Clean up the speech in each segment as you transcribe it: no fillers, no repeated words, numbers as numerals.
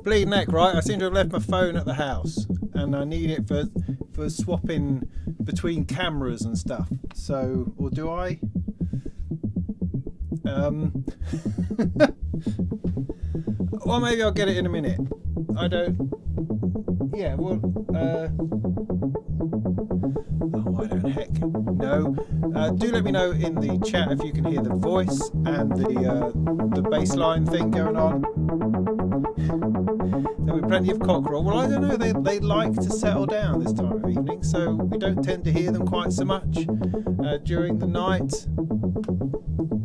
Bleeding neck, right? I seem to have left my phone at the house and I need it for swapping between cameras and stuff. So, or do I? Or maybe I'll get it in a minute. I don't. Yeah, well. Oh, I don't heck. No. Do let me know in the chat if you can hear the voice and the bass line thing going on. There'll be plenty of cockerel. Well, I don't know. They like to settle down this time of evening, so we don't tend to hear them quite so much during the night.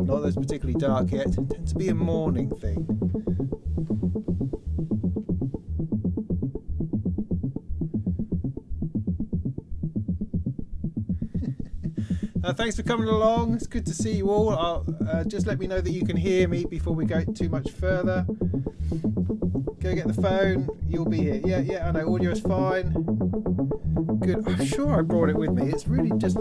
Not that it's particularly dark yet. It tends to be a morning thing. Thanks for coming along. It's good to see you all. Just let me know that you can hear me before we go too much further. Go get the phone. You'll be here. Yeah, I know. Audio is fine. Good. I'm sure I brought it with me. It's really just...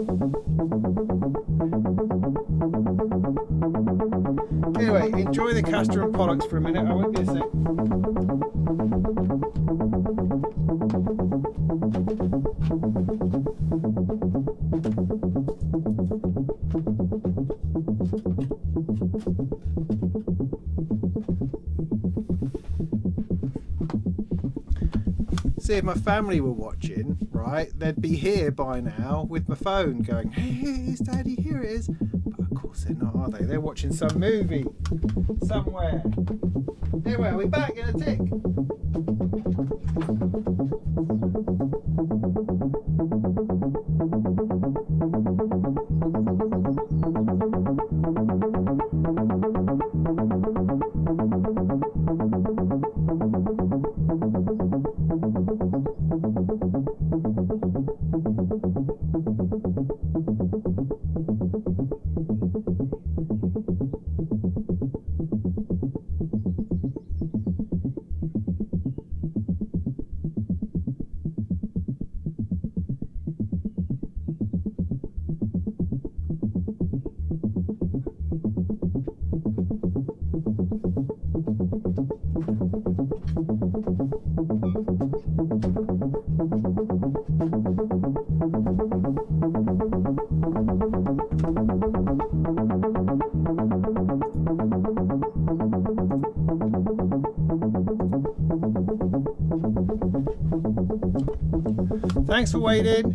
Anyway, enjoy the Castor and Pollux for a minute. I won't be a sec. See, if my family were watching, right, they'd be here by now with my phone going, hey, it's Daddy, here it is. But of course they're not, are they? They're watching some movie somewhere. Anyway, I'll be back in a tick. Thanks for waiting.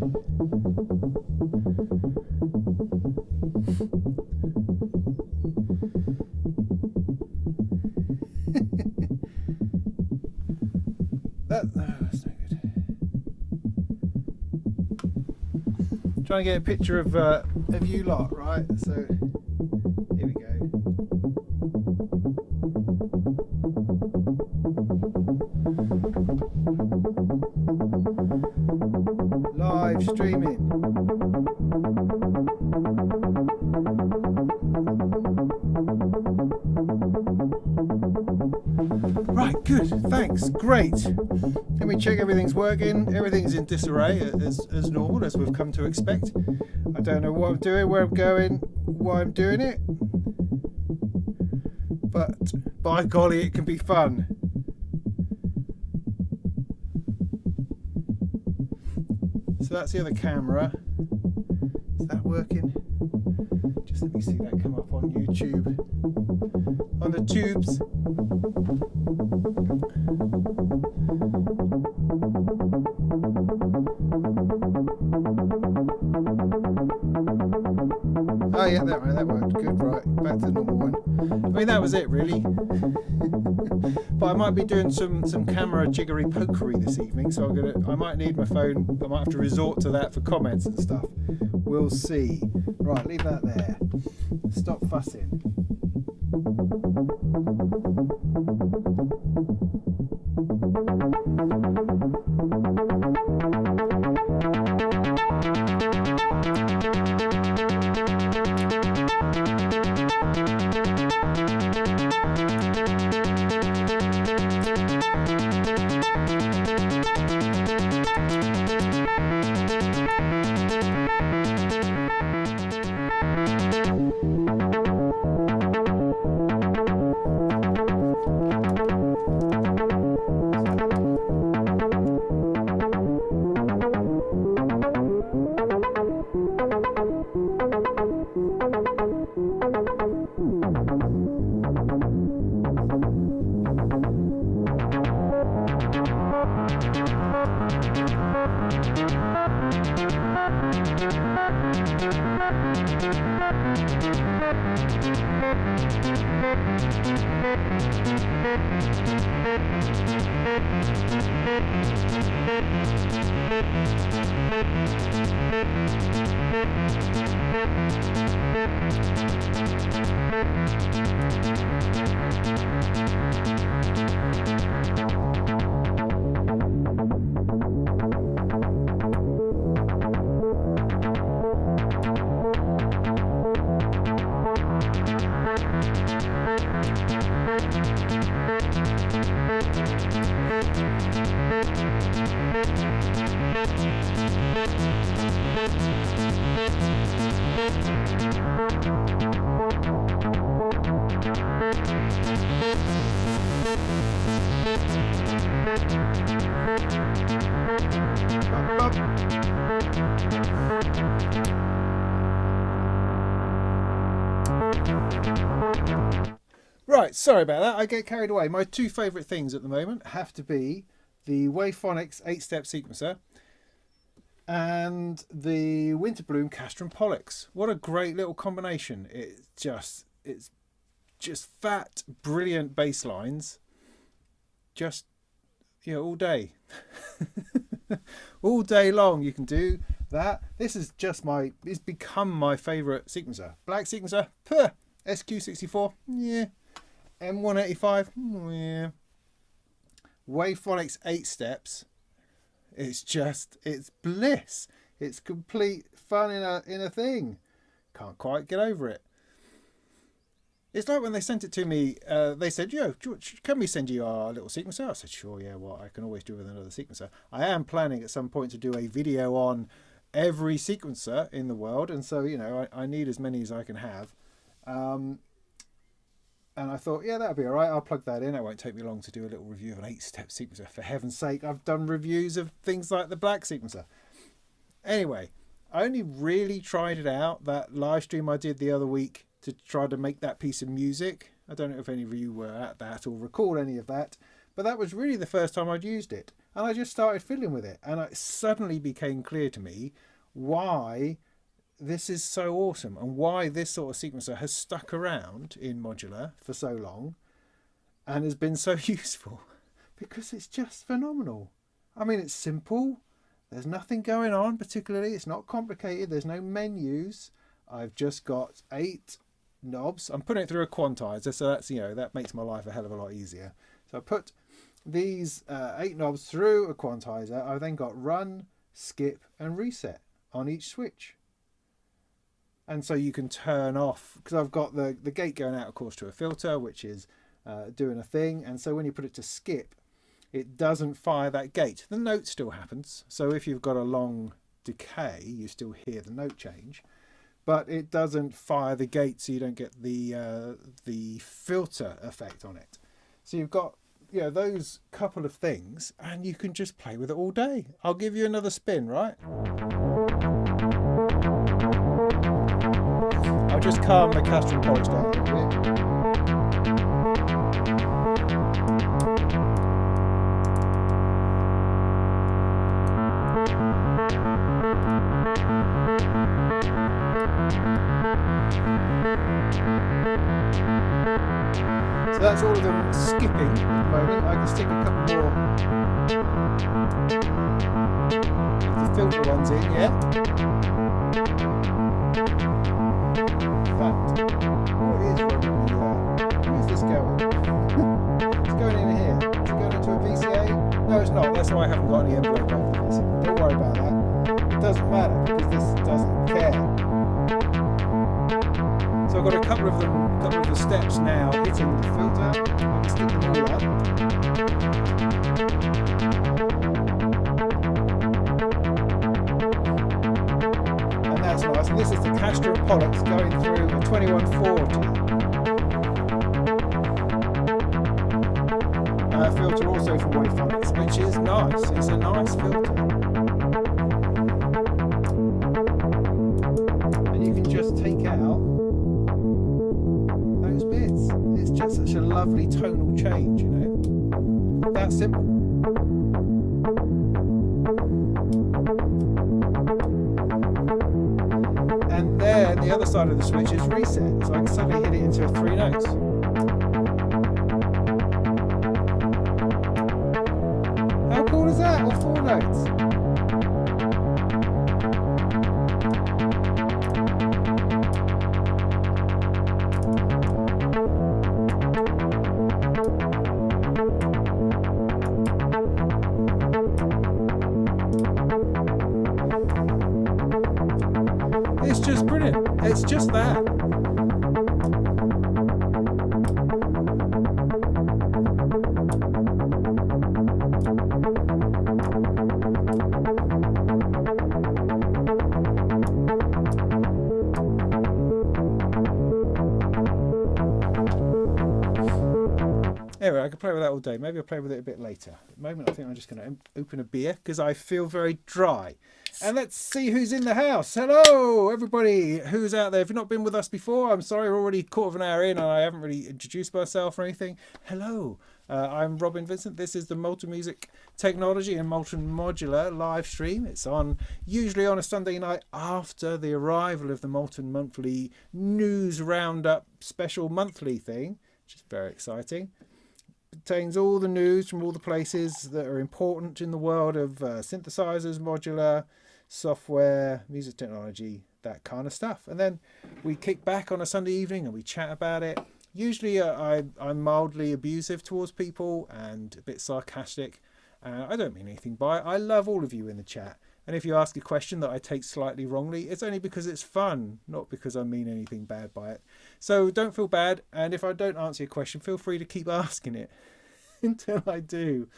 That's no good. Trying to get a picture of you lot, right? So here we go. Live streaming. Right, good, thanks, great. Let me check everything's working. Everything's in disarray as normal, as we've come to expect. I don't know what I'm doing, where I'm going, why I'm doing it. But by golly, it can be fun. So that's the other camera. Is that working? Just let me see that come up on YouTube. On the tubes. Oh yeah, that worked good, right, back to the normal one. I mean, that was it really. But I might be doing some camera jiggery pokery this evening, so I might need my phone. I might have to resort to that for comments and stuff. We'll see. Right, leave that there. Stop fussing. Right, sorry about that. I get carried away. My two favourite things at the moment have to be the Wavefonics 8-step sequencer and the Winterbloom Castrum Pollux. What a great little combination. It's just fat, brilliant bass lines. Just, you know, all day. All day long you can do that. This is just it's become my favourite sequencer. Black sequencer, puh. SQ64, yeah. M185, yeah. Wavefonics 8 steps. It's bliss. It's complete fun in a thing. Can't quite get over it. It's like when they sent it to me, they said, yo, can we send you our little sequencer? I said, sure, yeah, well, I can always do with another sequencer. I am planning at some point to do a video on every sequencer in the world, and so, you know, I need as many as I can have. And I thought, yeah, that'll be all right. I'll plug that in. It won't take me long to do a little review of an 8-step sequencer. For heaven's sake, I've done reviews of things like the black sequencer. Anyway, I only really tried it out, that live stream I did the other week, to try to make that piece of music. I don't know if any of you were at that or recall any of that, but that was really the first time I'd used it. And I just started fiddling with it. And it suddenly became clear to me why this is so awesome and why this sort of sequencer has stuck around in Modular for so long and has been so useful, because it's just phenomenal. I mean, it's simple. There's nothing going on particularly. It's not complicated. There's no menus. I've just got 8 knobs. I'm putting it through a quantizer, so that's, that makes my life a hell of a lot easier. So I put these 8 knobs through a quantizer. I've then got run, skip and reset on each switch. And so you can turn off, because I've got the gate going out, of course, to a filter, which is doing a thing. And so when you put it to skip, it doesn't fire that gate. The note still happens. So if you've got a long decay, you still hear the note change, but it doesn't fire the gate, so you don't get the filter effect on it. So you've got those couple of things, and you can just play with it all day. I'll give you another spin, right? I'll just calm the Castron polished down a little bit. So that's all of them skipping at the moment. I can stick a couple more of the filter ones in, yeah? But where's this going? It's going in here. Is it going into a VCA? No, it's not. That's why I haven't got any envelope over the VCA. Don't worry about that. It doesn't matter, because this doesn't care. So I've got a couple of the steps now hitting the filter. I can stick them all on. And that's nice. And this is the Castron Pollux going through a 2140. Filter also from Wavephonics, which is nice. It's a nice filter. And you can just take out those bits. It's just such a lovely tonal change, That simple. And then the other side of the switch is reset, so I can suddenly hit it into 3 notes. How cool is that? Or 4 notes? It's just brilliant. It's just that. Anyway, I could play with that all day. Maybe I'll play with it a bit later. At the moment, I think I'm just going to open a beer because I feel very dry. And let's see who's in the house. Hello, everybody who's out there. If you've not been with us before, I'm sorry, we're already quarter of an hour in and I haven't really introduced myself or anything. Hello, I'm Robin Vincent. This is the Molten Music Technology and Molten Modular live stream. It's on usually on a Sunday night after the arrival of the Molten Monthly News Roundup special monthly thing, which is very exciting. Contains all the news from all the places that are important in the world of synthesizers, modular, software, music technology, that kind of stuff. And then we kick back on a Sunday evening and we chat about it. Usually I'm mildly abusive towards people and a bit sarcastic. I don't mean anything by it. I love all of you in the chat. And if you ask a question that I take slightly wrongly, it's only because it's fun, not because I mean anything bad by it. So don't feel bad. And if I don't answer your question, feel free to keep asking it until I do.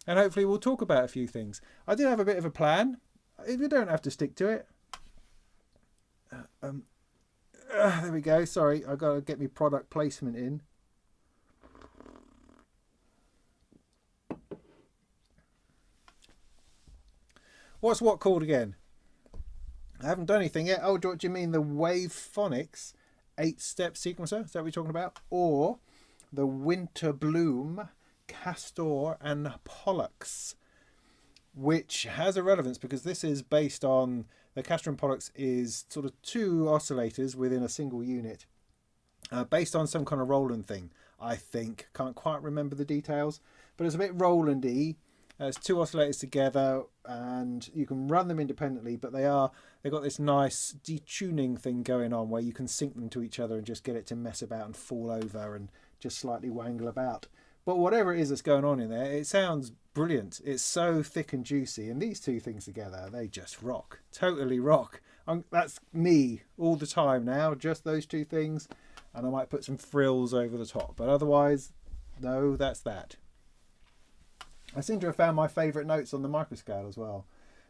And hopefully we'll talk about a few things. I did have a bit of a plan. You don't have to stick to it. There we go. Sorry, I've got to get my product placement in. What's what called again? I haven't done anything yet. Oh, do you mean the Wavephonics 8-step sequencer? Is that what you're talking about? Or the Winter Bloom Castor and Pollux, which has a relevance because this is based on the Castron Pollux is sort of 2 oscillators within a single unit, based on some kind of Roland thing. I think, can't quite remember the details, but it's a bit Rolandy. It's two oscillators together, and you can run them independently, but they've got this nice detuning thing going on where you can sync them to each other and just get it to mess about and fall over and just slightly wangle about. But whatever it is that's going on in there, it sounds brilliant. It's so thick and juicy, and these two things together, they just rock. Totally rock. That's me all the time now, just those two things, and I might put some frills over the top, but otherwise, no, that's that. I seem to have found my favourite notes on the microscale as well,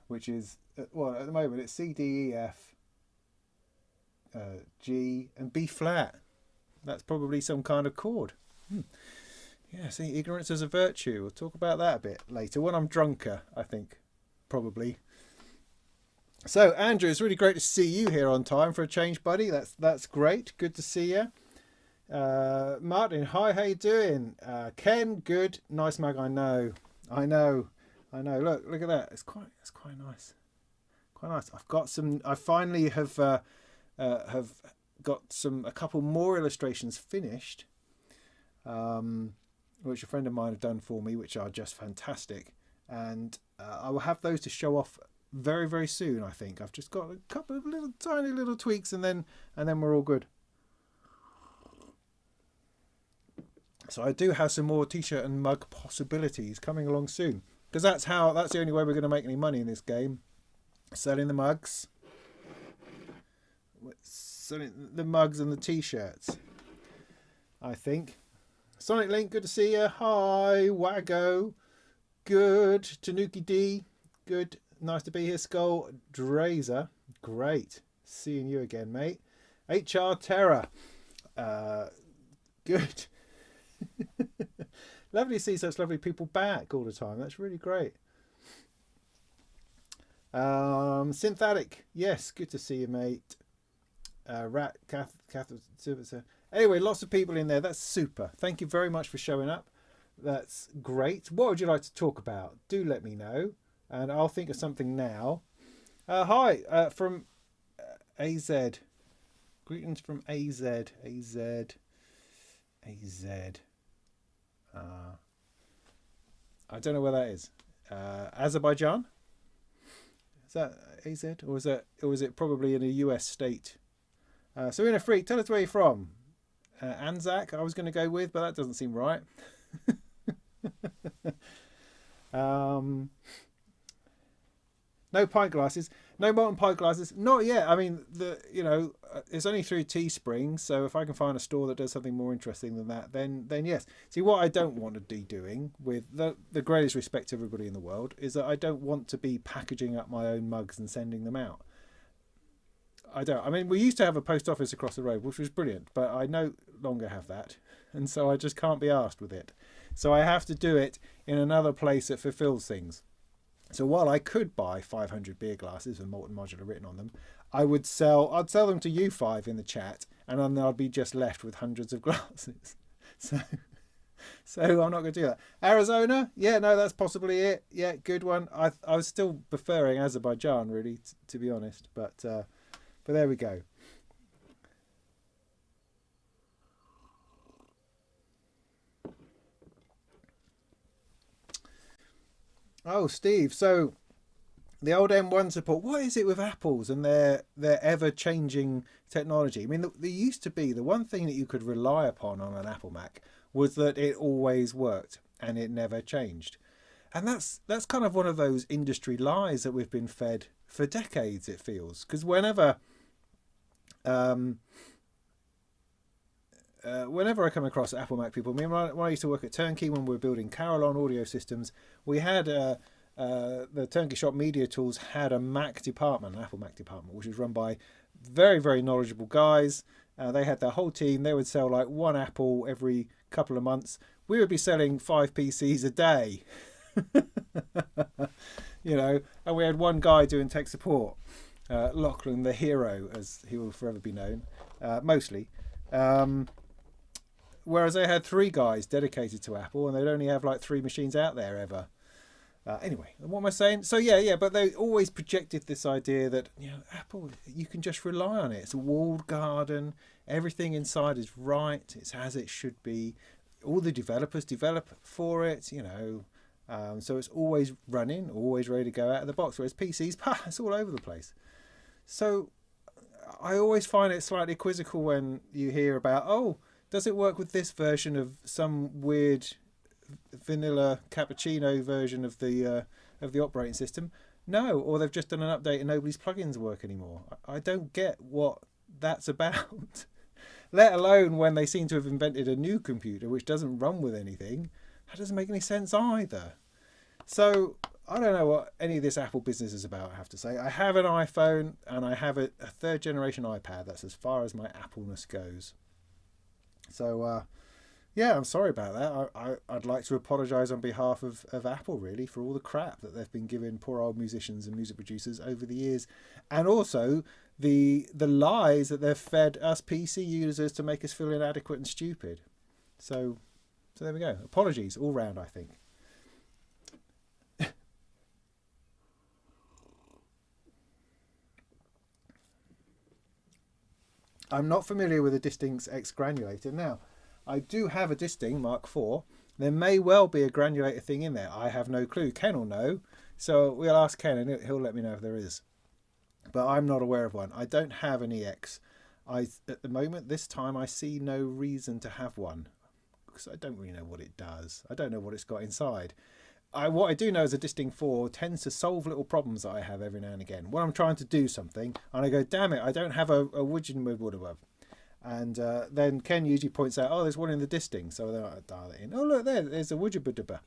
which is, well, at the moment it's C, D, E, F, G, and B flat. That's probably some kind of chord. Yeah, see, ignorance is a virtue. We'll talk about that a bit later when I'm drunker, I think, probably. So, Andrew, it's really great to see you here on time for a change, buddy. That's great. Good to see you. Martin, hi, how you doing? Ken, good. Nice mug, I know. Look at that. It's quite nice. Quite nice. I've got some. I finally have got a couple more illustrations finished, which a friend of mine have done for me, which are just fantastic, and I will have those to show off very, very soon. I think I've just got a couple of tiny little tweaks, and then we're all good. So I do have some more t-shirt and mug possibilities coming along soon, because that's the only way we're going to make any money in this game. Selling the mugs, selling the mugs and the t-shirts, I think. Sonic Link, good to see you. Hi, Wago. Good. Tanuki D, good. Nice to be here. Skull Drazer, great. Seeing you again, mate. HR Terror, good. Lovely to see such lovely people back all the time. That's really great. Synthetic, yes, good to see you, mate. Rat Cath. Anyway, lots of people in there. That's super. Thank you very much for showing up. That's great. What would you like to talk about? Do let me know, and I'll think of something now. Hi, from AZ. Greetings from AZ. I don't know where that is. Azerbaijan? Is that AZ, or is it probably in a US state? So in a freak, tell us where you're from. Anzac, I was going to go with, but that doesn't seem right. No pint glasses, no molten pint glasses, not yet. I mean, it's only through Teespring, so if I can find a store that does something more interesting than that, then yes. See, what I don't want to be doing, with the greatest respect to everybody in the world, is that I don't want to be packaging up my own mugs and sending them out. I don't. I mean, we used to have a post office across the road, which was brilliant, but I no longer have that, and so I just can't be arsed with it. So I have to do it in another place that fulfills things. So while I could buy 500 beer glasses with Molten Modular written on them, I'd sell them to you 5 in the chat, and then I'd be just left with hundreds of glasses. So I'm not going to do that. Arizona, yeah, no, that's possibly it. Yeah, good one. I was still preferring Azerbaijan, really, to be honest, but there we go. Oh, Steve, so the old M1 support, what is it with Apples and their ever-changing technology? I mean, there used to be, the one thing that you could rely upon on an Apple Mac was that it always worked and it never changed. And that's kind of one of those industry lies that we've been fed for decades, it feels. Because whenever I come across Apple Mac people, I mean, when I used to work at Turnkey, when we were building Carillon audio systems, we had the Turnkey Shop Media Tools had a Mac department, an Apple Mac department, which was run by very, very knowledgeable guys. They had their whole team. They would sell like one Apple every couple of months. We would be selling 5 PCs a day, and we had one guy doing tech support, Lachlan the hero, as he will forever be known, mostly. Whereas they had 3 guys dedicated to Apple, and they'd only have like 3 machines out there ever. Anyway, what am I saying? So yeah, but they always projected this idea that, Apple, you can just rely on it. It's a walled garden. Everything inside is right. It's as it should be. All the developers develop for it. So it's always running, always ready to go out of the box. Whereas PCs, it's all over the place. So I always find it slightly quizzical when you hear about, oh, does it work with this version of some weird vanilla cappuccino version of the operating system? No, or they've just done an update and nobody's plugins work anymore. I don't get what that's about. Let alone when they seem to have invented a new computer which doesn't run with anything. That doesn't make any sense either. So I don't know what any of this Apple business is about, I have to say. I have an iPhone and I have a third generation iPad. That's as far as my Appleness goes. So, yeah, I'm sorry about that. I'd like to apologise on behalf of Apple, really, for all the crap that they've been giving poor old musicians and music producers over the years. And also the lies that they've fed us PC users to make us feel inadequate and stupid. So there we go. Apologies all round, I think. I'm not familiar with a Distinct X granulator. Now, I do have a Distinct Mark IV. There may well be a granulator thing in there. I have no clue. Ken will know. So we'll ask Ken and he'll let me know if there is. But I'm not aware of one. I don't have an EX. At the moment, this time, I see no reason to have one. Because I don't really know what it does. I don't know what it's got inside. What I do know is a Distinct 4 tends to solve little problems that I have every now and again. When I'm trying to do something, and I go, damn it, I don't have a widget mode, whatever. And then Ken usually points out, oh, there's one in the Distinct. So then I dial it in. Oh, look, there's a widget.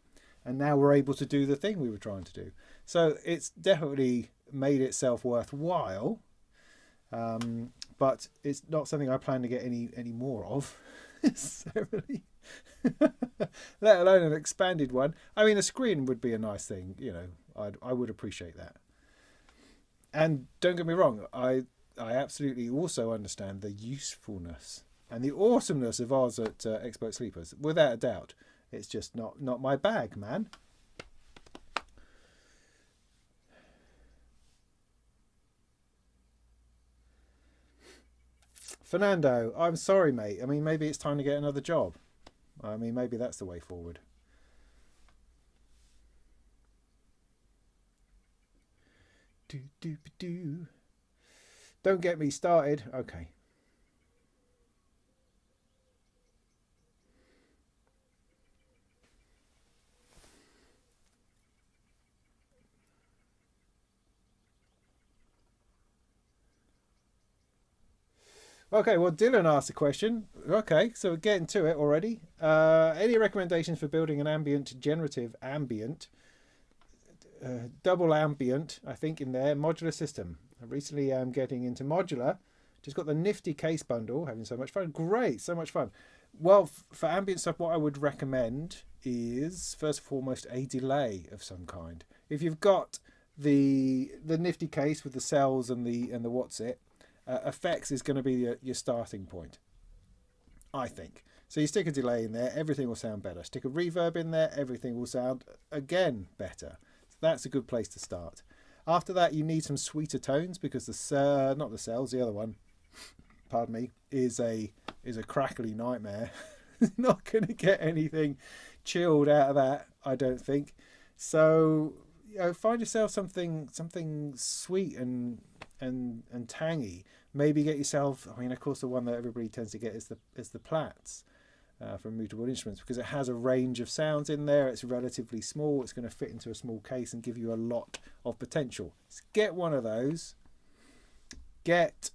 And now we're able to do the thing we were trying to do. So it's definitely made itself worthwhile. But it's not something I plan to get any more of necessarily. Let alone an expanded one. I mean, a screen would be a nice thing, you know. I would appreciate that. And don't get me wrong, I absolutely also understand the usefulness and the awesomeness of ours at Expert Sleepers, without a doubt. It's just not my bag, man. Fernando, I'm sorry, mate. I mean, maybe it's time to get another job. I mean, maybe that's the way forward. Don't get me started. Okay. Okay, well, Dylan asked a question. Okay, so we're getting to it already. Any recommendations for building an ambient, generative ambient, double ambient, I think, in there, modular system? Recently I'm getting into Modular. Just got the nifty case bundle, having so much fun. Great, so much fun. Well, for ambient stuff, what I would recommend is, first and foremost, a delay of some kind. If you've got the nifty case with the cells and the what's it, effects is going to be your starting point, I think. So you stick a delay in there, everything will sound better. Stick a reverb in there, everything will sound, again, better. So that's a good place to start. After that, you need some sweeter tones because not the cells, the other one, pardon me, is a crackly nightmare. Not going to get anything chilled out of that, I don't think. So, you know, find yourself something sweet and tangy. Maybe get yourself, I mean, of course, the one that everybody tends to get is the Platts from Mutable Instruments, because it has a range of sounds in there. It's relatively small. It's going to fit into a small case and give you a lot of potential. So get one of those. Get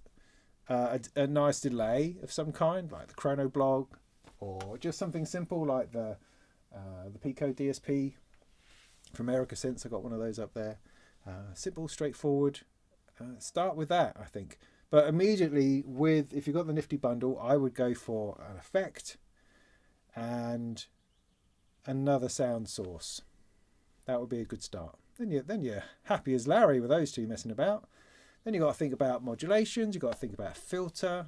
a nice delay of some kind, like the Chrono Blog, or just something simple like the Pico DSP from Erica Synths. I got one of those up there. Simple, straightforward. Start with that, I think. But immediately if you've got the nifty bundle, I would go for an effect and another sound source. That would be a good start. Then you're happy as Larry with those two messing about. Then you've got to think about modulations. You've got to think about filter.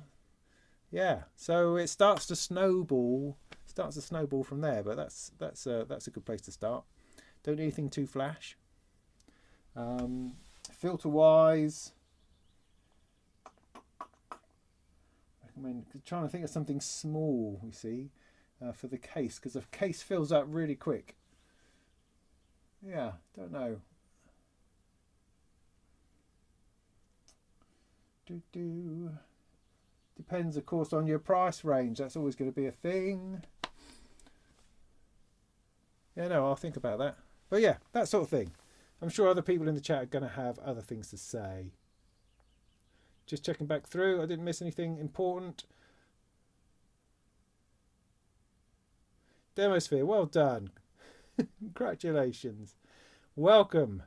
Yeah, so it starts to snowball. From there. But that's a good place to start. Don't need anything too flash. Filter wise, recommend trying to think of something small. You see, for the case, because the case fills up really quick. yeah, don't know. Depends, of course, on your price range. That's always going to be a thing. Yeah, no, I'll think about that. But yeah, that sort of thing. I'm sure other people in the chat are going to have other things to say. Just checking back through. I didn't miss anything important. Demosphere, well done. Congratulations. Welcome.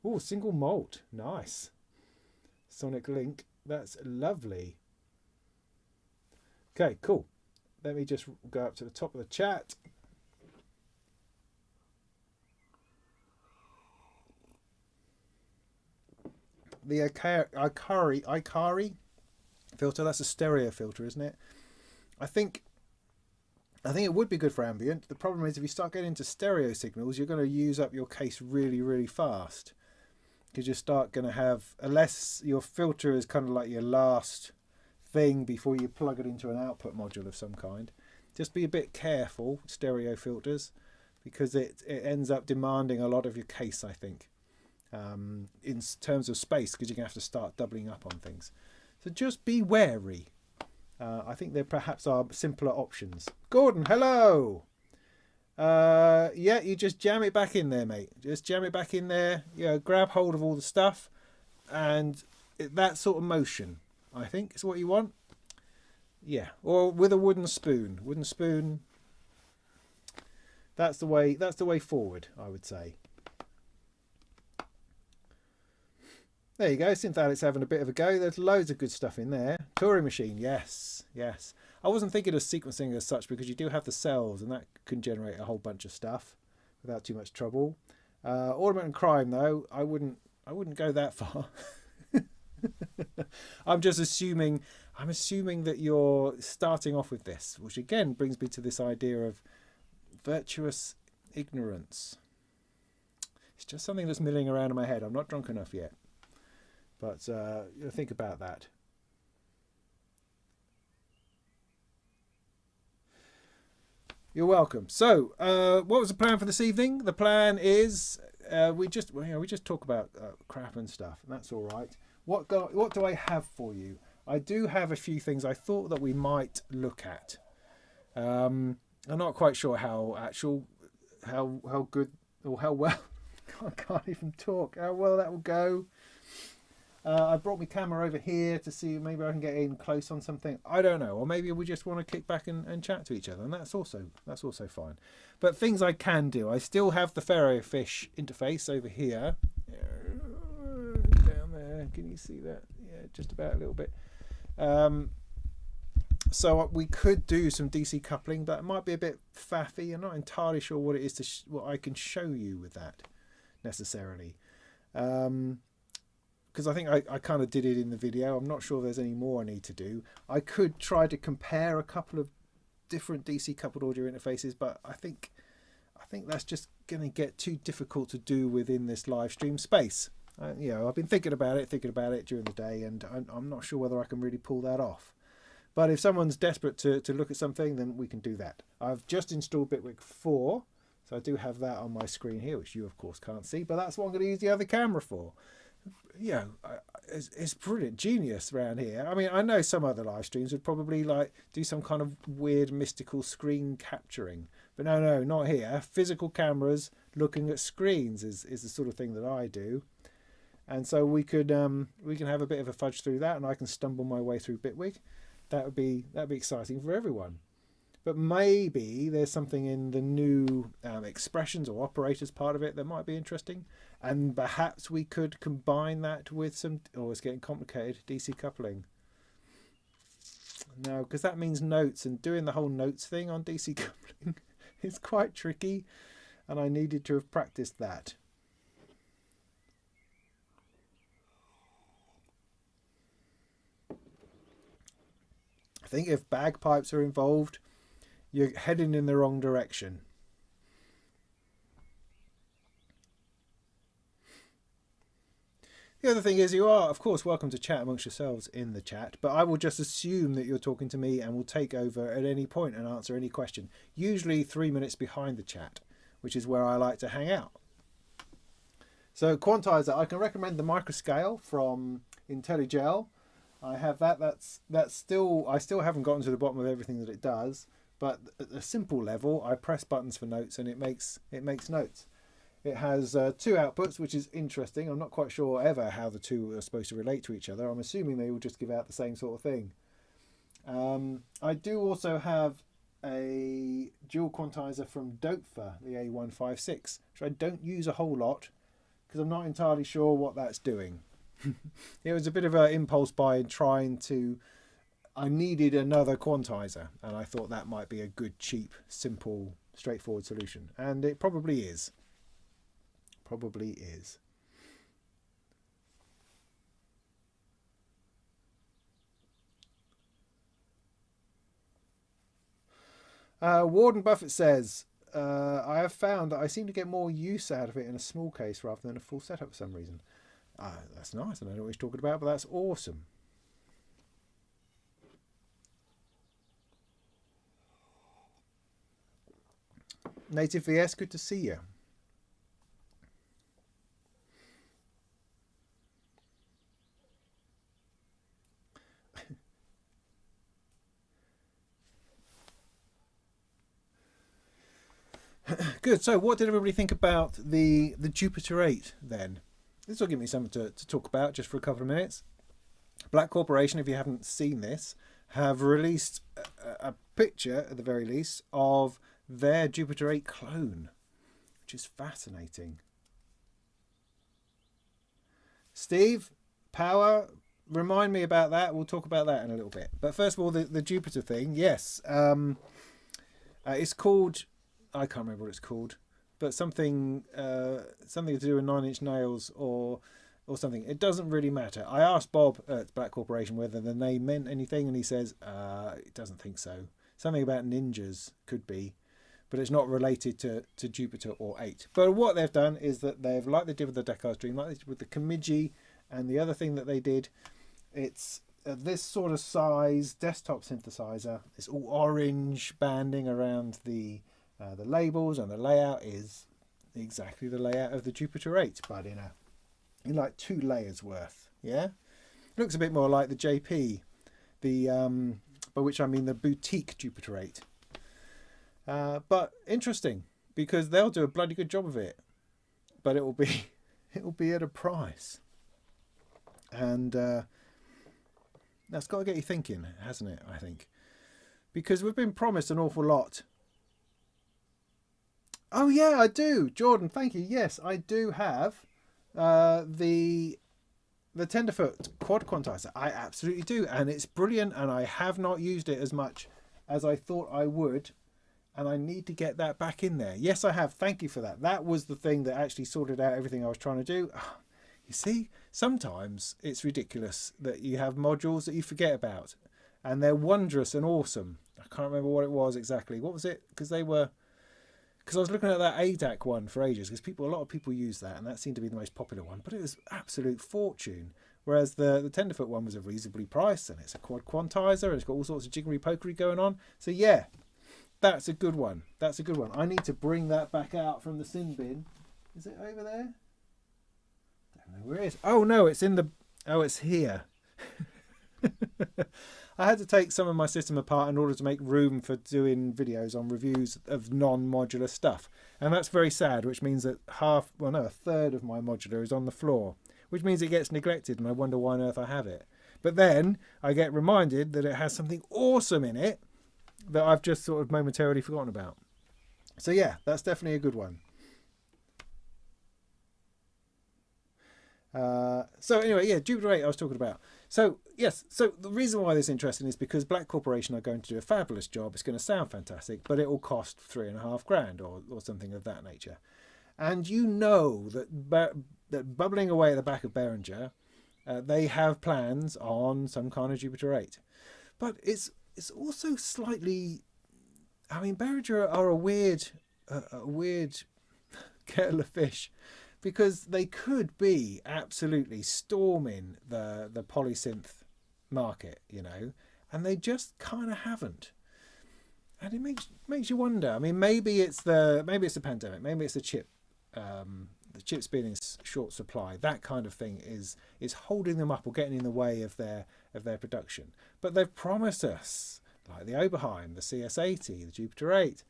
Oh, single malt. Nice. Sonic Link. That's lovely. Okay, cool. Let me just go up to the top of the chat. The Ikari filter, that's a stereo filter, isn't it? I think it would be good for ambient. The problem is if you start getting into stereo signals, you're going to use up your case really, really fast. Because you start going to have, unless your filter is kind of like your last thing before you plug it into an output module of some kind, just be a bit careful, stereo filters, because it ends up demanding a lot of your case, I think, in terms of space, because you're going to have to start doubling up on things. So just be wary. I think there perhaps are simpler options. Gordon, hello! Yeah, you just jam it back in there, mate. Just jam it back in there. Grab hold of all the stuff, and that sort of motion, I think, is what you want. Yeah, or with a wooden spoon. Wooden spoon. That's the way. That's the way forward, I would say. There you go. Synth having a bit of a go. There's loads of good stuff in there. Touring machine, yes, yes. I wasn't thinking of sequencing as such because you do have the cells and that can generate a whole bunch of stuff without too much trouble. Ornament and crime though, I wouldn't go that far. I'm assuming that you're starting off with this, which again brings me to this idea of virtuous ignorance. It's just something that's milling around in my head. I'm not drunk enough yet, but think about that. You're welcome. So, what was the plan for this evening? The plan is we just talk about crap and stuff, and that's all right. What do I have for you? I do have a few things I thought that we might look at. I'm not quite sure how good or how well I can't even talk. How well that will go. I brought my camera over here to see maybe I can get in close on something. I don't know, or maybe we just want to kick back and chat to each other, and that's also fine. But things I can do, I still have the Pharaoh fish interface over here, down there. Can you see that? Yeah, just about a little bit. So we could do some DC coupling, but it might be a bit faffy. I'm not entirely sure what it is what I can show you with that necessarily. Because I think I kind of did it in the video. I'm not sure there's any more I need to do. I could try to compare a couple of different DC coupled audio interfaces, but I think that's just going to get too difficult to do within this live stream space. I've been thinking about it during the day, and I'm not sure whether I can really pull that off. But if someone's desperate to look at something, then we can do that. I've just installed Bitwig 4, so I do have that on my screen here, which you of course can't see, but that's what I'm going to use the other camera for. It's brilliant, genius around here. I mean, I know some other live streams would probably like do some kind of weird mystical screen capturing, but no, not here. Physical cameras looking at screens is the sort of thing that I do, and so we can have a bit of a fudge through that, and I can stumble my way through Bitwig. That'd be exciting for everyone. But maybe there's something in the new expressions or operators part of it that might be interesting. And perhaps we could combine that with some, it's getting complicated, DC coupling. No, because that means notes, and doing the whole notes thing on DC coupling is quite tricky. And I needed to have practiced that. I think if bagpipes are involved, you're heading in the wrong direction. The other thing is, you are, of course, welcome to chat amongst yourselves in the chat, but I will just assume that you're talking to me and will take over at any point and answer any question, usually 3 minutes behind the chat, which is where I like to hang out. So quantizer, I can recommend the microscale from IntelliGel. I have that. That's still, I still haven't gotten to the bottom of everything that it does, but at a simple level, I press buttons for notes and it makes notes. It has 2 outputs, which is interesting. I'm not quite sure ever how the two are supposed to relate to each other. I'm assuming they will just give out the same sort of thing. I do also have a dual quantizer from Dopefer, the A156, which I don't use a whole lot because I'm not entirely sure what that's doing. It was a bit of an impulse buy trying to... I needed another quantizer, and I thought that might be a good, cheap, simple, straightforward solution. And it probably is. Probably is. Warden Buffett says, I have found that I seem to get more use out of it in a small case rather than a full setup for some reason. That's nice. I don't know what he's talking about, but that's awesome. Native VS, good to see you. Good. So what did everybody think about the Jupiter 8 then? This will give me something to talk about just for a couple of minutes. Black Corporation, if you haven't seen this, have released a picture, at the very least, of their Jupiter 8 clone, which is fascinating. Steve, power, remind me about that. We'll talk about that in a little bit. But first of all, the Jupiter thing, yes. It's called... I can't remember what it's called, but something to do with 9 Inch Nails or something. It doesn't really matter. I asked Bob at Black Corporation whether the name meant anything, and he says it doesn't think so. Something about ninjas could be, but it's not related to Jupiter or 8. But what they've done is that they've, like they did with the Dakar Stream, like they did with the Kamiji, and the other thing that they did, it's this sort of size desktop synthesizer. It's all orange banding around the labels, and the layout is exactly the layout of the Jupiter 8, but in like 2 layers worth. Yeah, looks a bit more like the JP, by which I mean the boutique Jupiter 8. But interesting, because they'll do a bloody good job of it, but it will be at a price, and that's got to get you thinking, hasn't it? I think, because we've been promised an awful lot. Oh yeah, I do, Jordan. Thank you. Yes, I do have the Tenderfoot quad quantizer. I absolutely do, and it's brilliant. And I have not used it as much as I thought I would, and I need to get that back in there. Yes, I have. Thank you for that. That was the thing that actually sorted out everything I was trying to do. You see, sometimes it's ridiculous that you have modules that you forget about, and they're wondrous and awesome. I can't remember what it was exactly. What was it? Because I was looking at that ADAC one for ages, because a lot of people use that, and that seemed to be the most popular one, but it was absolute fortune. Whereas the Tenderfoot one was a reasonably priced, and it's a quad quantizer, and it's got all sorts of jiggery pokery going on. So yeah, that's a good one. That's a good one. I need to bring that back out from the sin bin. Is it over there? Don't know where it is. Oh no, it's in the... Oh, it's here. I had to take some of my system apart in order to make room for doing videos on reviews of non-modular stuff, and that's very sad, which means that a third of my modular is on the floor, which means it gets neglected, and I wonder why on earth I have it. But then I get reminded that it has something awesome in it that I've just sort of momentarily forgotten about. So yeah, that's definitely a good one. So anyway, yeah, Jupiter 8 I was talking about. So yes, so the reason why this is interesting is because Black Corporation are going to do a fabulous job. It's going to sound fantastic, but it will cost $3,500 or something of that nature. And you know that bubbling away at the back of Behringer, they have plans on some kind of Jupiter 8. But it's also slightly... I mean, Behringer are a weird kettle of fish, because they could be absolutely storming the polysynth market, you know, and they just kind of haven't. And it makes you wonder. I mean, maybe it's the pandemic, maybe it's the chips being in short supply. That kind of thing is holding them up or getting in the way of their production. But they've promised us, like the Oberheim, the CS80, the Jupiter 8,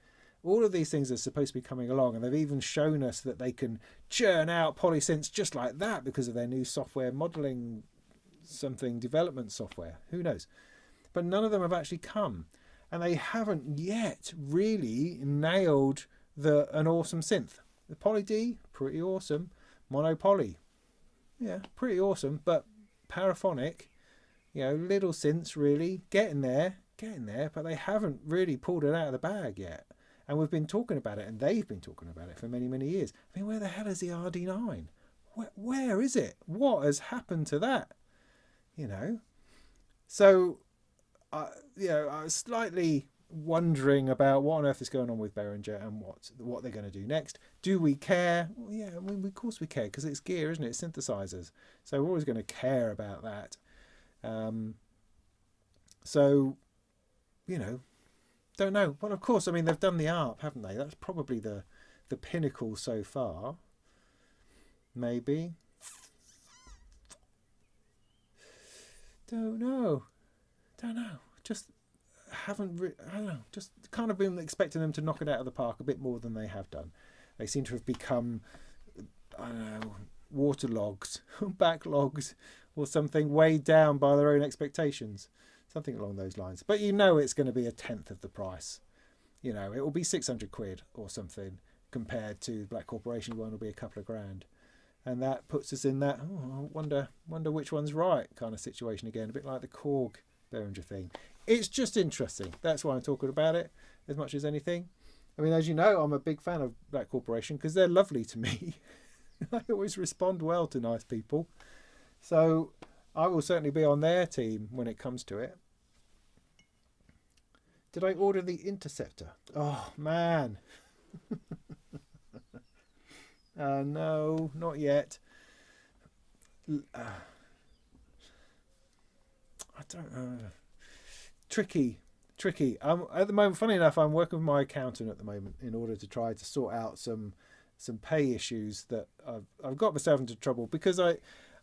all of these things are supposed to be coming along, and they've even shown us that they can churn out polysynths just like that because of their new software modeling development software. Who knows? But none of them have actually come. And they haven't yet really nailed an awesome synth. The Poly D, pretty awesome. Mono Poly, yeah, pretty awesome. But paraphonic, little synths really getting there. But they haven't really pulled it out of the bag yet. And we've been talking about it, and they've been talking about it for many, many years. I mean, where the hell is the RD9? Where is it? What has happened to that? So... I was slightly wondering about what on earth is going on with Behringer and what they're going to do next. Do we care? Well, yeah, I mean, of course we care, because it's gear, isn't it? It's synthesizers. So we're always going to care about that. So, don't know. Well, of course, I mean, they've done the ARP, haven't they? That's probably the pinnacle so far. Maybe. Don't know. Just haven't. I don't know. Just kind of been expecting them to knock it out of the park a bit more than they have done. They seem to have become, I don't know, waterlogged, backlogged, or something, weighed down by their own expectations, something along those lines. But it's going to be a tenth of the price. It will be 600 quid or something compared to Black Corporation one will be a couple of grand. And that puts us in that, I wonder which one's right kind of situation again, a bit like the Korg Behringer thing. It's just interesting. That's why I'm talking about it as much as anything. I mean, as you know, I'm a big fan of Black Corporation because they're lovely to me. I always respond well to nice people. So I will certainly be on their team when it comes to it. Did I order the Interceptor? Oh, man. No, not yet. I don't know. Tricky. At the moment, funny enough, I'm working with my accountant at the moment in order to try to sort out some pay issues that I've got myself into trouble because I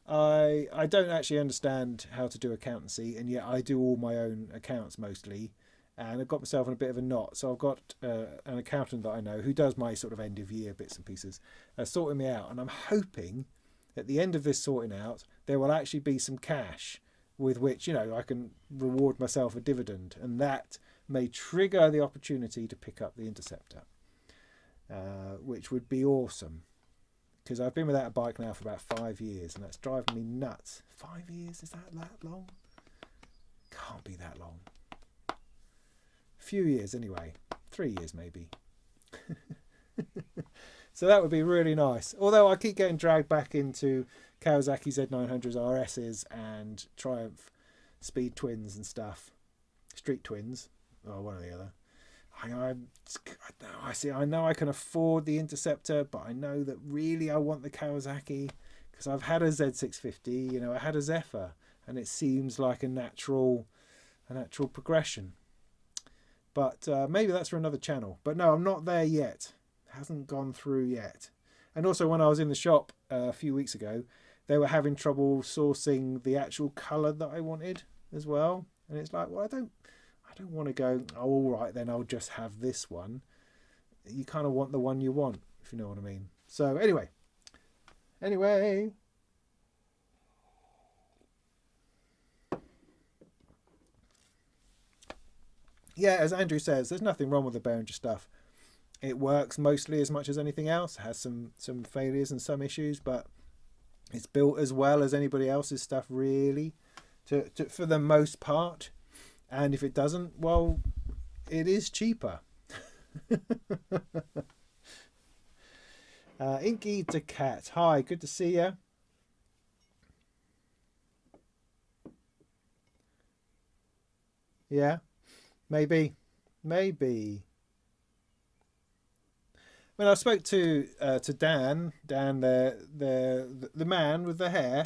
don't actually understand how to do accountancy, and yet I do all my own accounts mostly, and I've got myself in a bit of a knot. So I've got an accountant that I know who does my sort of end of year bits and pieces, sorting me out, and I'm hoping at the end of this sorting out there will actually be some cash with which I can reward myself a dividend, and that may trigger the opportunity to pick up the Interceptor, which would be awesome because I've been without a bike now for about 5 years, and that's driving me nuts. 5 years, is that long? Can't be that long. A few years anyway, 3 years maybe. So that would be really nice. Although I keep getting dragged back into Kawasaki Z900s RSs and Triumph Speed Twins and stuff. Street Twins, or one or the other. I know I can afford the Interceptor, but I know that really I want the Kawasaki because I've had a Z650, I had a Zephyr, and it seems like a natural progression. But maybe that's for another channel. But no, I'm not there yet. Hasn't gone through yet. And also when I was in the shop a few weeks ago, they were having trouble sourcing the actual colour that I wanted as well. And it's like, well, I don't want to go, oh, all right, then I'll just have this one. You kind of want the one you want, if you know what I mean. So anyway. Yeah, as Andrew says, there's nothing wrong with the Behringer stuff. It works mostly as much as anything else. It has some failures and some issues, but it's built as well as anybody else's stuff, really, for the most part. And if it doesn't, well, it is cheaper. Inky to Cat. Hi, good to see you. Yeah, maybe. When I spoke to Dan, the man with the hair,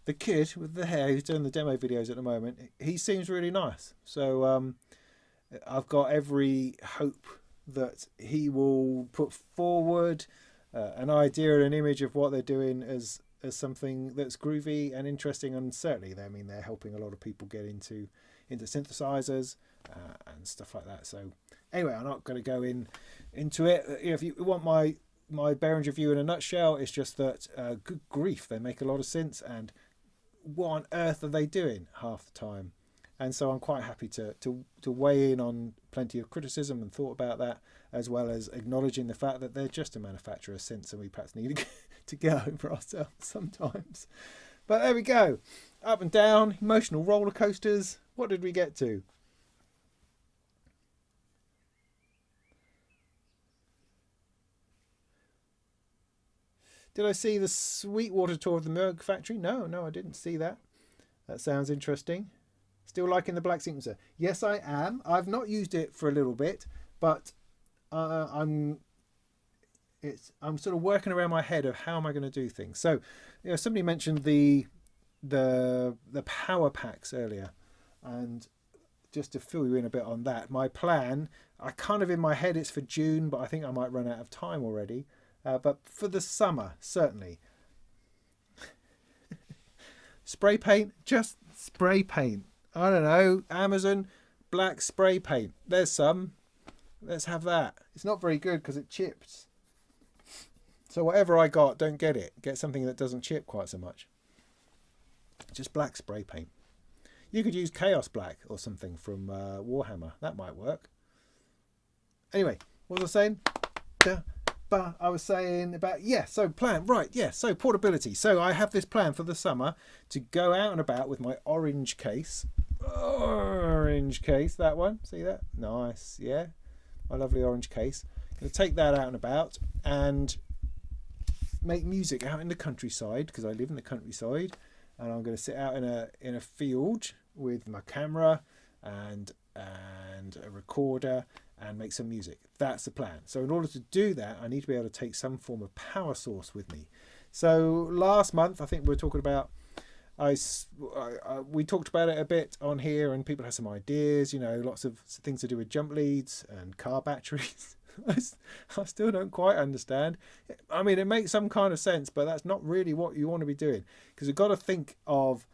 the kid with the hair who's doing the demo videos at the moment, he seems really nice. So I've got every hope that he will put forward an idea and an image of what they're doing as something that's groovy and interesting, and certainly they're helping a lot of people get into synthesizers and stuff like that. So anyway, I'm not going to go into it. If you want my Behringer review in a nutshell, it's just that good grief, they make a lot of synths, and what on earth are they doing half the time? And so I'm quite happy to weigh in on plenty of criticism and thought about that, as well as acknowledging the fact that they're just a manufacturer of synths and we perhaps need to get over ourselves sometimes. But there we go. Up and down, emotional roller coasters. What did we get to? Did I see the Sweetwater tour of the Merg factory? No, I didn't see that. That sounds interesting. Still liking the black sequencer? Yes, I am. I've not used it for a little bit, but I'm sort of working around my head of how am I going to do things. So, somebody mentioned the power packs earlier, and just to fill you in a bit on that, my plan, I kind of in my head it's for June, but I think I might run out of time already. But for the summer, certainly. Spray paint, just spray paint. I don't know, Amazon black spray paint. There's some. Let's have that. It's not very good because it chips. So whatever I got, don't get it. Get something that doesn't chip quite so much. Just black spray paint. You could use Chaos Black or something from Warhammer. That might work. Anyway, what was I saying? But I was saying about, so plan, right, so portability. So I have this plan for the summer to go out and about with my orange case. Orange case, that one. See that? Nice, yeah. My lovely orange case. Going to take that out and about and make music out in the countryside, because I live in the countryside, and I'm going to sit out in a field with my camera and a recorder and make some music. That's the plan. So in order to do that, I need to be able to take some form of power source with me. So last month, I think we were talking about, we talked about it a bit on here, and people had some ideas, lots of things to do with jump leads and car batteries. I still don't quite understand. I mean, it makes some kind of sense, but that's not really what you want to be doing, because you've got to think of,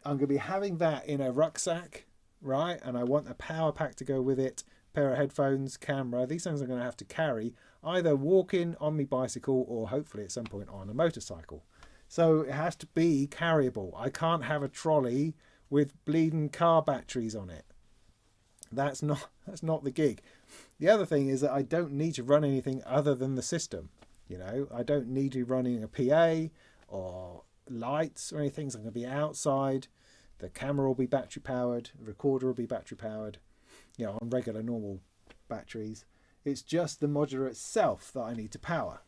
I'm going to be having that in a rucksack, right? And I want a power pack to go with it, pair of headphones, camera. These things I'm going to have to carry either walking on my bicycle or hopefully at some point on a motorcycle. So it has to be carryable. I can't have a trolley with bleeding car batteries on it. That's not the gig. The other thing is that I don't need to run anything other than the system. I don't need to be running a PA or lights or anything. So I'm going to be outside. The camera will be battery powered. The recorder will be battery powered. On regular normal batteries. It's just the modular itself that I need to power.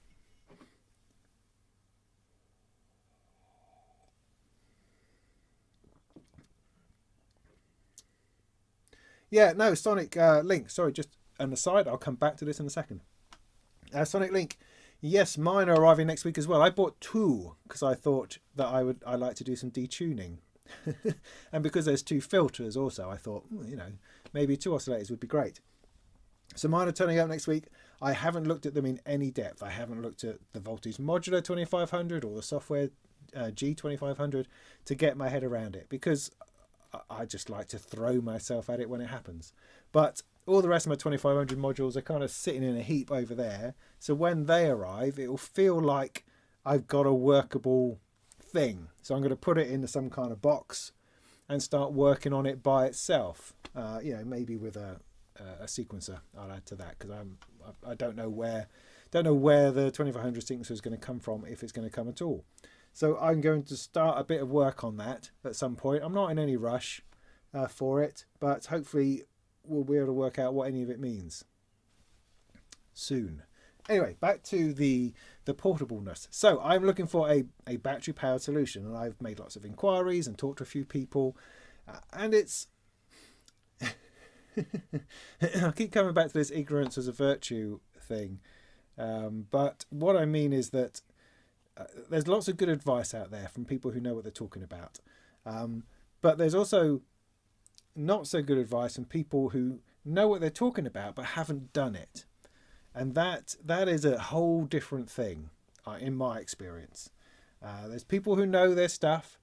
Yeah, no, Sonic Link. Sorry, just an aside. I'll come back to this in a second. Sonic Link. Yes, mine are arriving next week as well. I bought two because I thought that I'd like to do some detuning. And because there's two filters also, I thought, maybe two oscillators would be great. So mine are turning up next week. I haven't looked at them in any depth. I haven't looked at the Voltage Modular 2500 or the software G2500 to get my head around it, because I just like to throw myself at it when it happens. But all the rest of my 2500 modules are kind of sitting in a heap over there. So when they arrive, it will feel like I've got a workable thing. So I'm going to put it into some kind of box and start working on it by itself. Maybe with a sequencer I'll add to that, because I don't know where the 2500 sequencer is going to come from, if it's going to come at all. So I'm going to start a bit of work on that at some point. I'm not in any rush for it, but hopefully we'll be able to work out what any of it means soon. Anyway, back to the portableness. So I'm looking for a battery powered solution, and I've made lots of inquiries and talked to a few people, and it's I keep coming back to this ignorance as a virtue thing, but what I mean is that there's lots of good advice out there from people who know what they're talking about, but there's also not so good advice from people who know what they're talking about, but haven't done it. And that is a whole different thing, in my experience. There's people who know their stuff,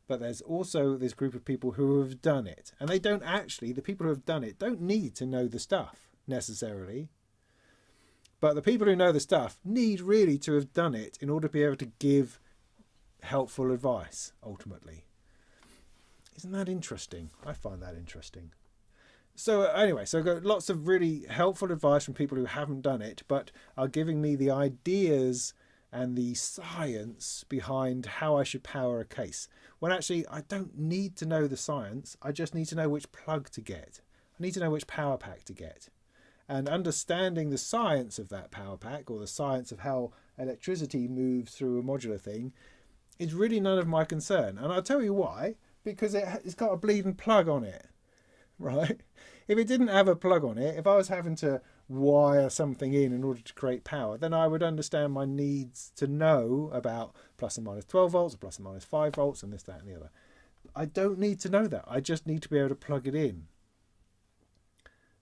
but there's also this group of people who have done it. And they don't actually, the people who have done it don't need to know the stuff necessarily. But the people who know the stuff need really to have done it in order to be able to give helpful advice, ultimately. Isn't that interesting? I find that interesting. So anyway, so I've got lots of really helpful advice from people who haven't done it, but are giving me the ideas and the science behind how I should power a case. When actually I don't need to know the science, I just need to know which plug to get. I need to know which power pack to get. And understanding the science of that power pack, or the science of how electricity moves through a modular thing, is really none of my concern. And I'll tell you why. Because it's got a bleeding plug on it, right? If it didn't have a plug on it, if I was having to wire something in order to create power, then I would understand my needs to know about plus and minus 12 volts, or plus and minus 5 volts, and this, that, and the other. I don't need to know that. I just need to be able to plug it in.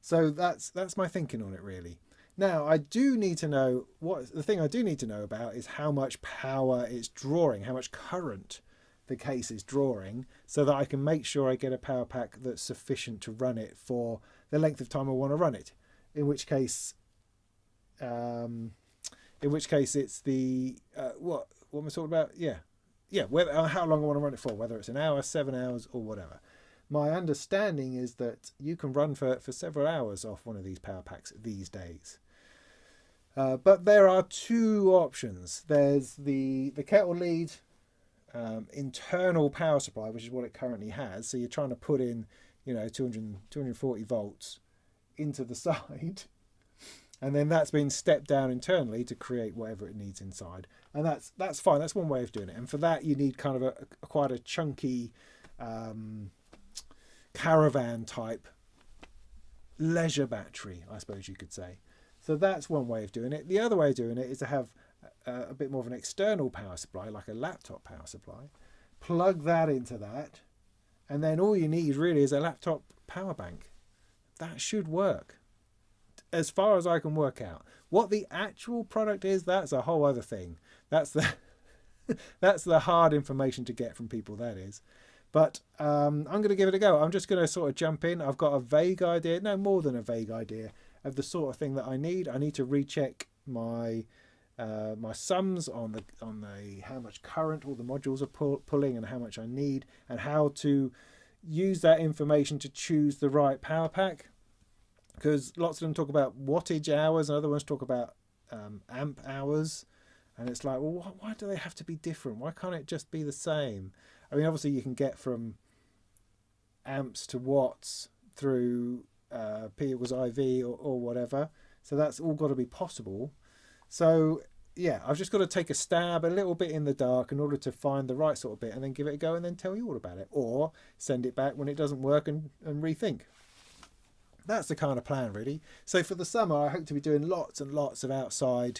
So that's my thinking on it, really. Now, I do need to know, the thing I do need to know about is how much power it's drawing, how much current the case is drawing, so that I can make sure I get a power pack that's sufficient to run it for the length of time I want to run it. In which case it's the what am I talking about? Whether how long I want to run it for, whether it's an hour, 7 hours, or whatever. My understanding is that you can run for several hours off one of these power packs these days. But there are two options. There's the kettle lead internal power supply, which is what it currently has. So you're trying to put in, 240 volts into the side, and then that's been stepped down internally to create whatever it needs inside. And that's fine. That's one way of doing it. And for that, you need kind of quite a chunky caravan type leisure battery, I suppose you could say. So that's one way of doing it. The other way of doing it is to have a bit more of an external power supply, like a laptop power supply, plug that into that, and then all you need really is a laptop power bank. That should work, as far as I can work out. What the actual product is, that's a whole other thing. That's the hard information to get from people, that is. But I'm going to give it a go. I'm just going to sort of jump in. I've got a vague idea, no more than a vague idea, of the sort of thing that I need. I need to recheck my sums on the how much current all the modules are pulling and how much I need, and how to use that information to choose the right power pack, because lots of them talk about wattage hours and other ones talk about amp hours, and it's like, well, why do they have to be different? Why can't it just be the same? I mean, obviously you can get from amps to watts through P equals IV or whatever, so that's all got to be possible. So yeah, I've just got to take a stab a little bit in the dark in order to find the right sort of bit, and then give it a go and then tell you all about it, or send it back when it doesn't work and rethink. That's the kind of plan, really. So for the summer, I hope to be doing lots and lots of outside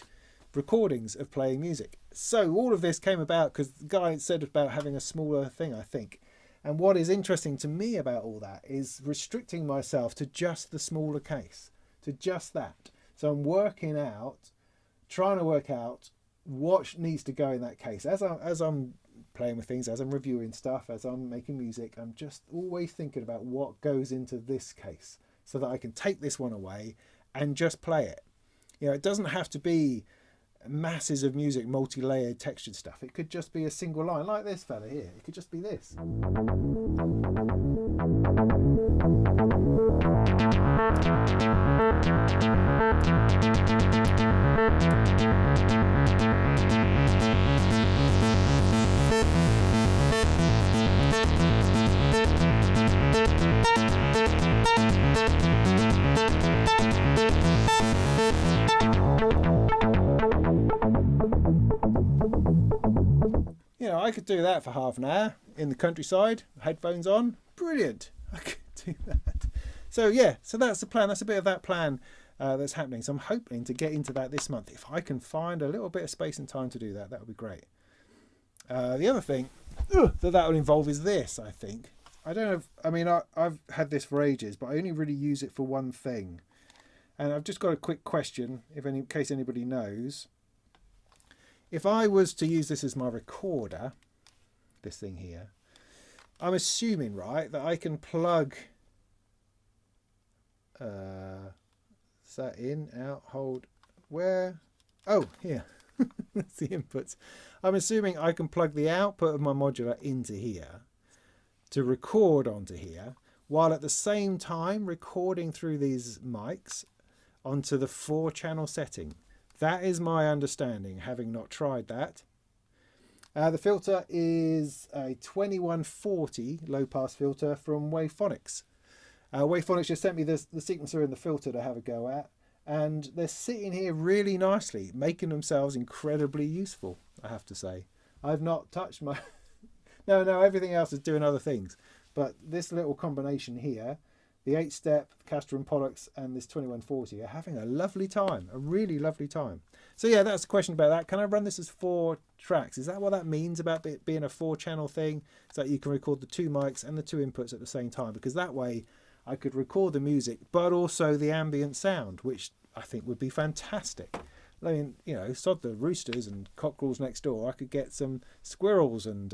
recordings of playing music. So all of this came about because the guy said about having a smaller thing, I think. And what is interesting to me about all that is restricting myself to just the smaller case, to just that. So I'm trying to work out what needs to go in that case. As I'm playing with things, as I'm reviewing stuff, as I'm making music, I'm just always thinking about what goes into this case, so that I can take this one away and just play it. It doesn't have to be masses of music, multi-layered textured stuff. It could just be a single line, like this fella here. It could just be this. I could do that for half an hour in the countryside, headphones on. Brilliant. I could do that. So yeah, so that's the plan. That's a bit of that plan that's happening. So I'm hoping to get into that this month. If I can find a little bit of space and time to do that, that would be great. The other thing that will involve is this, I think. I don't know if, I mean, I've had this for ages, but I only really use it for one thing. And I've just got a quick question, in case anybody knows. If I was to use this as my recorder, this thing here, I'm assuming, right, that I can plug is that in, out, hold, where? Oh, here. That's the inputs. I'm assuming I can plug the output of my modular into here to record onto here, while at the same time recording through these mics onto the 4-channel setting. That is my understanding, having not tried that. The filter is a 2140 low-pass filter from Wavephonics. Wavephonics just sent me the sequencer and the filter to have a go at, and they're sitting here really nicely, making themselves incredibly useful, I have to say. I've not touched my... no, everything else is doing other things. But this little combination here, the 8-step, Castor and Pollux, and this 2140 are having a lovely time, a really lovely time. So yeah, that's the question about that. Can I run this as 4 tracks? Is that what that means about it being a 4-channel thing? So that you can record the 2 mics and the 2 inputs at the same time? Because that way I could record the music, but also the ambient sound, which I think would be fantastic. I mean, you know, sod the roosters and cockerels next door. I could get some squirrels and,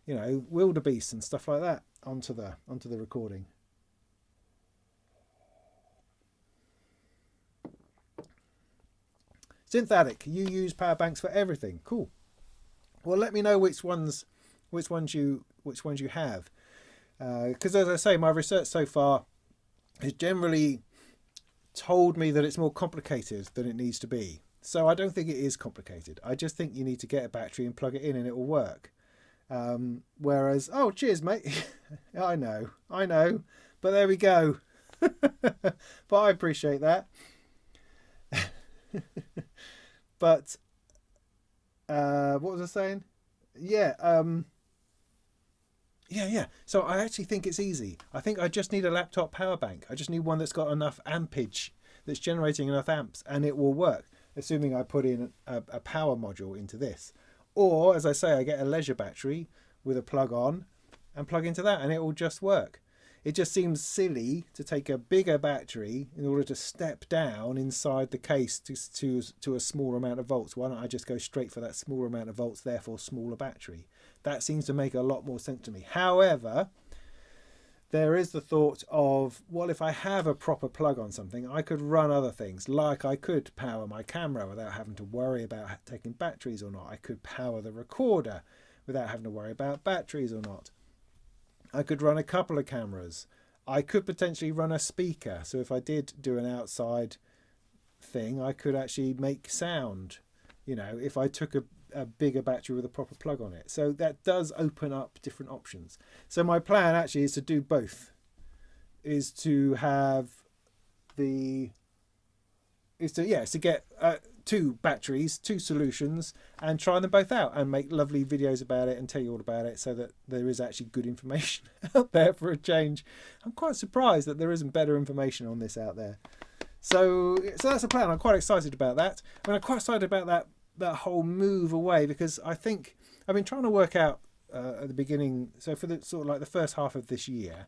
you know, wildebeest and stuff like that onto the recording. Synth Addict, you use power banks for everything. Cool. Well, let me know which ones you have, because as I say, my research so far has generally told me that it's more complicated than it needs to be. So I don't think it is complicated. I just think you need to get a battery and plug it in and it will work. Whereas, oh, cheers, mate. I know, but there we go. But I appreciate that. But what was I saying? Yeah, yeah. So I actually think it's easy. I think I just need a laptop power bank. I just need one that's got enough ampage, that's generating enough amps, and it will work, assuming I put in a power module into this. Or, as I say, I get a leisure battery with a plug on and plug into that, and it will just work. It just seems silly to take a bigger battery in order to step down inside the case to a smaller amount of volts. Why don't I just go straight for that smaller amount of volts, therefore smaller battery? That seems to make a lot more sense to me. However, there is the thought of, well, if I have a proper plug on something, I could run other things. Like I could power my camera without having to worry about taking batteries or not. I could power the recorder without having to worry about batteries or not. I could run a couple of cameras. I could potentially run a speaker. So if I did do an outside thing, I could actually make sound, you know, if I took a bigger battery with a proper plug on it. So that does open up different options. So my plan actually is to do both. Is to have to get 2 batteries, 2 solutions, and try them both out and make lovely videos about it and tell you all about it, so that there is actually good information out there for a change. I'm quite surprised that there isn't better information on this out there. So that's the plan. I'm quite excited about that. I mean, I'm quite excited about that whole move away, because I think I've been trying to work out at the beginning, so for the sort of like the first half of this year,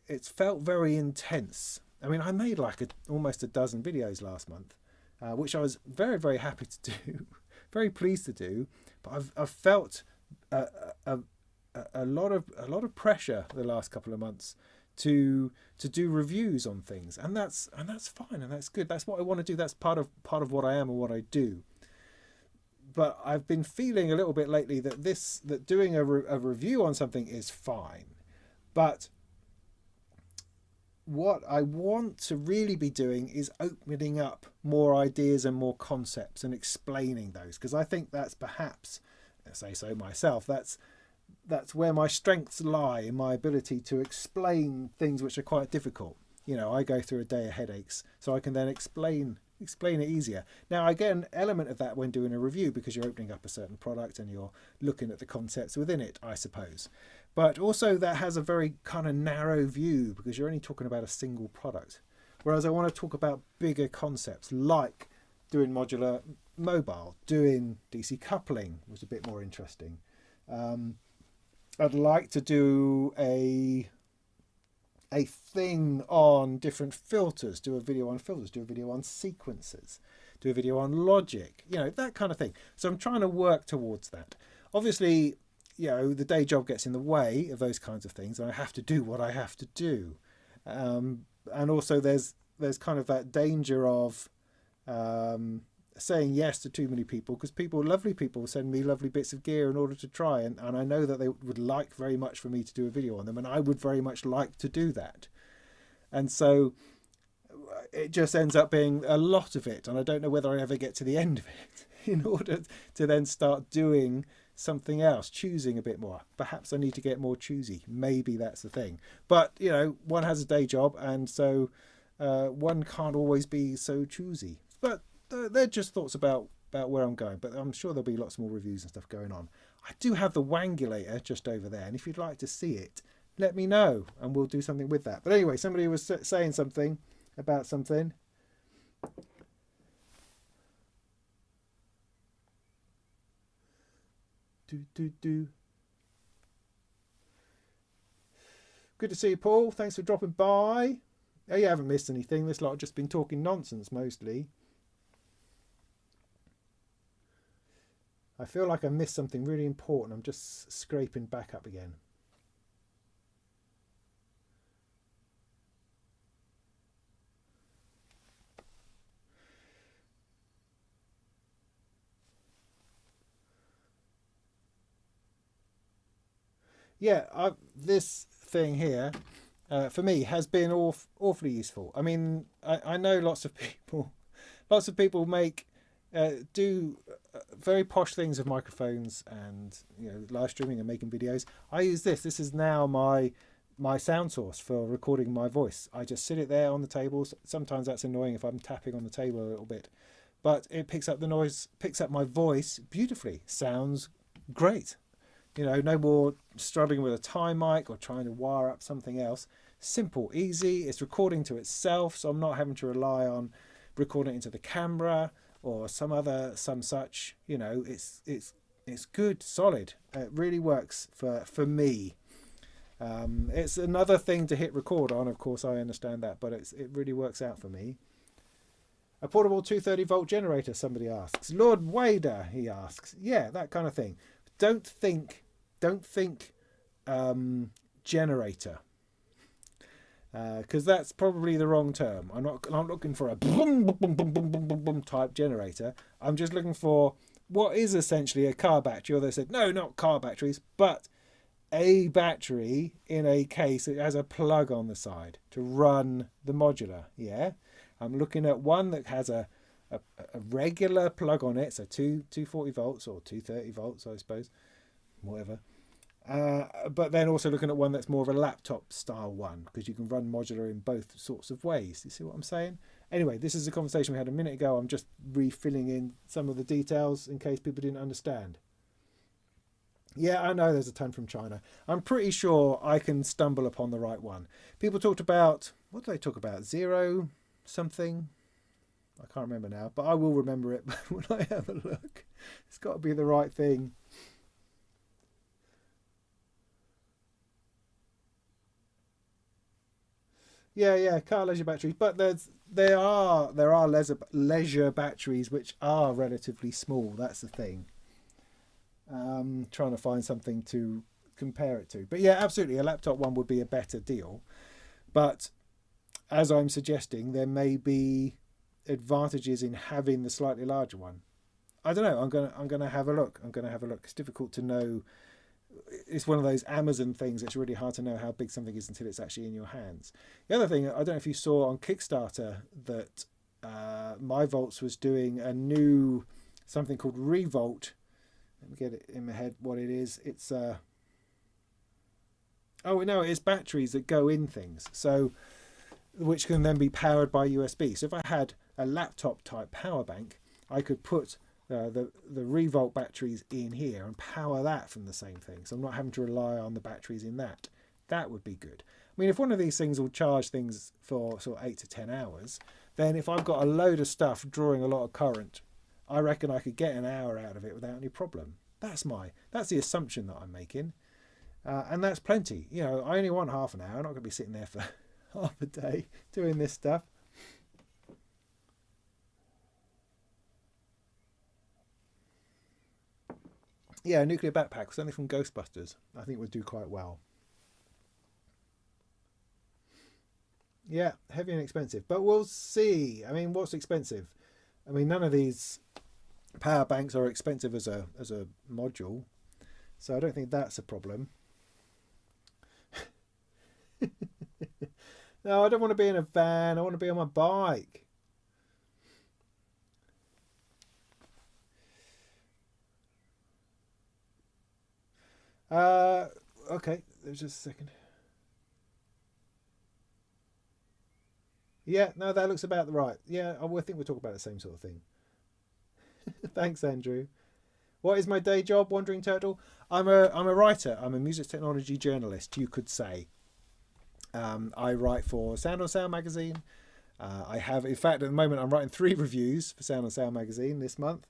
it's felt very intense. I mean, I made like almost a dozen videos last month, which I was very, very happy to do, very pleased to do. But I've felt a lot of pressure the last couple of months to do reviews on things, and that's fine, and that's good. That's what I want to do. That's part of what I am and what I do. But I've been feeling a little bit lately that doing a review on something is fine, but what I want to really be doing is opening up more ideas and more concepts and explaining those, because I think that's perhaps, I say so myself, that's where my strengths lie, in my ability to explain things which are quite difficult. You know, I go through a day of headaches, so I can then explain it easier. Now, I get an element of that when doing a review, because you're opening up a certain product and you're looking at the concepts within it, I suppose. But also that has a very kind of narrow view, because you're only talking about a single product. Whereas I want to talk about bigger concepts, like doing modular mobile, doing DC coupling was a bit more interesting. I'd like to do a thing on different filters, do a video on filters, do a video on sequences, do a video on logic, you know, that kind of thing. So I'm trying to work towards that. Obviously, you know, the day job gets in the way of those kinds of things, and I have to do what I have to do. And also there's kind of that danger of saying yes to too many people, because lovely people send me lovely bits of gear in order to try, and I know that they would like very much for me to do a video on them, and I would very much like to do that. And so it just ends up being a lot of it, and I don't know whether I ever get to the end of it in order to then start doing something else, choosing a bit more. Perhaps I need to get more choosy. Maybe that's the thing. But, you know, one has a day job, and so one can't always be so choosy. But they're just thoughts about where I'm going. But I'm sure there'll be lots more reviews and stuff going on. I do have the Wangulator just over there, and if you'd like to see it, let me know, and we'll do something with that. But anyway, somebody was saying something about something. Good to see you, Paul. Thanks for dropping by. Oh, you haven't missed anything. This lot have just been talking nonsense mostly. I feel like I missed something really important. I'm just scraping back up again. Yeah, this thing here, for me, has been awfully useful. I mean, I know lots of people make do very posh things with microphones and, you know, live streaming and making videos. I use this. This is now my sound source for recording my voice. I just sit it there on the table. Sometimes that's annoying if I'm tapping on the table a little bit, but it picks up the noise, picks up my voice beautifully. Sounds great. You know, no more struggling with a tie mic or trying to wire up something else. Simple, easy. It's recording to itself, so I'm not having to rely on recording into the camera or some such. You know, it's good, solid. It really works for me. It's another thing to hit record on, of course, I understand that, but it really works out for me. A portable 230-volt generator, somebody asks. Lord Wader, he asks. Yeah, that kind of thing. Don't think generator, because that's probably the wrong term. I'm not looking for a boom, boom, boom, boom, boom, boom, boom, boom type generator. I'm just looking for what is essentially a car battery. Or they said, no, not car batteries, but a battery in a case that has a plug on the side to run the modular. Yeah, I'm looking at one that has a regular plug on it, so 240 volts or 230 volts, I suppose, whatever. But then also looking at one that's more of a laptop style one, because you can run modular in both sorts of ways. You see what I'm saying? Anyway, this is a conversation we had a minute ago. I'm just refilling in some of the details in case people didn't understand. Yeah, I know there's a ton from China. I'm pretty sure I can stumble upon the right one. People talked about, what did they talk about? Zero something? I can't remember now, but I will remember it when I have a look. It's got to be the right thing. Yeah, car leisure batteries, but there are leisure batteries which are relatively small. That's the thing. Trying to find something to compare it to, but yeah, absolutely, a laptop one would be a better deal. But as I'm suggesting, there may be advantages in having the slightly larger one. I don't know. I'm gonna have a look. It's difficult to know. It's one of those Amazon things. It's really hard to know how big something is until it's actually in your hands. The other thing, I don't know if you saw on Kickstarter that My Volts was doing a new something called Revolt. Let me get it in my head what it is. It's oh no, it's batteries that go in things, so which can then be powered by USB. So if I had a laptop type power bank, I could put the Revolt batteries in here and power that from the same thing. So I'm not having to rely on the batteries in that. That would be good. I mean, if one of these things will charge things for sort of 8 to 10 hours, then if I've got a load of stuff drawing a lot of current, I reckon I could get an hour out of it without any problem. That's the assumption that I'm making. And that's plenty. You know, I only want half an hour. I'm not going to be sitting there for half a day doing this stuff. Yeah, a nuclear backpack, something from Ghostbusters, I think would do quite well. Yeah, heavy and expensive, but we'll see. I mean, what's expensive? I mean, none of these power banks are expensive as a module, so I don't think that's a problem. No, I don't want to be in a van. I want to be on my bike. Okay, there's just a second. Yeah, no, that looks about right. Yeah, I think we'll talk about the same sort of thing. Thanks, Andrew. What is my day job, Wandering Turtle? I'm a writer. I'm a music technology journalist, you could say. I write for Sound on Sound magazine. I have, in fact, at the moment, I'm writing 3 reviews for Sound on Sound magazine this month.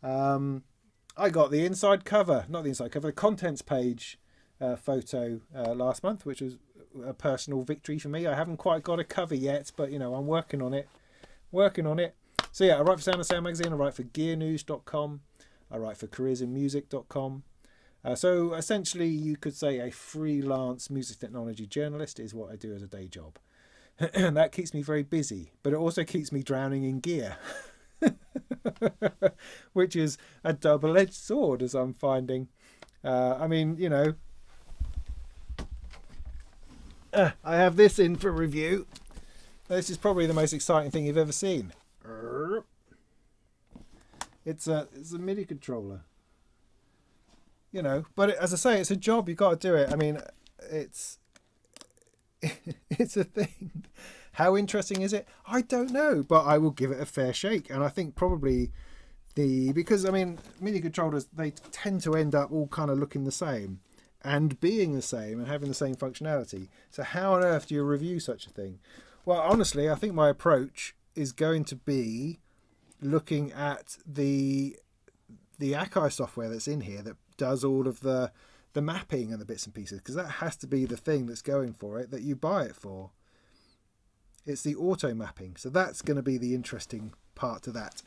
I got the inside cover, not the inside cover, the contents page photo last month, which was a personal victory for me. I haven't quite got a cover yet, but you know, I'm working on it. So yeah, I write for Sound on Sound magazine. I write for gearnews.com. I write for careersinmusic.com. So essentially, you could say a freelance music technology journalist is what I do as a day job. And that keeps me very busy, but it also keeps me drowning in gear. Which is a double-edged sword, as I'm finding. I mean, you know, I have this in for review. This is probably the most exciting thing you've ever seen. It's a MIDI controller. You know, but as I say, it's a job. You've got to do it. I mean, it's a thing. How interesting is it? I don't know, but I will give it a fair shake. And I think probably because I mean, MIDI controllers, they tend to end up all kind of looking the same and being the same and having the same functionality. So how on earth do you review such a thing? Well, honestly, I think my approach is going to be looking at the Akai software that's in here that does all of the mapping and the bits and pieces, because that has to be the thing that's going for it, that you buy it for. It's the auto mapping, so that's going to be the interesting part to that.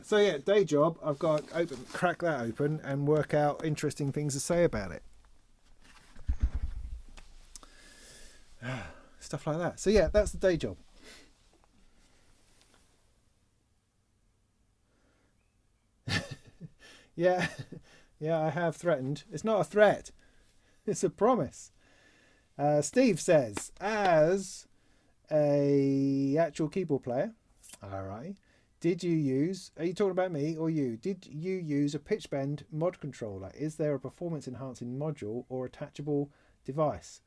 So yeah, day job, I've got to crack that open and work out interesting things to say about it. Stuff like that. So yeah, that's the day job. Yeah, I have threatened. It's not a threat. It's a promise. Steve says, as a actual keyboard player, all right, did you use, are you talking about me or you? Did you use a pitch bend mod controller? Is there a performance enhancing module or attachable device?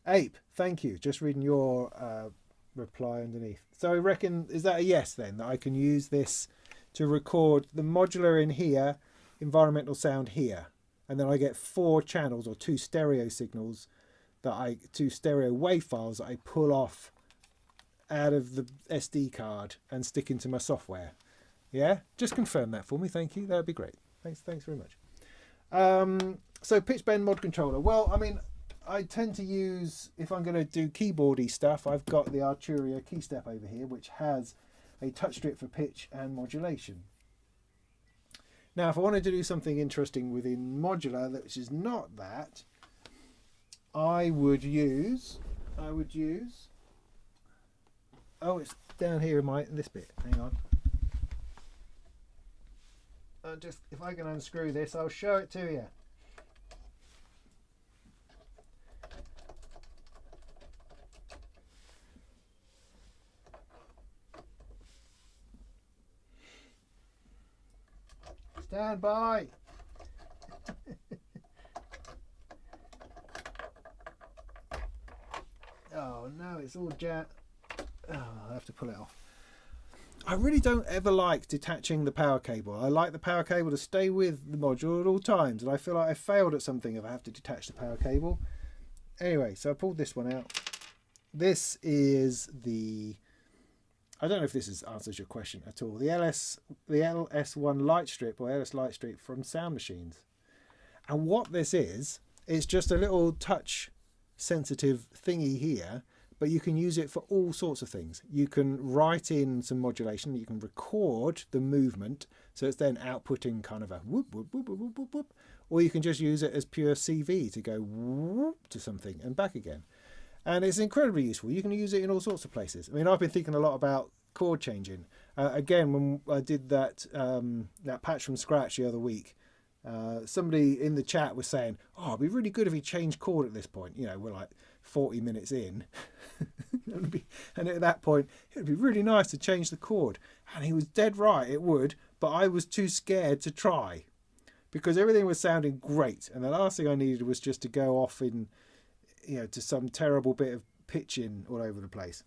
Ape, thank you. Just reading your reply underneath. So I reckon, is that a yes then, that I can use this to record the modular in here, environmental sound here, and then I get 4 channels or 2 stereo signals that 2 stereo wave files that I pull off out of the SD card and stick into my software. Yeah, just confirm that for me, thank you. That would be great. Thanks very much. So pitch bend mod controller. Well, I mean, I tend to use, if I'm going to do keyboardy stuff, I've got the Arturia keystep over here, which has a touch strip for pitch and modulation. Now, if I wanted to do something interesting within modular, which is not that, I would use, oh, it's down here in this bit. Hang on. If I can unscrew this, I'll show it to you. Stand by. Oh no, it's all jammed. Oh, I'll have to pull it off. I really don't ever like detaching the power cable. I like the power cable to stay with the module at all times, and I feel like I failed at something if I have to detach the power cable. Anyway, so I pulled this one out. This is the I don't know if this answers your question at all. The LS1 light strip or LS light strip from Sound Machines. And what this is, it's just a little touch sensitive thingy here, but you can use it for all sorts of things. You can write in some modulation, you can record the movement, so it's then outputting kind of a whoop, whoop, whoop, whoop, whoop, whoop, whoop. Or you can just use it as pure CV to go whoop to something and back again. And it's incredibly useful. You can use it in all sorts of places. I mean, I've been thinking a lot about chord changing. Again, when I did that patch from scratch the other week, somebody in the chat was saying, oh, it'd be really good if he changed chord at this point. You know, we're like 40 minutes in. And at that point, it'd be really nice to change the chord. And he was dead right, it would. But I was too scared to try because everything was sounding great. And the last thing I needed was just to go off in, you know, to some terrible bit of pitching all over the place.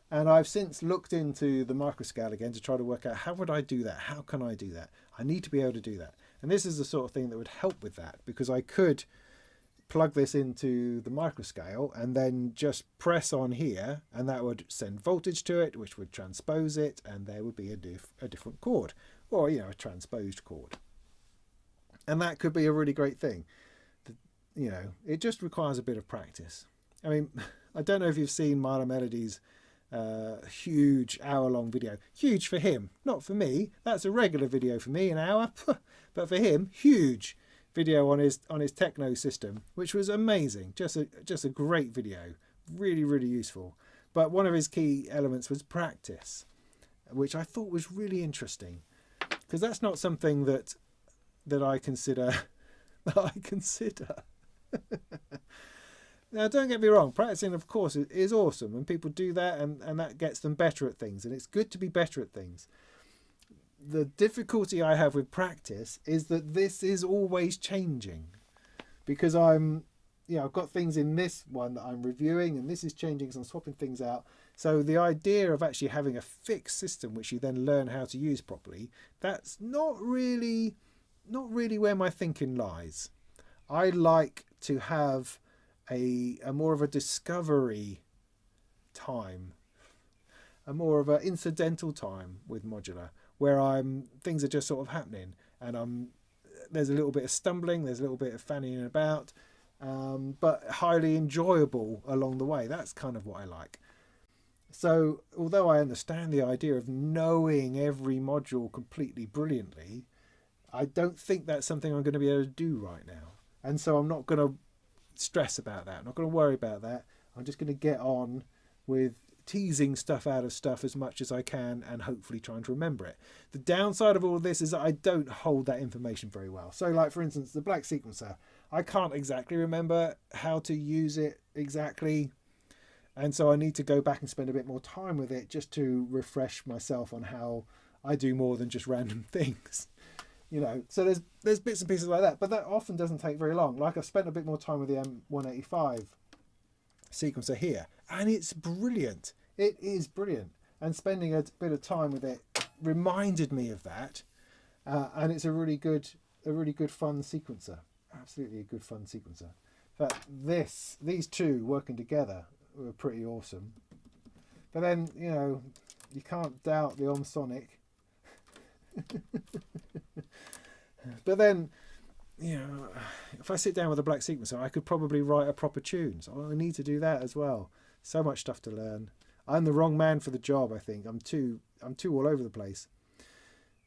And I've since looked into the microscale again to try to work out how would I do that? How can I do that? I need to be able to do that. And this is the sort of thing that would help with that, because I could plug this into the microscale and then just press on here, and that would send voltage to it, which would transpose it, and there would be a different chord, or, you know, a transposed chord. And that could be a really great thing. You know, it just requires a bit of practice. I mean, I don't know if you've seen Milo Melody's huge hour-long video. Huge for him, not for me. That's a regular video for me, an hour. But for him, huge video on his techno system, which was amazing. Just a great video, really, really useful. But one of his key elements was practice, which I thought was really interesting, because that's not something that I consider. Now, don't get me wrong, practicing, of course, is awesome, and people do that, and that gets them better at things, and it's good to be better at things. The difficulty I have with practice is that this is always changing, because I've got things in this one that I'm reviewing, and this is changing, so I'm swapping things out. So the idea of actually having a fixed system which you then learn how to use properly, that's not really where my thinking lies. I like to have a more of a discovery time, a more of an incidental time with modular, where things are just sort of happening, and there's a little bit of stumbling, there's a little bit of fanning about, but highly enjoyable along the way. That's kind of what I like. So although I understand the idea of knowing every module completely brilliantly, I don't think that's something I'm going to be able to do right now. And so I'm not going to stress about that. I'm not going to worry about that. I'm just going to get on with teasing stuff out of stuff as much as I can, and hopefully trying to remember it. The downside of all of this is that I don't hold that information very well. So like, for instance, the black sequencer, I can't exactly remember how to use it exactly. And so I need to go back and spend a bit more time with it just to refresh myself on how I do more than just random things. You know, so there's bits and pieces like that, but that often doesn't take very long. Like, I've spent a bit more time with the M185 sequencer here, and it's brilliant. It is brilliant, and spending a bit of time with it reminded me of that, and it's a really good fun sequencer. Absolutely a good fun sequencer. In fact, these two working together were pretty awesome. But then, you know, you can't doubt the Omsonic. But then, you know, if I sit down with a black sequencer, I could probably write a proper tune. So I need to do that as well. So much stuff to learn. I'm the wrong man for the job, I think. I'm too all over the place.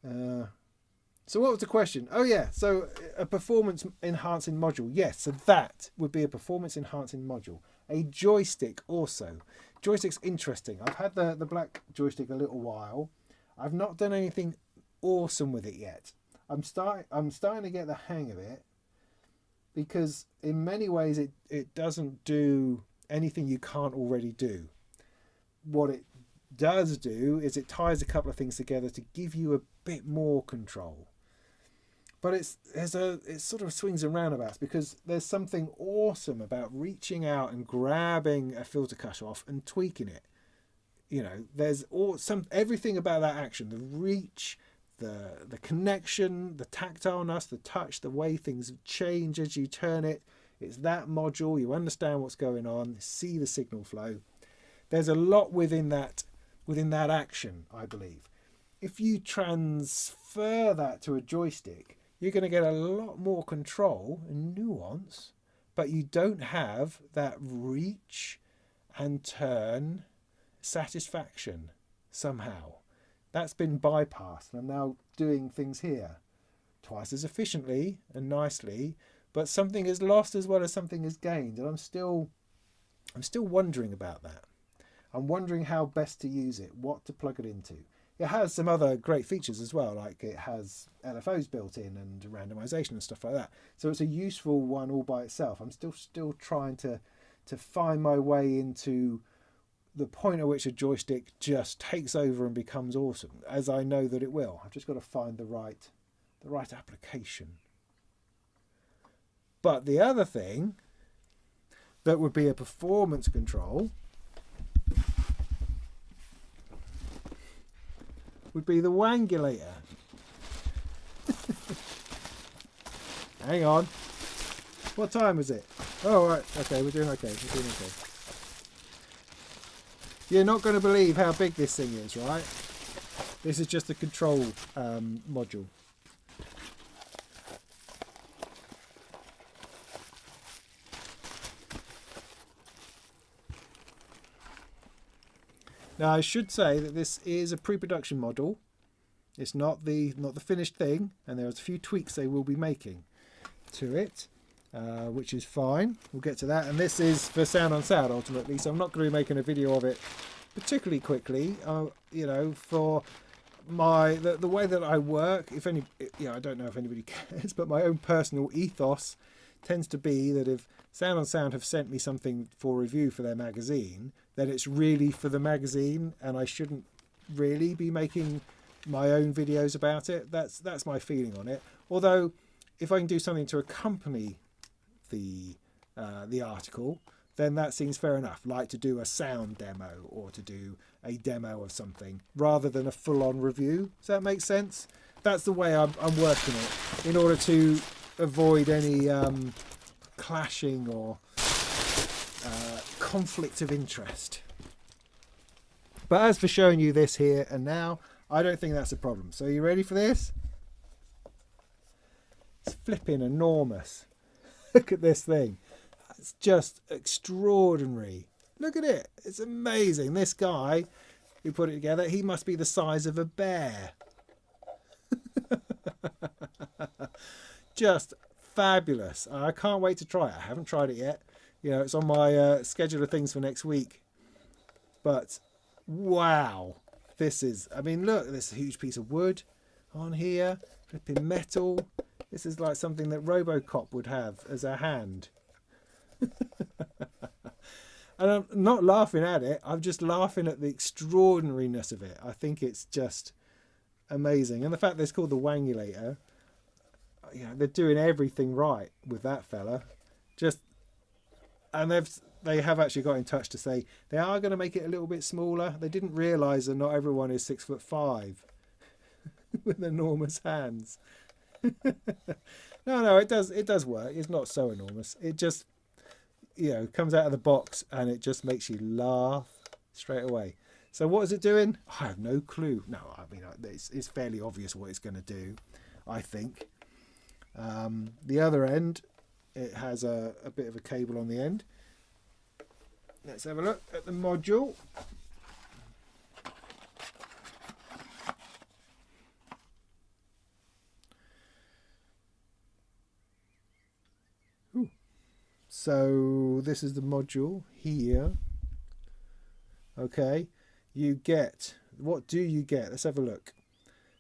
So what was the question? Oh yeah, so a performance enhancing module. Yes, so that would be a performance enhancing module. A joystick also. Joystick's interesting. I've had the black joystick a little while. I've not done anything awesome with it yet. I'm starting to get the hang of it, because in many ways it doesn't do anything you can't already do. What it does do is it ties a couple of things together to give you a bit more control. But it sort of swings and roundabouts, because there's something awesome about reaching out and grabbing a filter cutoff and tweaking it. You know, there's everything about that action, the reach, the connection, the tactileness, the touch, the way things change as you turn it. It's that module. You understand what's going on, see the signal flow. There's a lot within that within that action, I believe. If you transfer that to a joystick, you're going to get a lot more control and nuance, but you don't have that reach and turn satisfaction somehow. That's been bypassed. I'm now doing things here twice as efficiently and nicely, but something is lost as well as something is gained, and I'm still wondering about that. I'm wondering how best to use it, what to plug it into. It has some other great features as well, like it has LFOs built in and randomization and stuff like that. So it's a useful one all by itself. I'm still trying to find my way into the point at which a joystick just takes over and becomes awesome, as I know that it will. I've just got to find the right application. But the other thing that would be a performance control would be the Wangulator. Hang on. What time is it? Oh, right. Okay, we're doing okay. You're not going to believe how big this thing is, right? This is just the control module. Now I should say that this is a pre-production model. It's not the finished thing, and there's a few tweaks they will be making to it, which is fine. We'll get to that. And this is for Sound on Sound ultimately, so I'm not going to be making a video of it particularly quickly. You know, for the way that I work, if any, I don't know if anybody cares, but my own personal ethos tends to be that if Sound on Sound have sent me something for review for their magazine, then it's really for the magazine, and I shouldn't really be making my own videos about it. That's my feeling on it. Although, if I can do something to accompany the article, then that seems fair enough. Like to do a sound demo or to do a demo of something rather than a full-on review. Does that make sense? That's the way I'm working it, in order to avoid any clashing or conflict of interest. But as for showing you this here and now, I don't think that's a problem. So are you ready for this? It's flipping enormous. Look at this thing. It's just extraordinary. Look at it. It's amazing. This guy who put it together, he must be the size of a bear. Just fabulous. I can't wait to try it. I haven't tried it yet. You know, it's on my schedule of things for next week. But wow, this is, I mean, look, this huge piece of wood on here, flipping metal. This is like something that RoboCop would have as a hand. And I'm not laughing at it, I'm just laughing at the extraordinariness of it. I think it's just amazing. And the fact that it's called the Wangulator, you know, they're doing everything right with that fella. And they have actually got in touch to say they are going to make it a little bit smaller. They didn't realise that not everyone is 6'5" with enormous hands. No, it does work. It's not so enormous. It just, you know, comes out of the box and it just makes you laugh straight away. So what is it doing? I have no clue. No, I mean, it's fairly obvious what it's going to do, I think. The other end, it has a bit of a cable on the end. Let's have a look at the module. Ooh. So this is the module here. Okay, you get, what do you get? Let's have a look.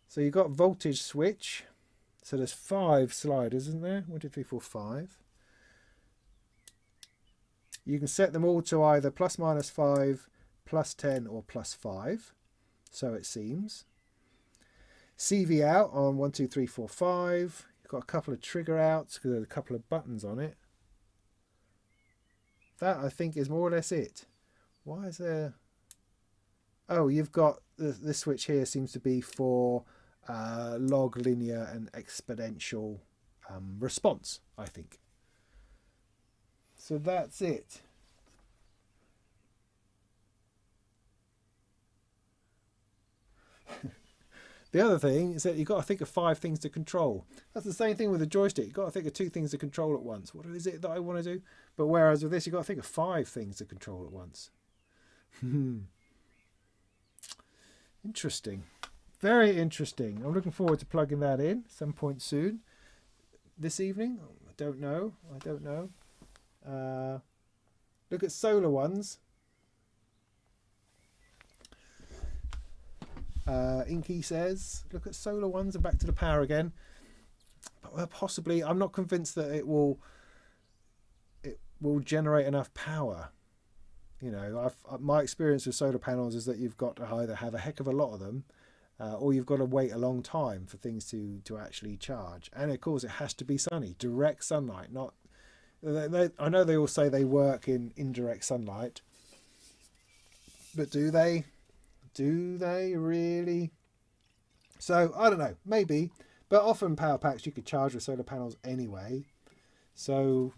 So you've got voltage switch. So there's 5 sliders, isn't there? 1, 2, 3, 4, 5. You can set them all to either plus minus 5, plus 10 or plus 5. So it seems. CV out on 1, 2, 3, 4, 5. You've got a couple of trigger outs because there's a couple of buttons on it. That I think is more or less it. Why is there... Oh, you've got this switch here seems to be for log, linear and exponential response, I think. So that's it. The other thing is that you've got to think of 5 things to control. That's the same thing with a joystick. You've got to think of 2 things to control at once. What is it that I want to do? But whereas with this, you've got to think of 5 things to control at once. Interesting. Very interesting. I'm looking forward to plugging that in some point soon. This evening? I don't know. I don't know. Look at solar ones. Inky says, look at solar ones and back to the power again. But possibly, I'm not convinced that it will generate enough power. You know, my experience with solar panels is that you've got to either have a heck of a lot of them, or you've got to wait a long time for things to actually charge. And of course, it has to be sunny, direct sunlight. Not, I know they all say they work in indirect sunlight, but do they? Do they really? So I don't know, maybe, but often power packs you could charge with solar panels anyway. So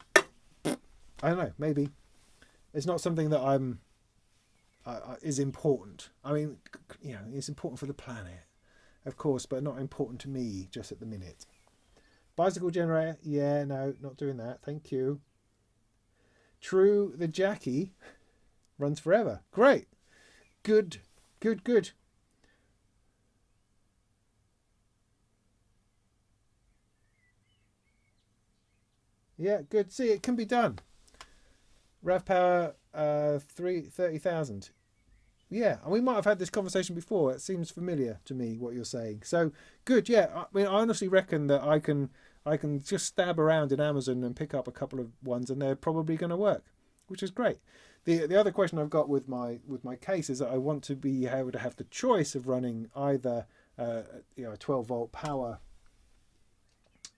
I don't know, maybe it's not something that is important. I mean, you know, it's important for the planet, of course, but not important to me just at the minute. Bicycle generator, yeah, no, not doing that. Thank you. True, the Jackie runs forever. Great, good. Good, good. Yeah, good. See, it can be done. RAV power 30,000. Yeah, and we might have had this conversation before. It seems familiar to me what you're saying. So good. Yeah, I mean, I honestly reckon that I can just stab around in Amazon and pick up a couple of ones, and they're probably going to work, which is great. The other question I've got with my case is that I want to be able to have the choice of running either you know, a 12-volt power,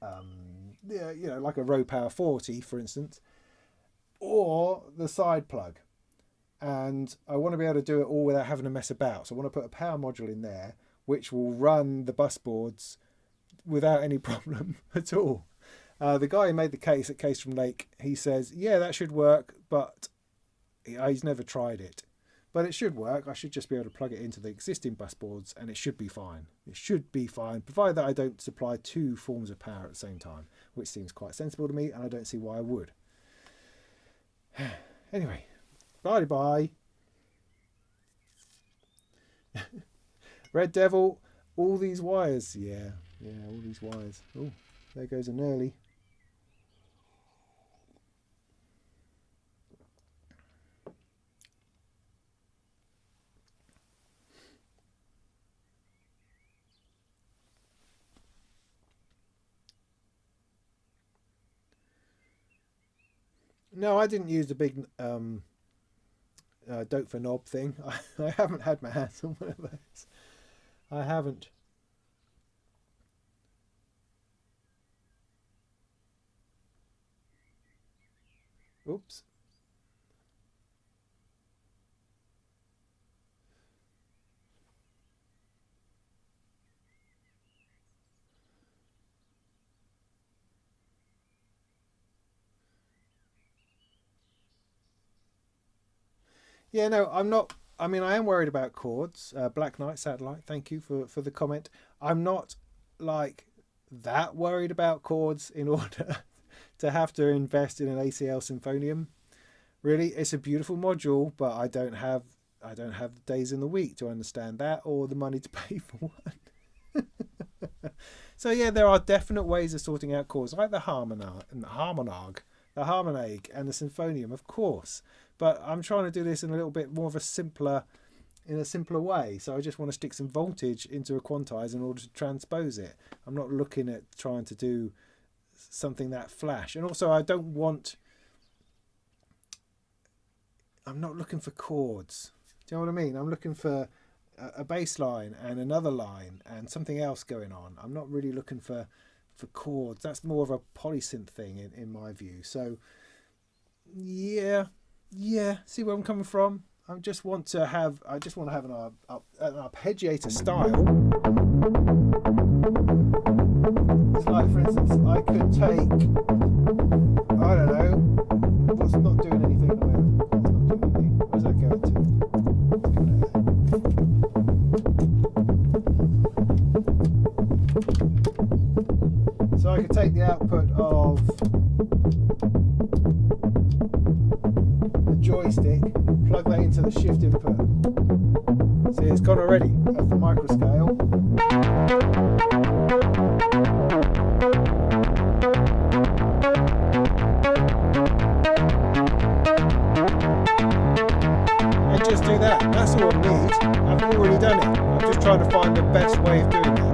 you know, like a Row Power 40, for instance, or the side plug. And I want to be able to do it all without having to mess about. So I want to put a power module in there which will run the bus boards without any problem at all. The guy who made the case at Case from Lake, he says, yeah, that should work, but he's never tried it. But it should work. I should just be able to plug it into the existing bus boards and it should be fine. It should be fine, provided that I don't supply 2 forms of power at the same time, which seems quite sensible to me, and I don't see why I would. Anyway, bye-bye. Red Devil, all these wires. Yeah, all these wires. Oh, there goes an early. No, I didn't use the big dope for knob thing. I haven't had my hands on one of those. I haven't. Oops. Yeah, no, I'm not. I mean, I am worried about cords. Black Knight Satellite, thank you for the comment. I'm not like that worried about cords in order to have to invest in an ACL Symphonium. Really, it's a beautiful module, but I don't have the days in the week to understand that or the money to pay for one. So yeah, there are definite ways of sorting out cords, like the Harmonag, and the Harmonag and the Symphonium, of course. But I'm trying to do this in a little bit more of a simpler way. So I just want to stick some voltage into a quantize in order to transpose it. I'm not looking at trying to do something that flash. And also, I'm not looking for chords. Do you know what I mean? I'm looking for a bass line and another line and something else going on. I'm not really looking for chords. That's more of a polysynth thing in my view. So yeah, see where I'm coming from. I just want to have an arpeggiator style. It's like, for instance, I could take, I don't know, what's not doing anything at the moment? That's not doing anything. Where's that going to? It's going So I could take the output of the joystick, plug that into the shift input. See, it's gone already at the microscale. And just do that. That's all I need. I've already done it. I'm just trying to find the best way of doing it.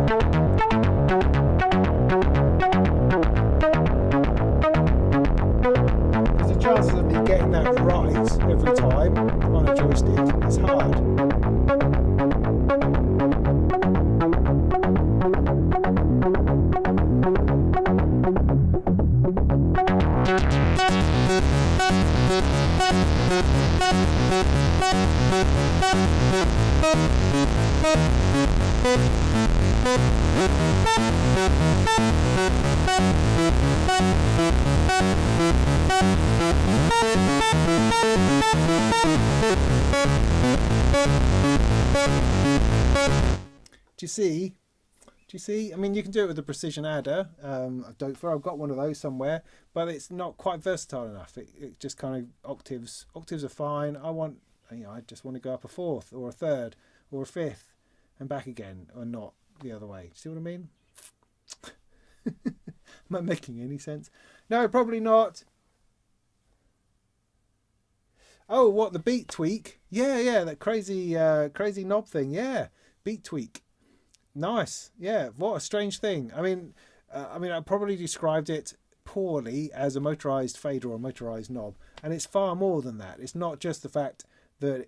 Because the chances of me getting that right every time on a joystick is hard. Do you see? I mean, you can do it with a precision adder. I've got one of those somewhere, but it's not quite versatile enough. It just kind of octaves are fine. I just want to go up a fourth or a third or a fifth and back again, or not the other way. See what I mean? Am I making any sense? No, probably not. Oh, what, the beat tweak? Yeah, that crazy knob thing. Yeah, beat tweak. Nice. Yeah, what a strange thing. I mean, I probably described it poorly as a motorized fader or a motorized knob, and it's far more than that. It's not just the fact that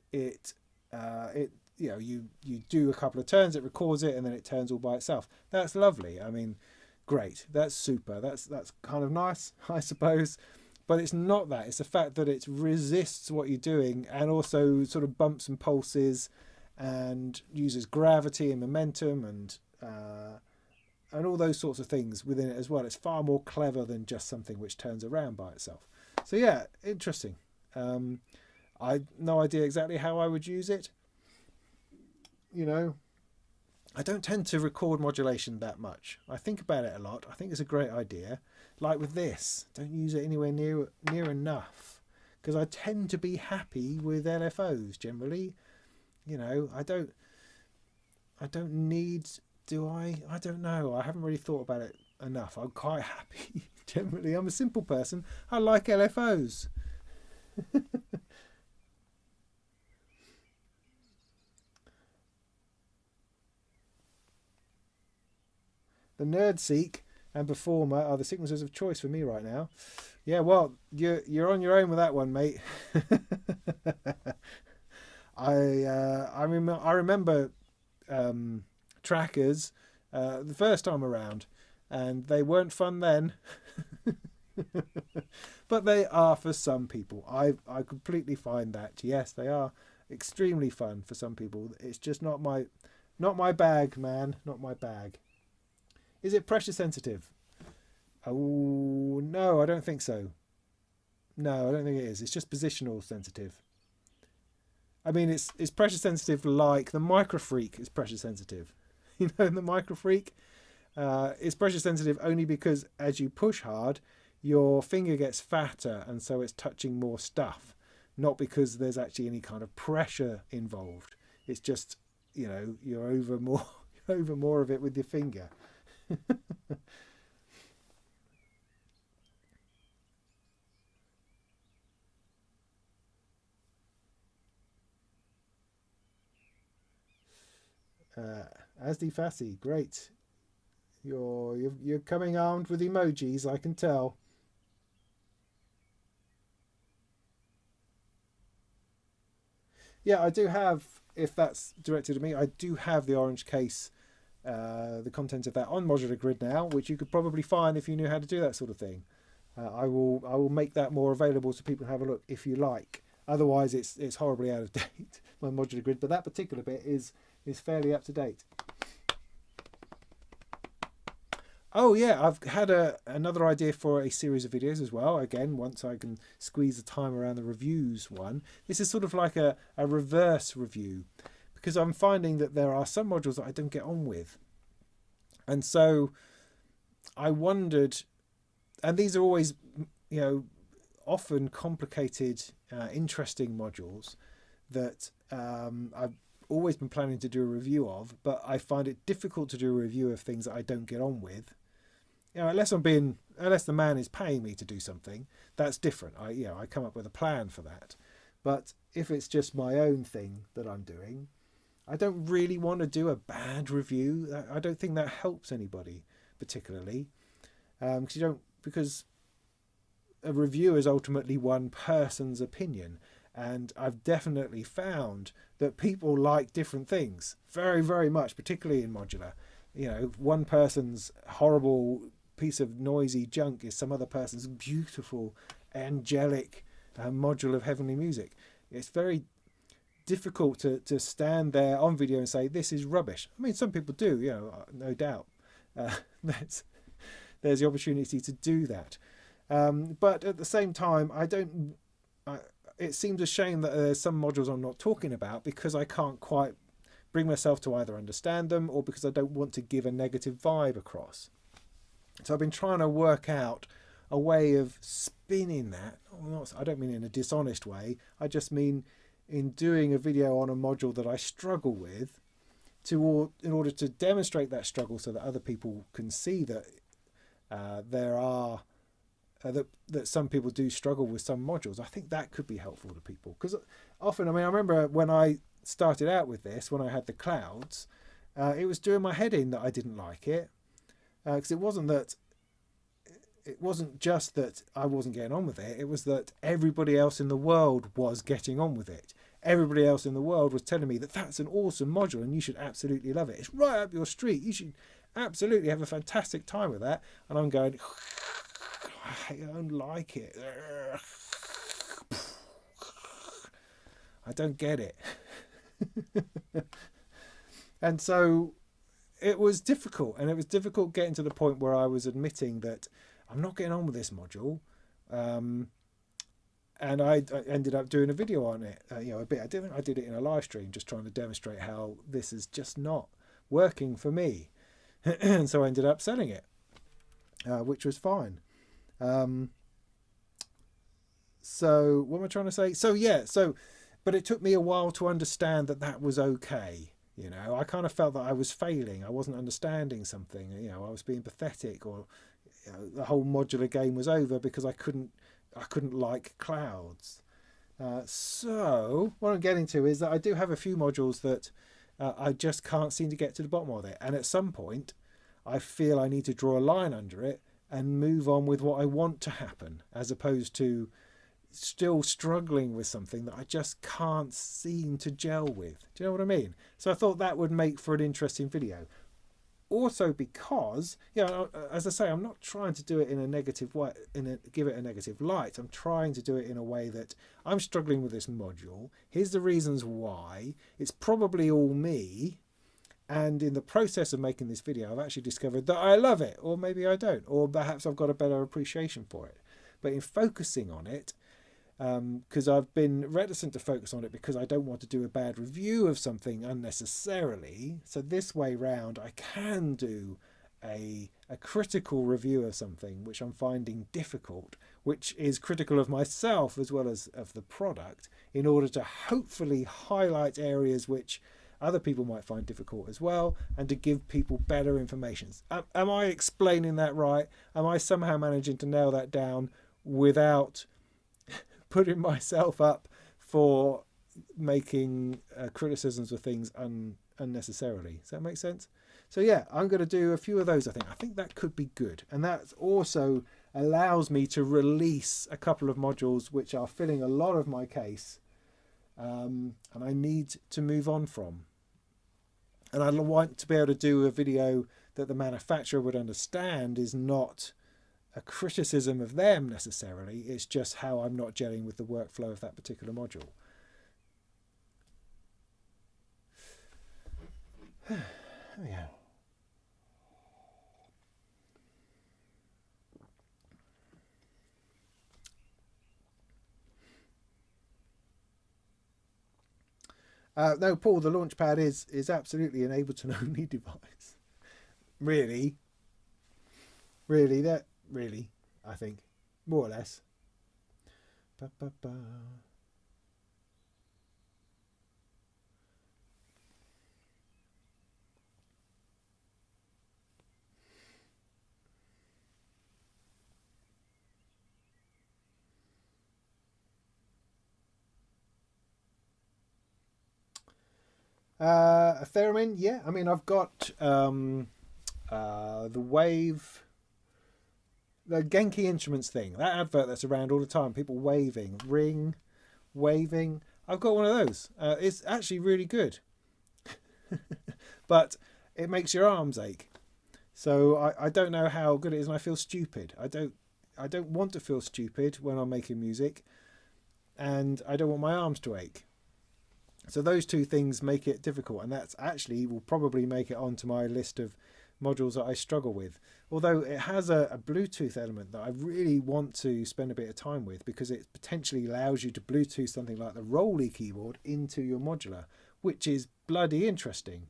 you do a couple of turns, it records it, and then it turns all by itself. That's lovely. I mean, great. That's super. That's kind of nice, I suppose. But it's not that. It's the fact that it resists what you're doing and also sort of bumps and pulses and uses gravity and momentum and all those sorts of things within it as well. It's far more clever than just something which turns around by itself. So yeah, interesting. I no idea exactly how I would use it. You know, I don't tend to record modulation that much. I think about it a lot. I think it's a great idea. Like with this, don't use it anywhere near enough, because I tend to be happy with LFOs generally. You know, I don't need, do I? I don't know. I haven't really thought about it enough. I'm quite happy generally. I'm a simple person. I like LFOs. The Nerd Seek and Performer are the sequencers of choice for me right now. Yeah, well, you're on your own with that one, mate. I remember trackers the first time around, and they weren't fun then. But they are for some people. I completely find that. Yes, they are extremely fun for some people. It's just not my bag, man. Not my bag. Is it pressure sensitive? Oh, no, I don't think so. No, I don't think it is. It's just positional sensitive. I mean, it's pressure sensitive like the Microfreak is pressure sensitive. You know, the Microfreak is pressure sensitive only because as you push hard, your finger gets fatter and so it's touching more stuff. Not because there's actually any kind of pressure involved. It's just, you know, you're over more of it with your finger. Asdi Fassi, great. You're coming armed with emojis, I can tell. Yeah, I do have, if that's directed at me, I do have the orange case, the contents of that on Modular Grid now, which you could probably find if you knew how to do that sort of thing. I will make that more available so people can have a look if you like. Otherwise, it's horribly out of date, my Modular Grid. But that particular bit is fairly up to date. Oh yeah, I've had another idea for a series of videos as well. Again, once I can squeeze the time around the reviews one. This is sort of like a reverse review, because I'm finding that there are some modules that I don't get on with. And so I wondered, and these are always, often complicated, interesting modules that I've always been planning to do a review of, but I find it difficult to do a review of things that I don't get on with. Unless the man is paying me to do something, that's different. I come up with a plan for that. But if it's just my own thing that I'm doing, I don't really want to do a bad review. I don't think that helps anybody particularly, because a review is ultimately one person's opinion, and I've definitely found that people like different things very, very much, particularly in modular. One person's horrible piece of noisy junk is some other person's beautiful, angelic module of heavenly music. It's very difficult to stand there on video and say this is rubbish. I mean, some people do, no doubt. There's the opportunity to do that, but at the same time, it seems a shame that there's some modules I'm not talking about because I can't quite bring myself to either understand them or because I don't want to give a negative vibe across. So I've been trying to work out a way of spinning that. I don't mean in a dishonest way. I just mean in doing a video on a module that I struggle with, in order to demonstrate that struggle so that other people can see that that some people do struggle with some modules. I think that could be helpful to people, because often, I remember when I started out with this, when I had the clouds, it was doing my head in that I didn't like it, because it wasn't just that I wasn't getting on with it, it was that everybody else in the world was getting on with it. Everybody else in the world was telling me that that's an awesome module and you should absolutely love it. It's right up your street. You should absolutely have a fantastic time with that. And I'm going, I don't like it. I don't get it. And so it was difficult. And it was difficult getting to the point where I was admitting that I'm not getting on with this module. And I ended up doing a video on it, a bit. I did it in a live stream, just trying to demonstrate how this is just not working for me. And so I ended up selling it, which was fine. So what am I trying to say? But it took me a while to understand that was okay. I kind of felt that I was failing. I wasn't understanding something. I was being pathetic, or the whole modular game was over because I couldn't like clouds. So what I'm getting to is that I do have a few modules that I just can't seem to get to the bottom of it. And at some point, I feel I need to draw a line under it and move on with what I want to happen, as opposed to still struggling with something that I just can't seem to gel with. Do you know what I mean? So I thought that would make for an interesting video. Also because, as I say, I'm not trying to do it in a negative way, give it a negative light. I'm trying to do it in a way that I'm struggling with this module. Here's the reasons why. It's probably all me. And in the process of making this video, I've actually discovered that I love it, or maybe I don't, or perhaps I've got a better appreciation for it. But in focusing on it, because I've been reticent to focus on it because I don't want to do a bad review of something unnecessarily. So this way round, I can do a critical review of something which I'm finding difficult, which is critical of myself as well as of the product, in order to hopefully highlight areas which other people might find difficult as well, and to give people better information. Am I explaining that right? Am I somehow managing to nail that down without putting myself up for making criticisms of things unnecessarily? Does that make sense? So yeah, I'm going to do a few of those. I think that could be good, and that also allows me to release a couple of modules which are filling a lot of my case, and I need to move on from. And I want to be able to do a video that the manufacturer would understand is not a criticism of them necessarily. It's just how I'm not gelling with the workflow of that particular module. Yeah. No, Paul, the Launchpad is absolutely an Ableton only device. Really, I think, more or less. Ba, ba, ba. A theremin, yeah. I mean, I've got the wave, the Genki Instruments thing. That advert that's around all the time. People waving, ring, waving. I've got one of those. It's actually really good, but it makes your arms ache. So I don't know how good it is, and I feel stupid. I don't want to feel stupid when I'm making music, and I don't want my arms to ache. So those two things make it difficult, and that's actually will probably make it onto my list of modules that I struggle with. Although it has a Bluetooth element that I really want to spend a bit of time with, because it potentially allows you to Bluetooth something like the Rolly keyboard into your modular, which is bloody interesting.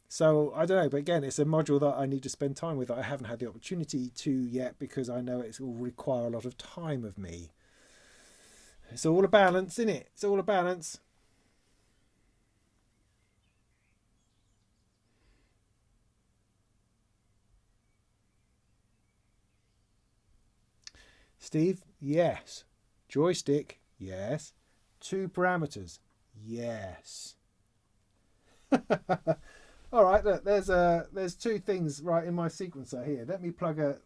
So I don't know, but again, it's a module that I need to spend time with that I haven't had the opportunity to yet, because I know it will require a lot of time of me. It's all a balance, isn't it? It's all a balance. Steve, yes. Joystick, yes. 2 parameters, yes. All right, look, there's 2 things right in my sequencer here. Let me plug the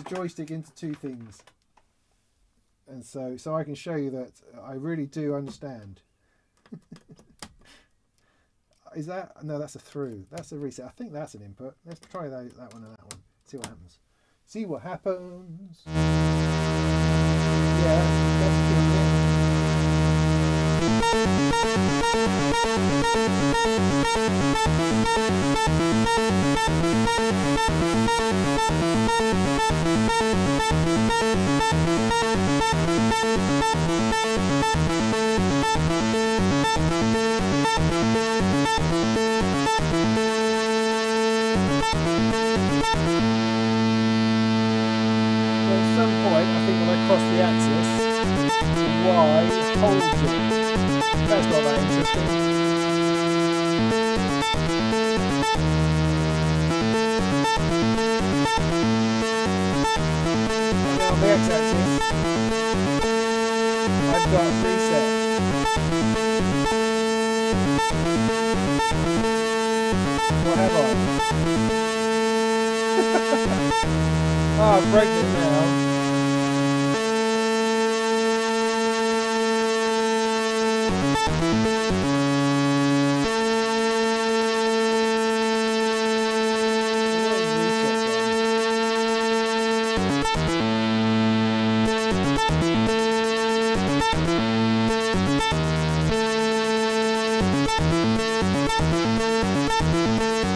joystick into 2 things, and so I can show you that I really do understand. Is that, no? That's a through. That's a reset. I think that's an input. Let's try that one and that one. See what happens. See what happens. Yeah, that's So at some point, I think when I cross the axis, Y holds it. That's not that interesting. And then on the x-axis, I've got a preset. What have I? Oh, I'm breaking it now.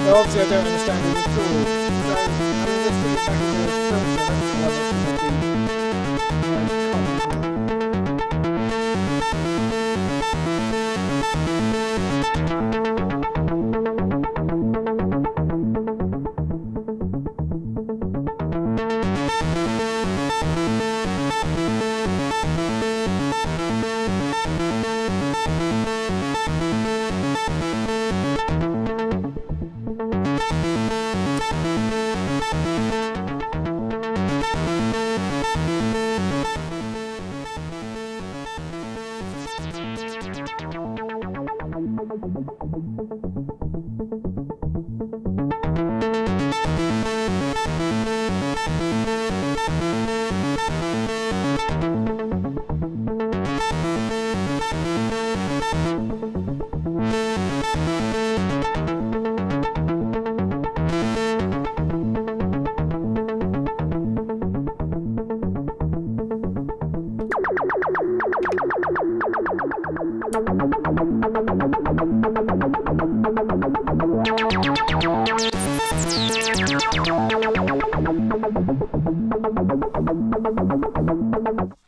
So obviously I don't understand all the tools. So I mean, let's put it back into the filter. That's the one that's going to be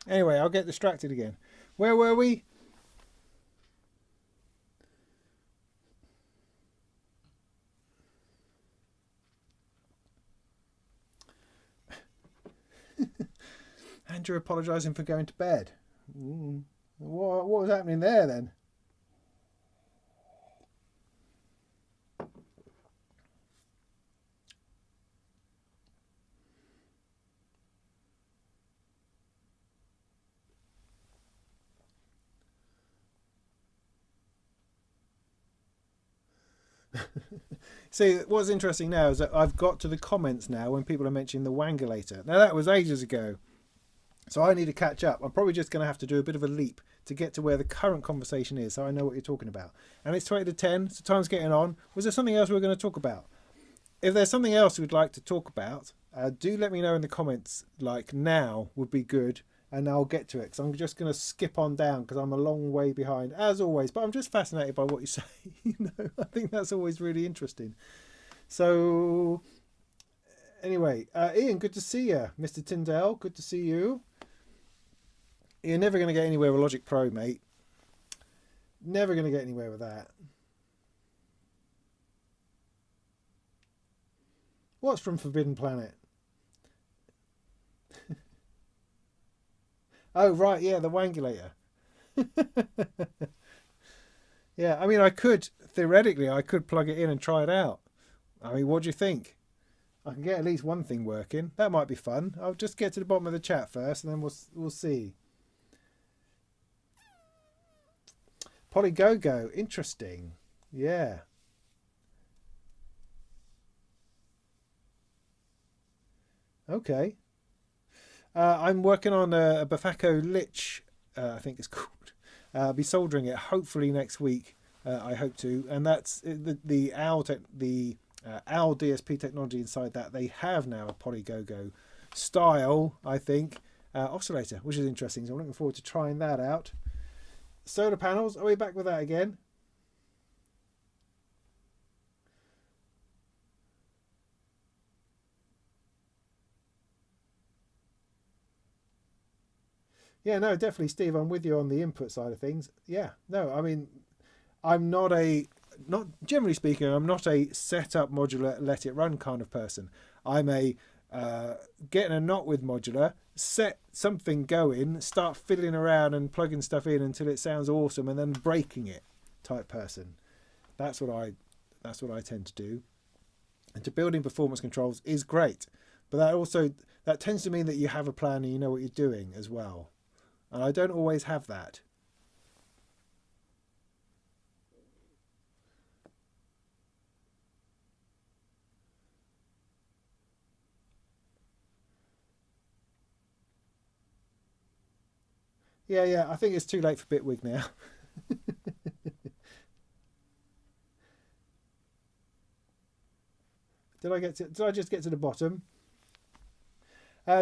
Anyway, I'll get distracted again. Where were we? Andrew apologising for going to bed. What was happening there then? See, what's interesting now is that I've got to the comments now when people are mentioning the Wangulator. Now, that was ages ago, so I need to catch up. I'm probably just going to have to do a bit of a leap to get to where the current conversation is, so I know what you're talking about. And it's 20 to 10, so time's getting on. Was there something else we were going to talk about? If there's something else we'd like to talk about, do let me know in the comments, like now would be good, and I'll get to it, because I'm just going to skip on down because I'm a long way behind, as always. But I'm just fascinated by what you say. I think that's always really interesting. So, anyway, Ian, good to see you. Mr. Tyndale, good to see you. You're never going to get anywhere with Logic Pro, mate. Never going to get anywhere with that. What's from Forbidden Planet? Oh, right, yeah, the Wangulator. Yeah, I mean, theoretically, I could plug it in and try it out. I mean, what do you think? I can get at least one thing working. That might be fun. I'll just get to the bottom of the chat first, and then we'll see. Polygogo, interesting. Yeah. Okay. I'm working on a Bafako Lich, I think it's called. I'll be soldering it hopefully next week. I hope to, and that's the OWL DSP technology inside that. They have now a Polygogo style, I think, oscillator, which is interesting. So I'm looking forward to trying that out. Solar panels, are we back with that again? Yeah, no, definitely, Steve. I'm with you on the input side of things. Yeah, no, I mean, I'm not generally speaking, I'm not a set up modular, let it run kind of person. I'm a getting a knot with modular, set something going, start fiddling around and plugging stuff in until it sounds awesome, and then breaking it type person. That's what I tend to do. And to building performance controls is great, but that tends to mean that you have a plan and you know what you're doing as well. And I don't always have that. Yeah, I think it's too late for Bitwig now. Did I just get to the bottom?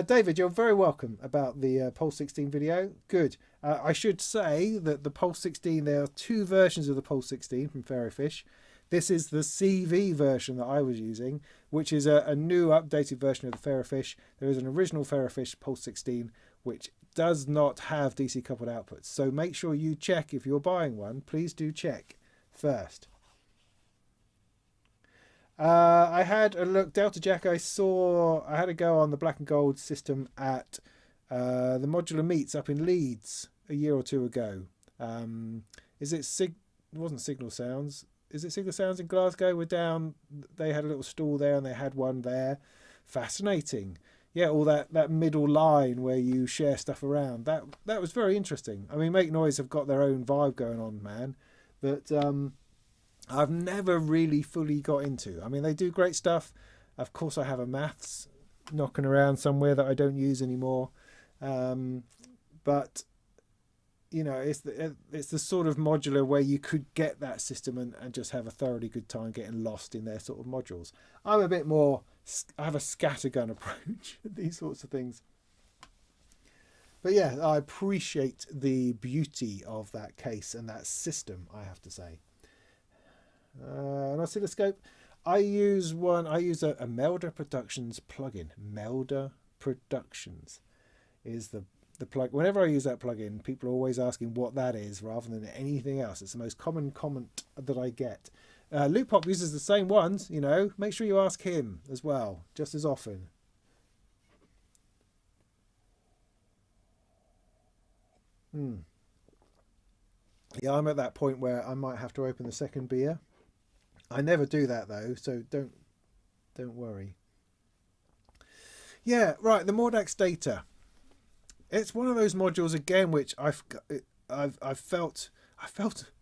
David, you're very welcome about the Pulse 16 video. Good. I should say that the Pulse 16, there are two versions of the Pulse 16 from Ferrofish. This is the CV version that I was using, which is a new updated version of the Ferrofish. There is an original Ferrofish Pulse 16, which does not have DC coupled outputs. So make sure you check if you're buying one. Please do check first. I had a look, Delta Jack. I had a go on the black and gold system at the Modular Meets up in Leeds a year or two ago. It wasn't Signal Sounds. Is it Signal Sounds in Glasgow? We're down. They had a little stall there, and they had one there. Fascinating. Yeah, all that middle line where you share stuff around. That was very interesting. I mean, Make Noise have got their own vibe going on, man. But I've never really fully got into. I mean, they do great stuff. Of course, I have a maths knocking around somewhere that I don't use anymore. But you know, it's the sort of modular where you could get that system and just have a thoroughly good time getting lost in their sort of modules. I'm a bit more, I have a scattergun approach at these sorts of things. But yeah, I appreciate the beauty of that case and that system, I have to say. An oscilloscope, I use a Melder Productions plugin. Melder Productions is the plug. Whenever I use that plugin, people are always asking what that is rather than anything else. It's the most common comment that I get. Loop Pop uses the same ones, you know. Make sure you ask him as well, just as often. Yeah, I'm at that point where I might have to open the second beer. I never do that though, so don't worry. Yeah, right. The Mordax data. It's one of those modules again, which I've felt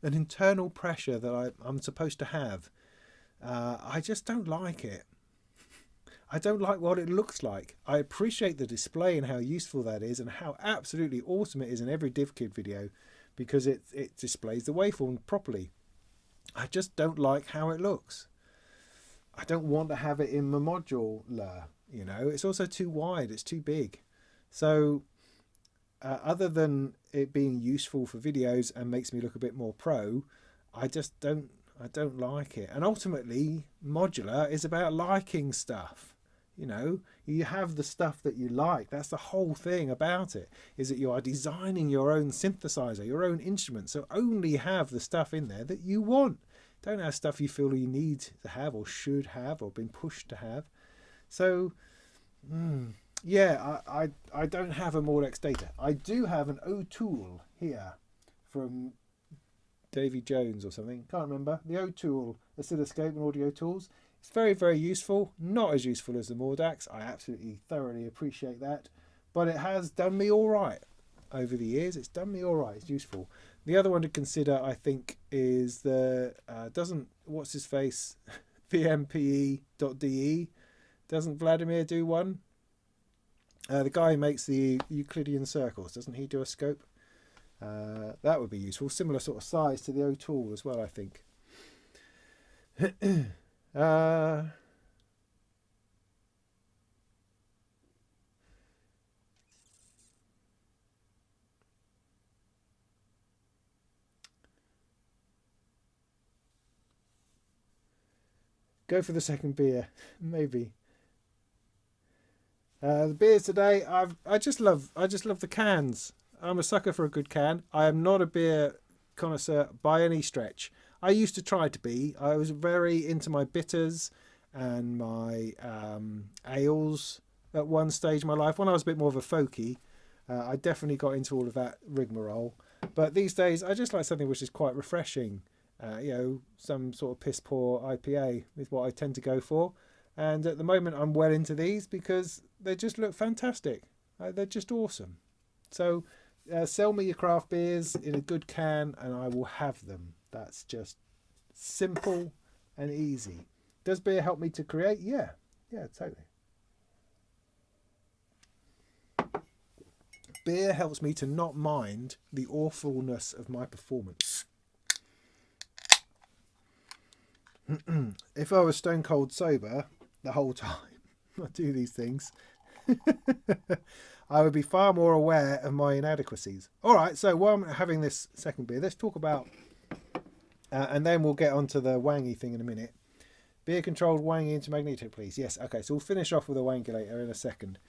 an internal pressure that I'm supposed to have. I just don't like it. I don't like what it looks like. I appreciate the display and how useful that is, and how absolutely awesome it is in every DivKit video, because it displays the waveform properly. I just don't like how it looks. I don't want to have it in the modular. You know, it's also too wide. It's too big. So other than it being useful for videos and makes me look a bit more pro, I don't like it. And ultimately, modular is about liking stuff. You know, you have the stuff that you like. That's the whole thing about it, is that you are designing your own synthesizer, your own instrument. So only have the stuff in there that you want. Don't have stuff you feel you need to have or should have or been pushed to have. So, yeah, I don't have a Mordex data. I do have an O'Toole here from Davy Jones or something. Can't remember. The O'Toole oscilloscope and audio tools. It's very, very useful. Not as useful as the Mordax. I absolutely thoroughly appreciate that. But it has done me all right over the years. It's done me all right. It's useful. The other one to consider, I think, is the what's his face, vmpe.de. Doesn't Vladimir do one? The guy who makes the Euclidean circles, doesn't he do a scope? That would be useful. Similar sort of size to the O'Toole as well, I think. Go for the second beer, maybe. The beers today, I just love the cans. I'm a sucker for a good can. I am not a beer connoisseur by any stretch. I used to try to be. I was very into my bitters and my ales at one stage in my life. When I was a bit more of a folky, I definitely got into all of that rigmarole. But these days, I just like something which is quite refreshing. You know, some sort of piss poor IPA is what I tend to go for. And at the moment, I'm well into these because they just look fantastic. They're just awesome. So sell me your craft beers in a good can and I will have them. That's just simple and easy. Does beer help me to create? Yeah, totally. Beer helps me to not mind the awfulness of my performance. If I was stone cold sober the whole time I do these things, I would be far more aware of my inadequacies. All right, so while I'm having this second beer, let's talk about, and then we'll get onto the wangy thing in a minute. Beer controlled wangy into magnetic, please. Yes, okay, so we'll finish off with a Wangulator in a second.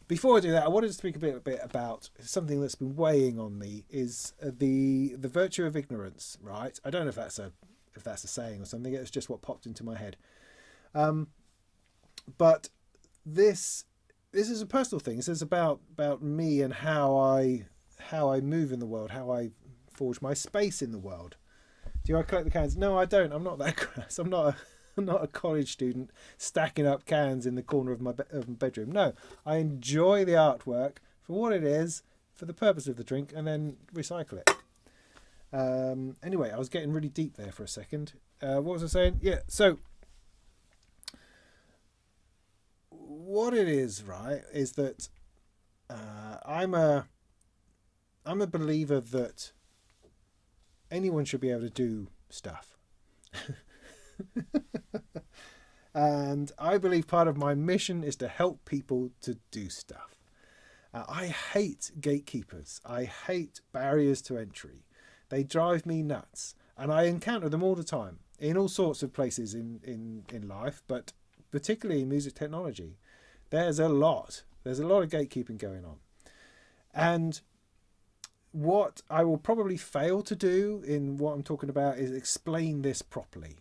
Before I do that, I wanted to speak a bit about something that's been weighing on me, is the virtue of ignorance, right? I don't know if that's a saying or something. It's just what popped into my head. But this is a personal thing. This is about me and how I move in the world, how I forge my space in the world. Do I collect the cans? No, I don't. I'm not that crass. I'm not a college student stacking up cans in the corner of my bedroom. No, I enjoy the artwork for what it is, for the purpose of the drink, and then recycle it. Anyway, I was getting really deep there for a second. What was I saying? Yeah, so what it is, right, is that I'm a believer that anyone should be able to do stuff. And I believe part of my mission is to help people to do stuff. I hate gatekeepers. I hate barriers to entry. They drive me nuts, and I encounter them all the time in all sorts of places in life, but particularly in music technology. There's a lot of gatekeeping going on. And what I will probably fail to do in what I'm talking about is explain this properly,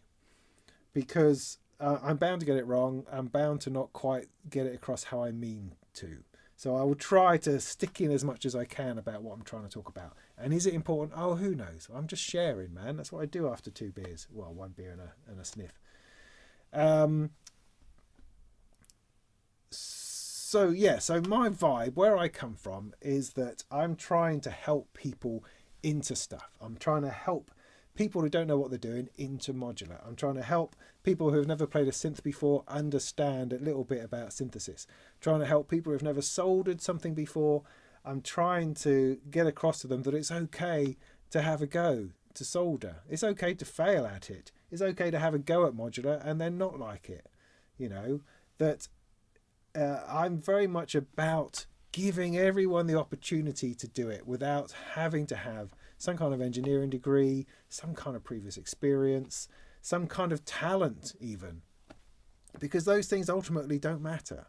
because I'm bound to get it wrong. I'm bound to not quite get it across how I mean to. So I will try to stick in as much as I can about what I'm trying to talk about. And is it important? Oh, who knows? I'm just sharing, man. That's what I do after 2 beers. Well, 1 beer and a sniff. So my vibe, where I come from, is that I'm trying to help people into stuff. I'm trying to help people who don't know what they're doing into modular. I'm trying to help people who have never played a synth before understand a little bit about synthesis. I'm trying to help people who've never soldered something before. I'm trying to get across to them that it's okay to have a go to solder. It's okay to fail at it. It's okay to have a go at modular and then not like it. You know, that I'm very much about giving everyone the opportunity to do it without having to have some kind of engineering degree, some kind of previous experience, some kind of talent even, because those things ultimately don't matter.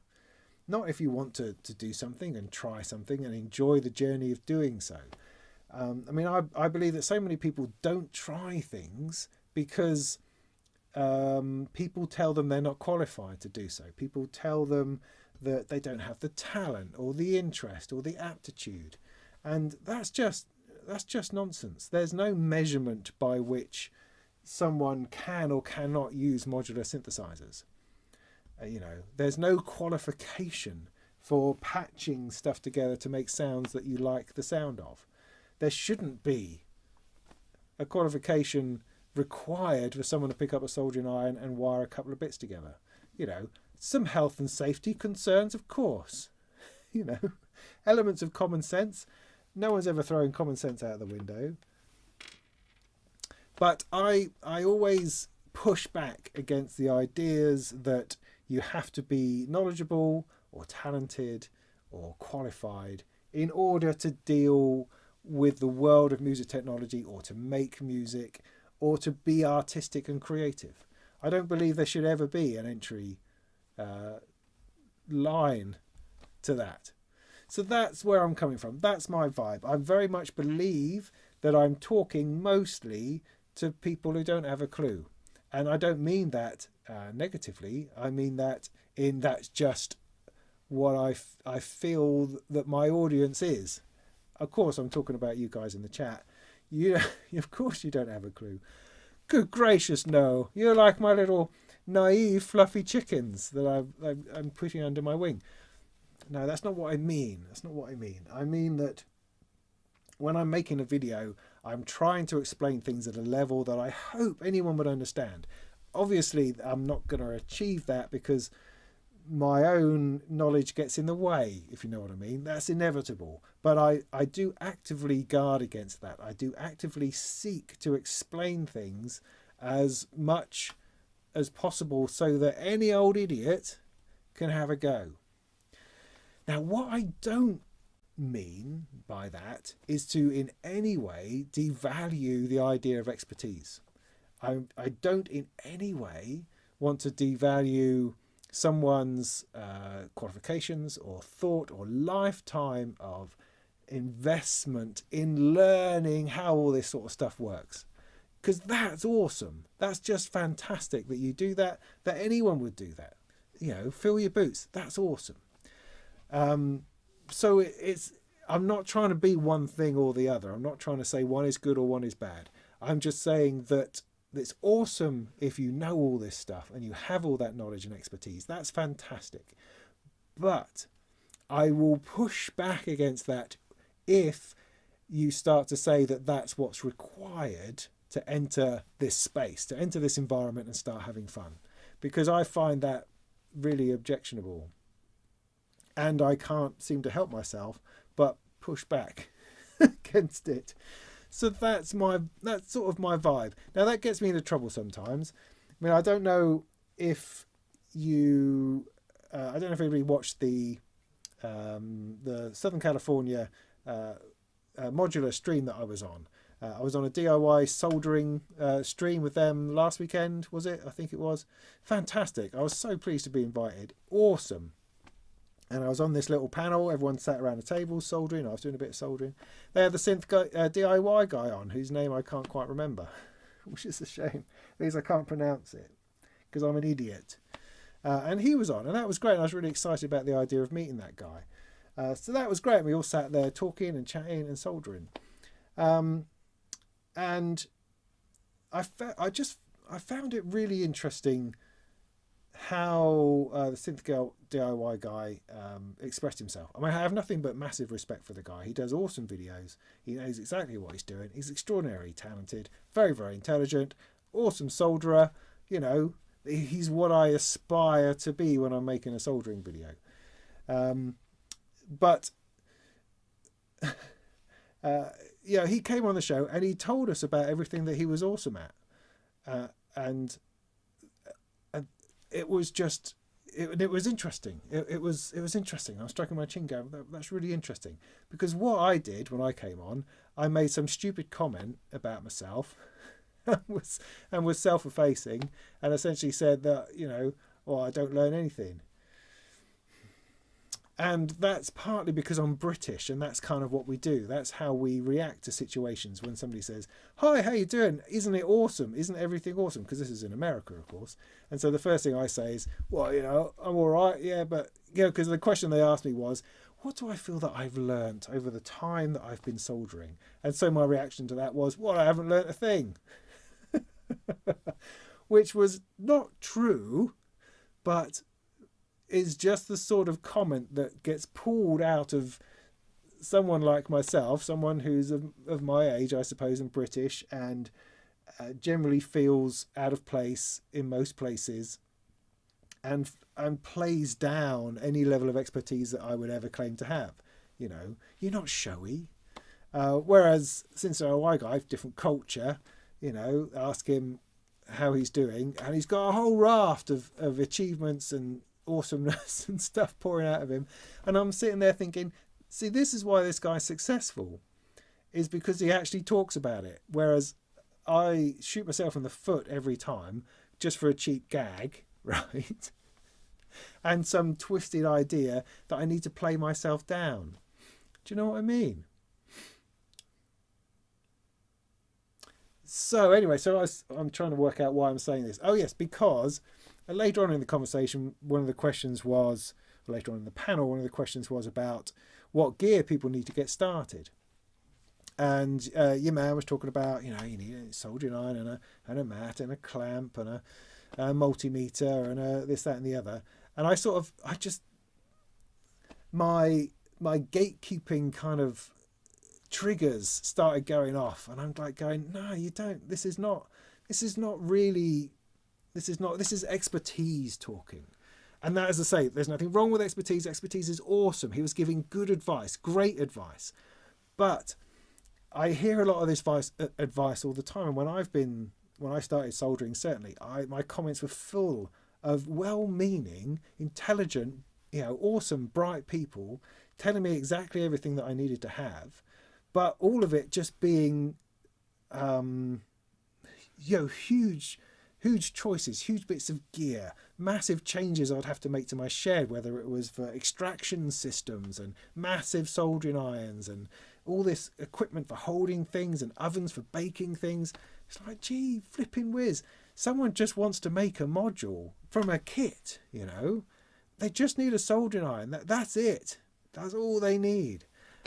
Not if you want to do something and try something and enjoy the journey of doing so. I mean, I believe that so many people don't try things because people tell them they're not qualified to do so. People tell them that they don't have the talent or the interest or the aptitude, and that's just nonsense. There's no measurement by which someone can or cannot use modular synthesizers. You know, there's no qualification for patching stuff together to make sounds that you like the sound of. There shouldn't be a qualification required for someone to pick up a soldering iron and wire a couple of bits together. You know, some health and safety concerns, of course. You know, elements of common sense. No one's ever throwing common sense out the window. But I always push back against the ideas that you have to be knowledgeable or talented or qualified in order to deal with the world of music technology or to make music or to be artistic and creative. I don't believe there should ever be an entry line to that. So that's where I'm coming from. That's my vibe. I very much believe that I'm talking mostly to people who don't have a clue. And I don't mean that negatively. I mean that that's just what I feel that my audience is. Of course, I'm talking about you guys in the chat. Of course you don't have a clue. Good gracious, no. You're like my little naive, fluffy chickens that I'm putting under my wing. No, that's not what I mean. That's not what I mean. I mean that when I'm making a video, I'm trying to explain things at a level that I hope anyone would understand. Obviously, I'm not going to achieve that because my own knowledge gets in the way, if you know what I mean. That's inevitable. But I do actively guard against that. I do actively seek to explain things as much as possible so that any old idiot can have a go. Now, what I don't mean by that is to in any way devalue the idea of expertise. I don't in any way want to devalue someone's qualifications or thought or lifetime of investment in learning how all this sort of stuff works, because that's awesome. That's just fantastic that you do that anyone would do that. You know, fill your boots. That's awesome. So I'm not trying to be one thing or the other. I'm not trying to say one is good or one is bad. I'm just saying that it's awesome if you know all this stuff and you have all that knowledge and expertise. That's fantastic. But I will push back against that if you start to say that that's what's required to enter this space, to enter this environment and start having fun. Because I find that really objectionable. And I can't seem to help myself but push back against it. So that's sort of my vibe. Now that gets me into trouble sometimes. I mean, I don't know if anybody watched the Southern California modular stream that I was on. I was on a DIY soldering stream with them last weekend, was it? I think it was. Fantastic. I was so pleased to be invited. Awesome. And I was on this little panel. Everyone sat around a table soldering. I was doing a bit of soldering. They had the synth DIY guy on, whose name I can't quite remember, which is a shame because I can't pronounce it because I'm an idiot. And he was on, and that was great. And I was really excited about the idea of meeting that guy. So that was great. We all sat there talking and chatting and soldering. And I found it really interesting how the Synth Girl DIY guy expressed himself. I mean, I have nothing but massive respect for the guy. He does awesome videos. He knows exactly what he's doing. He's extraordinarily talented, very, very intelligent, awesome solderer. You know, he's what I aspire to be when I'm making a soldering video. But yeah, he came on the show and he told us about everything that he was awesome at, and it was just it was interesting. It was interesting. I was striking my chin going, that's really interesting, because what I did when I came on, I made some stupid comment about myself and was self-effacing, and essentially said that, you know, well, I don't learn anything. And that's partly because I'm British, and that's kind of what we do. That's how we react to situations when somebody says, hi, how you doing? Isn't it awesome? Isn't everything awesome? Because this is in America, of course. And so the first thing I say is, well, you know, I'm all right, yeah, but, you know, because the question they asked me was, what do I feel that I've learnt over the time that I've been soldering? And so my reaction to that was, well, I haven't learnt a thing. Which was not true, but is just the sort of comment that gets pulled out of someone like myself, someone who's of my age, I suppose, and British, and generally feels out of place in most places, and plays down any level of expertise that I would ever claim to have. You know, you're not showy. Whereas since the DIY guy, different culture, you know, ask him how he's doing, and he's got a whole raft of achievements and awesomeness and stuff pouring out of him, and I'm sitting there thinking, see, this is why this guy's successful, is because he actually talks about it, whereas I shoot myself in the foot every time just for a cheap gag, right? And some twisted idea that I need to play myself down. Do you know what I mean? So anyway, so I'm trying to work out why I'm saying this. Oh yes, because later on in the conversation, one of the questions was, later on in the panel, one of the questions was about what gear people need to get started. And your man was talking about, you know, you need a soldering iron and a mat and a clamp and a multimeter and this, that and the other. And my gatekeeping kind of triggers started going off, and I'm like going, no, you don't. This is expertise talking. And that, as I say, there's nothing wrong with expertise. Expertise is awesome. He was giving good advice, great advice. But I hear a lot of this advice all the time. And when I started soldering, certainly, my comments were full of well-meaning, intelligent, you know, awesome, bright people telling me exactly everything that I needed to have, but all of it just being, you know, huge choices, huge bits of gear, massive changes I'd have to make to my shed, whether it was for extraction systems and massive soldering irons and all this equipment for holding things and ovens for baking things. It's like, gee, flipping whiz. Someone just wants to make a module from a kit, you know. They just need a soldering iron. That's it. That's all they need.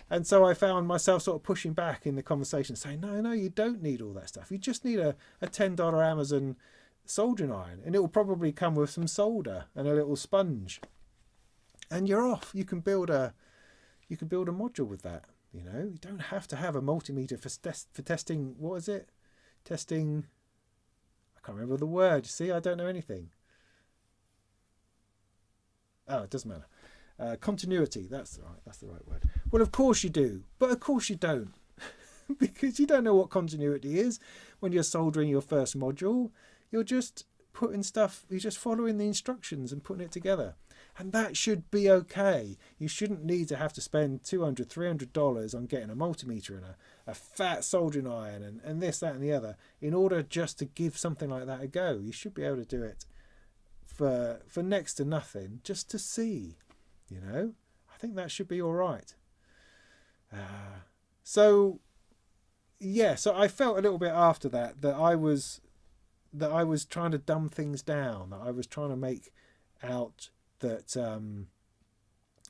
And so I found myself sort of pushing back in the conversation, saying, no, you don't need all that stuff. You just need a $10 Amazon soldering iron, and it will probably come with some solder and a little sponge. And you're off. You can build a module with that. You know, you don't have to have a multimeter for testing. What is it? Testing. I can't remember the word. See, I don't know anything. Oh, it doesn't matter. Continuity. That's the right word. Well, of course you do, but of course you don't, because you don't know what continuity is when you're soldering your first module. You're just putting stuff. You're just following the instructions and putting it together. And that should be okay. You shouldn't need to have to spend $200, $300 on getting a multimeter and a fat soldering iron and this, that and the other in order just to give something like that a go. You should be able to do it for next to nothing, just to see, you know. I think that should be all right. So I felt a little bit after that I was trying to dumb things down, that I was trying to make out that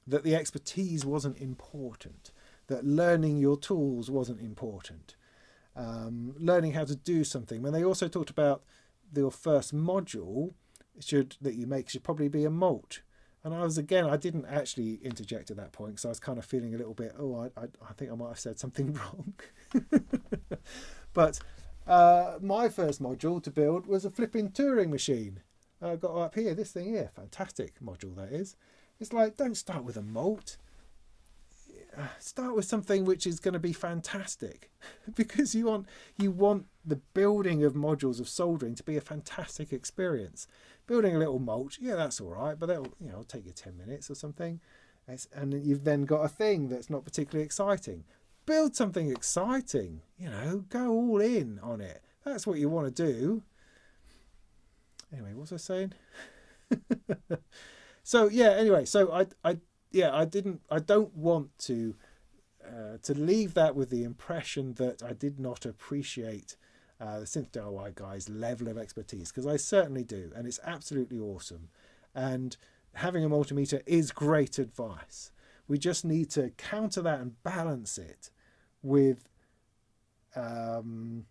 that the expertise wasn't important, that learning your tools wasn't important, learning how to do something. When they also talked about your first module that you make should probably be a mult. And I didn't actually interject at that point because I was kind of feeling a little bit, I think I might have said something wrong. But my first module to build was a flipping Turing machine. I got up here, this thing here, fantastic module that is. It's like, don't start with a mult. Start with something which is going to be fantastic, because you want the building of modules of soldering to be a fantastic experience. Building a little mult, yeah, that's all right, but it'll take you 10 minutes or something, and you've then got a thing that's not particularly exciting. Build something exciting, go all in on it. That's what you want to do. Anyway, what was I saying? So yeah, anyway, so I don't want to leave that with the impression that I did not appreciate the Synth DIY guy's level of expertise, because I certainly do, and it's absolutely awesome. And having a multimeter is great advice. We just need to counter that and balance it with the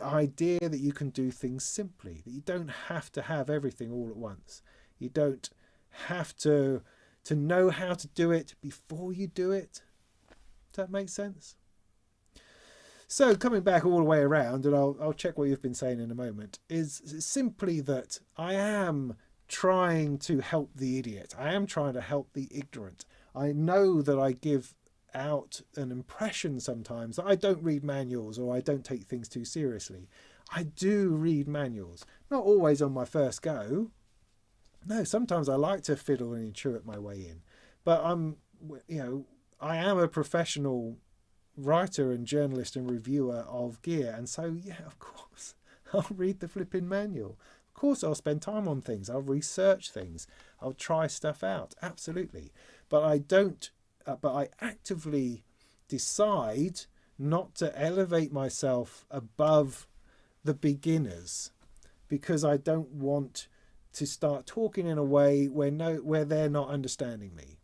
idea that you can do things simply, that you don't have to have everything all at once. You don't have to know how to do it before you do it. Does that make sense? So coming back all the way around, and I'll check what you've been saying in a moment, is simply that I am trying to help the idiot. I am trying to help the ignorant. I know that I give out an impression sometimes that I don't read manuals or I don't take things too seriously. I do read manuals, not always on my first go. No, sometimes I like to fiddle and intuit my way in, but I am a professional writer and journalist and reviewer of gear, and so yeah, of course I'll read the flipping manual. Of course I'll spend time on things, I'll research things, I'll try stuff out, absolutely. But I actively decide not to elevate myself above the beginners, because I don't want to start talking in a way where they're not understanding me.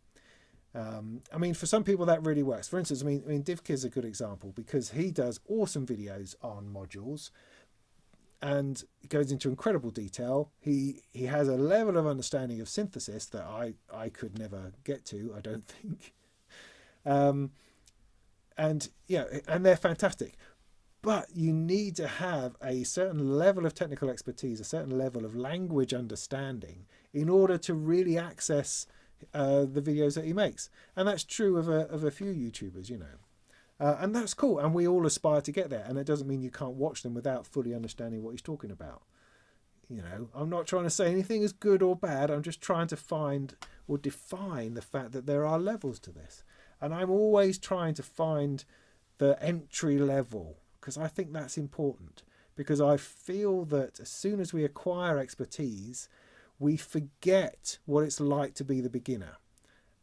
I mean, for some people that really works. For instance, I mean, Divk is a good example, because he does awesome videos on modules and goes into incredible detail. He has a level of understanding of synthesis that I could never get to, I don't think. And they're fantastic. But you need to have a certain level of technical expertise, a certain level of language understanding in order to really access the videos that he makes. And that's true of a few YouTubers, and that's cool. And we all aspire to get there. And it doesn't mean you can't watch them without fully understanding what he's talking about. I'm not trying to say anything is good or bad. I'm just trying to find or define the fact that there are levels to this. And I'm always trying to find the entry level, because I think that's important. Because I feel that as soon as we acquire expertise, we forget what it's like to be the beginner.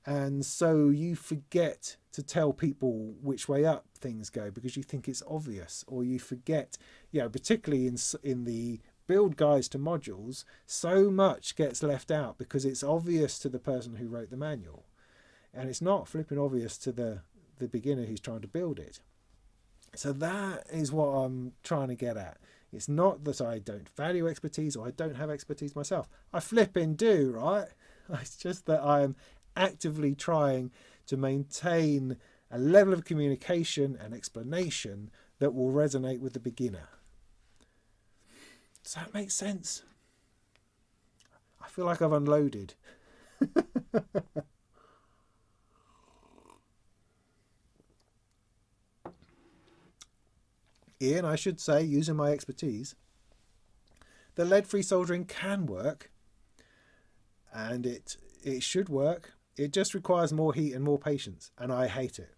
And so you forget to tell people which way up things go because you think it's obvious, or you forget, particularly in the build guides to modules, so much gets left out because it's obvious to the person who wrote the manual. And it's not flipping obvious to the beginner who's trying to build it. So that is what I'm trying to get at. It's not that I don't value expertise or I don't have expertise myself. I flipping do, right? It's just that I'm actively trying to maintain a level of communication and explanation that will resonate with the beginner. Does that make sense? I feel like I've unloaded. Ian, I should say, using my expertise, the lead-free soldering can work, and it should work. It just requires more heat and more patience, and I hate it.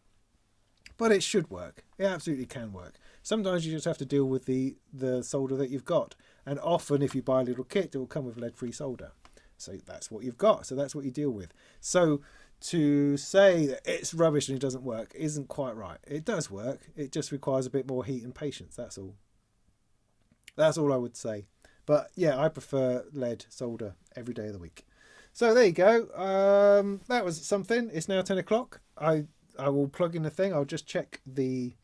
But it should work. It absolutely can work. Sometimes you just have to deal with the solder that you've got, and often if you buy a little kit, it will come with lead-free solder. So that's what you've got, so that's what you deal with. So to say that it's rubbish and it doesn't work isn't quite right. It does work. It just requires a bit more heat and patience. That's all. That's all I would say. But yeah, I prefer lead solder every day of the week. So there you go. That was something. It's now 10 o'clock. I will plug in the thing. I'll just check the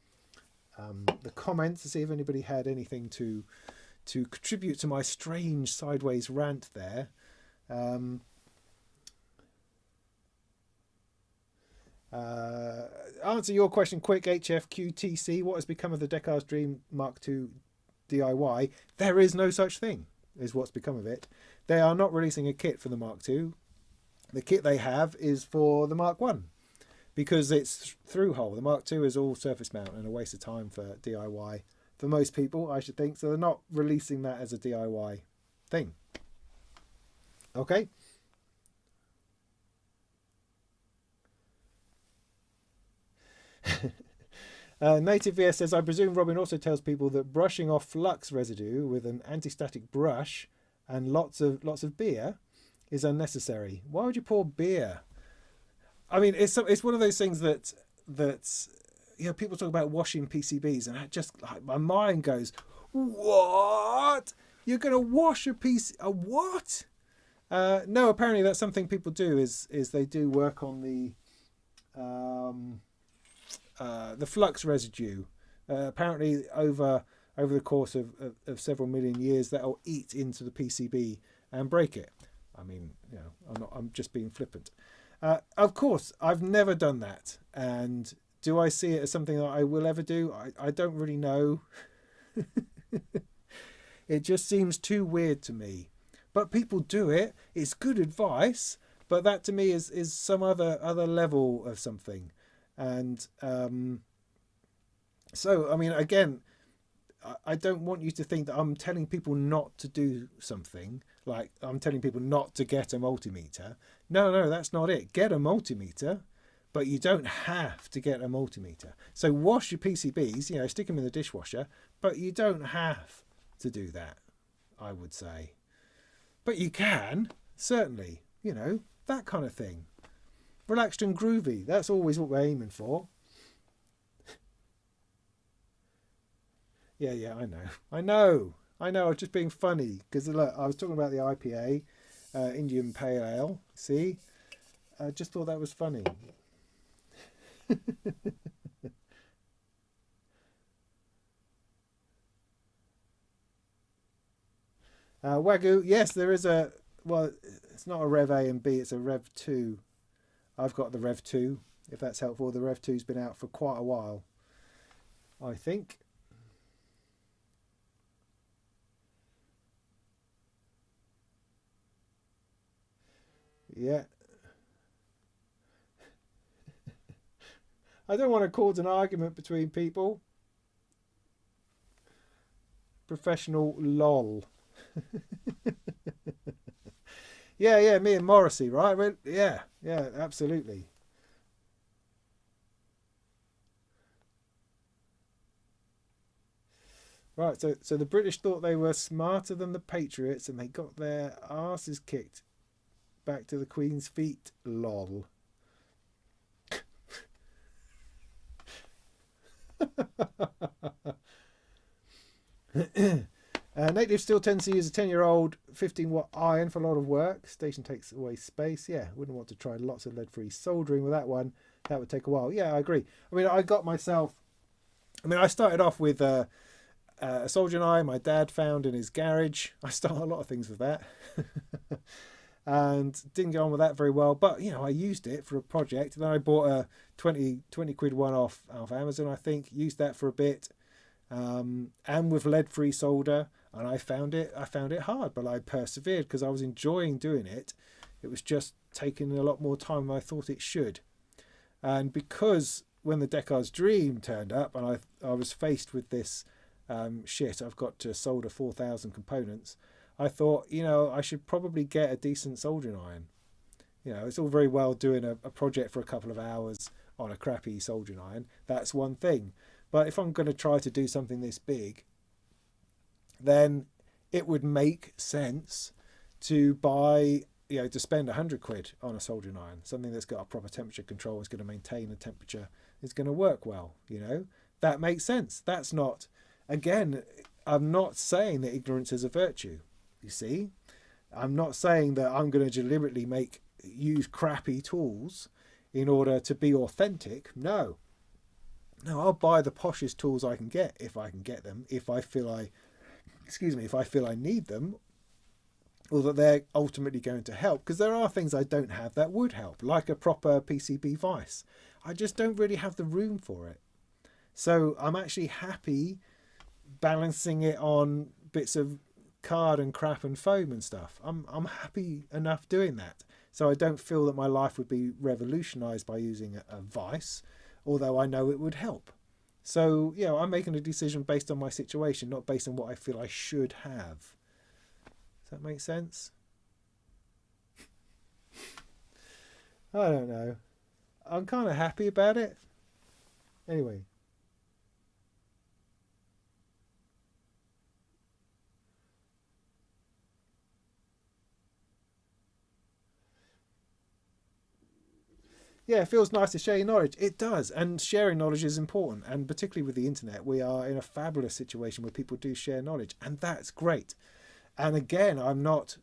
comments to see if anybody had anything to contribute to my strange sideways rant there. Answer your question quick, HFQTC. What has become of the Deckard's Dream Mark II DIY? There is no such thing, is what's become of it. They are not releasing a kit for the Mark II. The kit they have is for the Mark I, because it's through hole. The Mark II is all surface mount and a waste of time for DIY for most people, I should think. So they're not releasing that as a DIY thing. Okay. Native VS says, I presume Robin also tells people that brushing off flux residue with an anti-static brush and lots of beer is unnecessary. Why would you pour beer? I mean, it's one of those things that you know, people talk about washing PCBs, and I just, like, my mind goes, what? You're going to wash a piece? A what? No, apparently that's something people do. Is they do work on the flux residue. Apparently over the course of several million years, that'll eat into the PCB and break it. I mean, you know, I'm just being flippant. Of course, I've never done that. And do I see it as something that I will ever do? I don't really know. It just seems too weird to me. But people do it. It's good advice. But that to me is some other level of something. And so, I mean, again, I don't want you to think that I'm telling people not to do something, like I'm telling people not to get a multimeter. No, that's not it. Get a multimeter, but you don't have to get a multimeter. So wash your PCBs, you know, stick them in the dishwasher, but you don't have to do that, I would say. But you can, certainly, you know, that kind of thing. Relaxed and groovy, that's always what we're aiming for. Yeah, I know. I was just being funny because look, I was talking about the IPA, Indian Pale Ale. See, I just thought that was funny. Wagyu, yes, there is a. Well, it's not a Rev A and B; it's a Rev 2. I've got the Rev 2. If that's helpful, the Rev 2's been out for quite a while, I think. Yeah. I don't want to cause an argument between people. Professional lol. Yeah, me and Morrissey, right? Yeah, absolutely. Right, so the British thought they were smarter than the Patriots and they got their asses kicked back to the Queen's feet, lol. Native still tends to use a 10-year-old 15-watt iron for a lot of work. Station takes away space. Yeah, wouldn't want to try lots of lead-free soldering with that one. That would take a while. Yeah, I agree. I mean, I started off with a soldering iron my dad found in his garage. I started a lot of things with that. And didn't get on with that very well. But, you know, I used it for a project. And then I bought a 20 quid one off Amazon, I think. Used that for a bit. And with lead-free solder. And I found it hard, but I persevered because I was enjoying doing it. It was just taking a lot more time than I thought it should. And because when the Deckard's Dream turned up and I was faced with this shit, I've got to solder 4,000 components, I thought, you know, I should probably get a decent soldering iron. You know, it's all very well doing a project for a couple of hours on a crappy soldering iron. That's one thing. But if I'm going to try to do something this big, then it would make sense to buy, you know, to spend 100 quid on a soldering iron, something that's got a proper temperature control, is going to maintain the temperature, is going to work well, you know. That makes sense. That's not, again, I'm not saying that ignorance is a virtue, you see. I'm not saying that I'm going to deliberately use crappy tools in order to be authentic. No, I'll buy the poshest tools I can get if I can get them. If I feel I need them, or that they're ultimately going to help. Because there are things I don't have that would help, like a proper PCB vise. I just don't really have the room for it. So I'm actually happy balancing it on bits of card and crap and foam and stuff. I'm happy enough doing that. So I don't feel that my life would be revolutionized by using a vice, although I know it would help. So, I'm making a decision based on my situation, not based on what I feel I should have. Does that make sense? I don't know. I'm kind of happy about it. Anyway. Yeah, it feels nice to share your knowledge. It does, and sharing knowledge is important. And particularly with the internet, we are in a fabulous situation where people do share knowledge, and that's great. And again, I'm not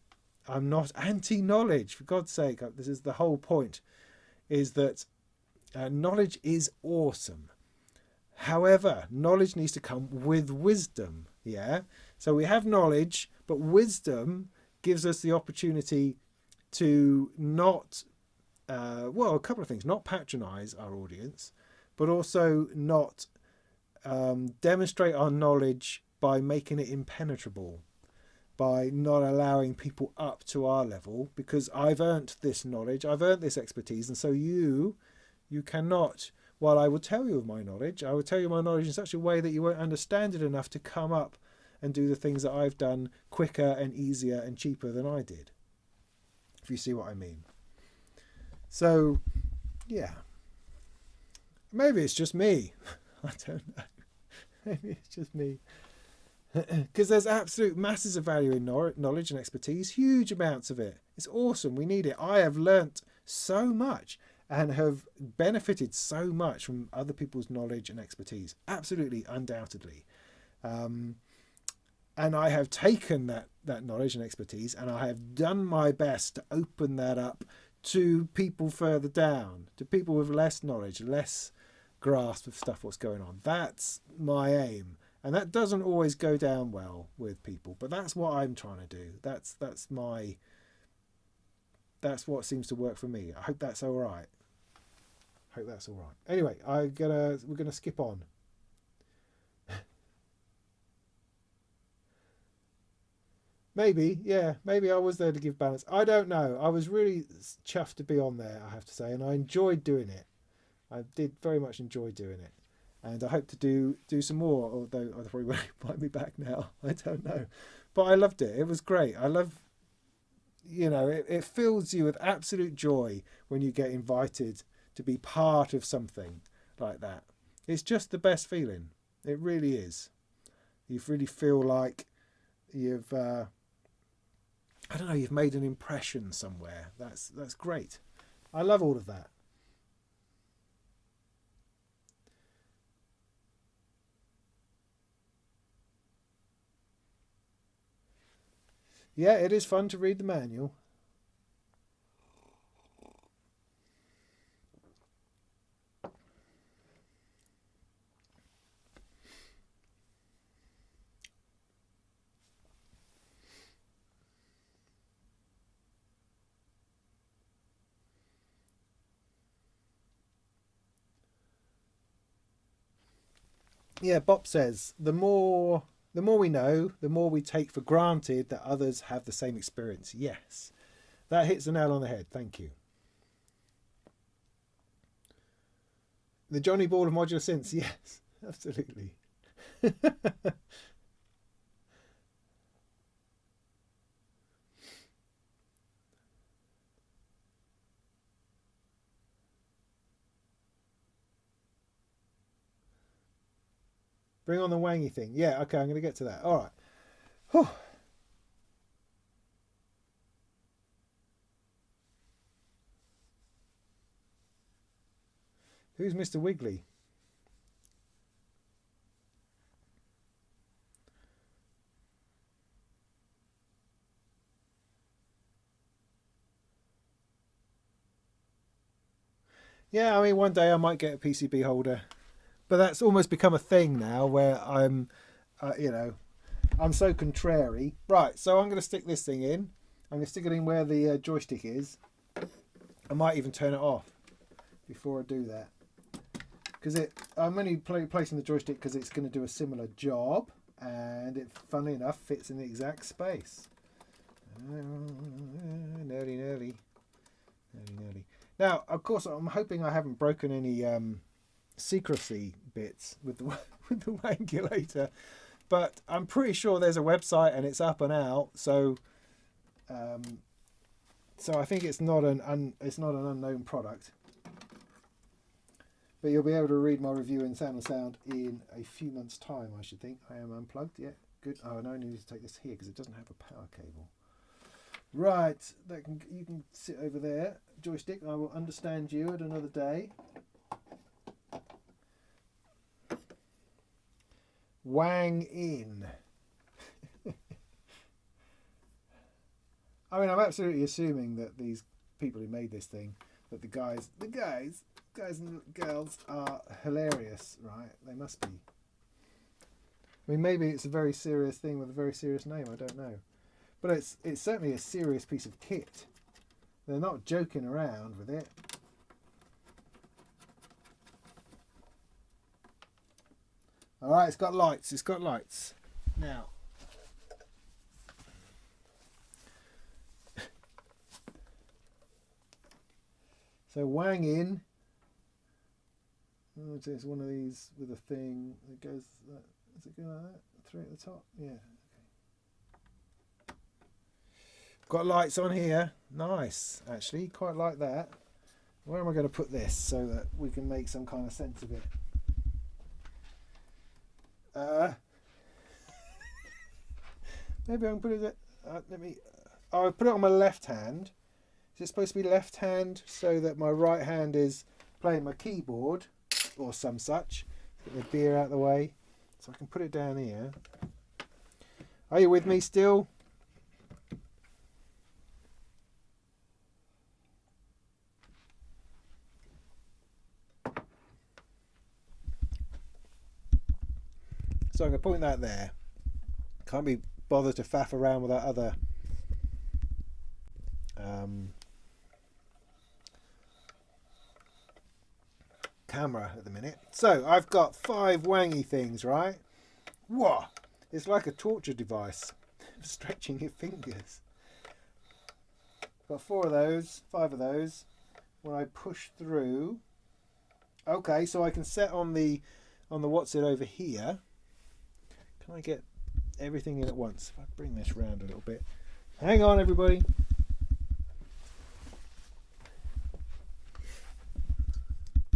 anti-knowledge, for God's sake. This is the whole point, is that knowledge is awesome. However, knowledge needs to come with wisdom. Yeah, so we have knowledge, but wisdom gives us the opportunity to not. A couple of things: not patronize our audience, but also not demonstrate our knowledge by making it impenetrable, by not allowing people up to our level, because I've earned this knowledge, I've earned this expertise, and so you cannot. While I will tell you of my knowledge, I will tell you my knowledge in such a way that you won't understand it enough to come up and do the things that I've done quicker and easier and cheaper than I did. If you see what I mean. So, yeah. Maybe it's just me. I don't know. Maybe it's just me. Because there's absolute masses of value in knowledge and expertise. Huge amounts of it. It's awesome. We need it. I have learnt so much and have benefited so much from other people's knowledge and expertise. Absolutely, undoubtedly. And I have taken that knowledge and expertise, and I have done my best to open that up to people further down, to people with less knowledge, less grasp of stuff, what's going on. That's my aim. And that doesn't always go down well with people, but that's what I'm trying to do. That's what seems to work for me. I hope that's all right. Anyway, we're gonna skip on. Maybe I was there to give balance. I don't know. I was really chuffed to be on there, I have to say, and I enjoyed doing it. I did very much enjoy doing it, and I hope to do some more. Although I probably won't invite me back now. I don't know, but I loved it. It was great. I love, it fills you with absolute joy when you get invited to be part of something like that. It's just the best feeling. It really is. You really feel like you've. You've made an impression somewhere. That's great. I love all of that. Yeah, it is fun to read the manual. Yeah, Bob says the more we know, the more we take for granted that others have the same experience. Yes, that hits the nail on the head. Thank you. The Johnny Ball of modular synths. Yes, absolutely. Bring on the wangy thing. Yeah, okay, I'm going to get to that. All right. Whew. Who's Mr. Wiggly? Yeah, I mean, one day I might get a PCB holder, but that's almost become a thing now where I'm, you know, I'm so contrary. Right, so I'm going to stick this thing in. I'm going to stick it in where the joystick is. I might even turn it off before I do that. Because I'm only placing the joystick because it's going to do a similar job. And it, funnily enough, fits in the exact space. Nerdy, nerdy. Nerdy, nerdy. Now, of course, I'm hoping I haven't broken any secrecy bits with the with the Wangulator, but I'm pretty sure there's a website and it's up and out. So, so I think it's not an unknown product. But you'll be able to read my review in Sound and Sound in a few months' time, I should think. I am unplugged. Yeah, good. Oh, and I only need to take this here because it doesn't have a power cable. Right, you can sit over there. Joystick, I will understand you at another day. Wang in. I mean, I'm absolutely assuming that these people who made this thing, that the guys and girls are hilarious, right? They must be. I mean, maybe it's a very serious thing with a very serious name. I don't know. But it's certainly a serious piece of kit. They're not joking around with it. All right, it's got lights. It's got lights. Now, so Wang in. Oh, it's one of these with a thing that goes. Is it going like that? 3 at the top. Yeah. Got lights on here. Nice, actually. Quite like that. Where am I going to put this so that we can make some kind of sense of it? Maybe I can put it... I'll put it on my left hand. Is it supposed to be left hand so that my right hand is playing my keyboard or some such? Get the beer out of the way. So I can put it down here. Are you with me still? So I'm going to point that there. Can't be bothered to faff around with that other camera at the minute. So I've got 5 wangy things, right? Whoa! It's like a torture device. Stretching your fingers. Got 4 of those, 5 of those. When I push through, okay, so I can set on the what's it over here. Can I get everything in at once? If I bring this round a little bit. Hang on, everybody.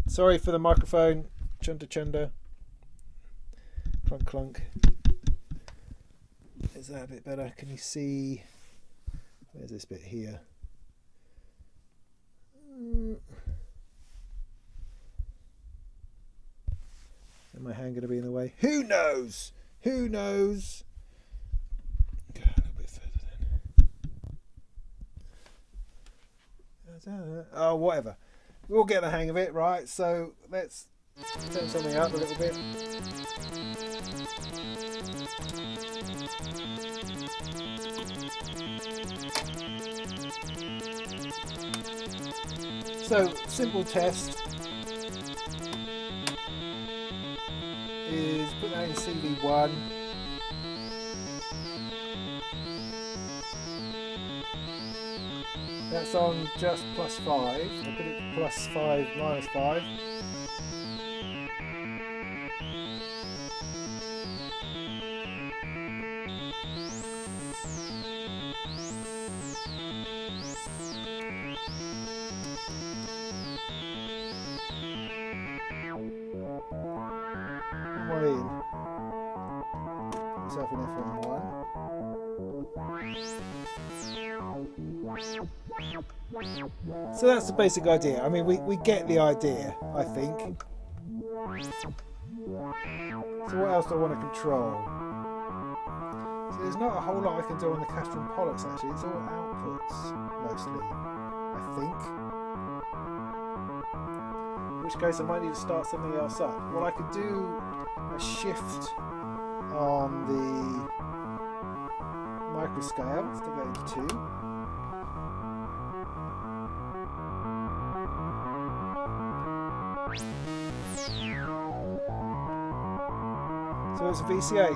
Sorry for the microphone. Chunder chunder. Clunk clunk. Is that a bit better? Can you see? Where's this bit here? Is my hand going to be in the way? Who knows? Who knows? Go a little bit further then. Oh, whatever. We'll get the hang of it, right? So let's turn something up a little bit. So, simple test is put that in CV1. That's on just +5. I put it +5, -5. Myself in FM1. So that's the basic idea. I mean, we get the idea, I think. So what else do I want to control? So there's not a whole lot I can do on the Castro and Pollux actually. It's all outputs mostly, I think. which case I might need to start something else up. Well, I could do a shift on the microscale. Let's take that into 2. So it's a VCA,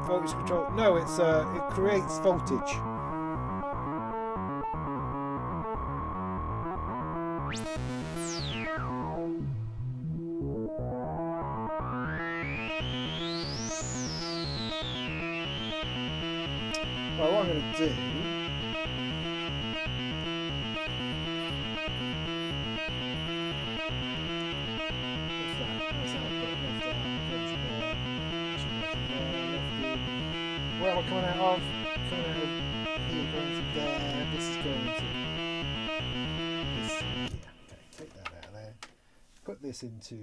voltage control. No, it's it creates voltage. Well, what I'm going to do. Where am I coming out of? Coming out of here, going to there. This is going to this here. Okay, take that out of there. Put this into.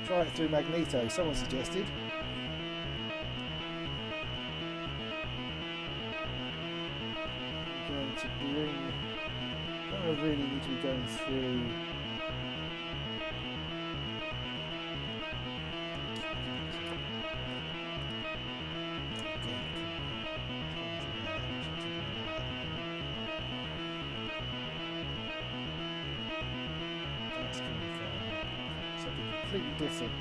Try it through magneto. Someone suggested. I'm going to bring. I don't really need to be going through. Completely different.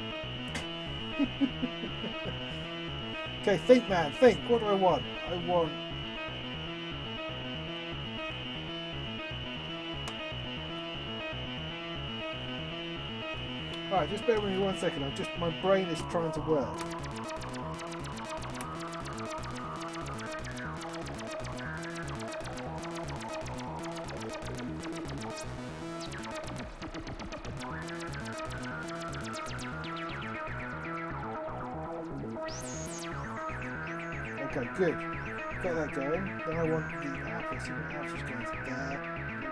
Okay, think, man, think. What do I want? I want. Alright, just bear with me 1 second. My brain is trying to work. Okay, good. Got that going. Then I want the output. So the output's going to there.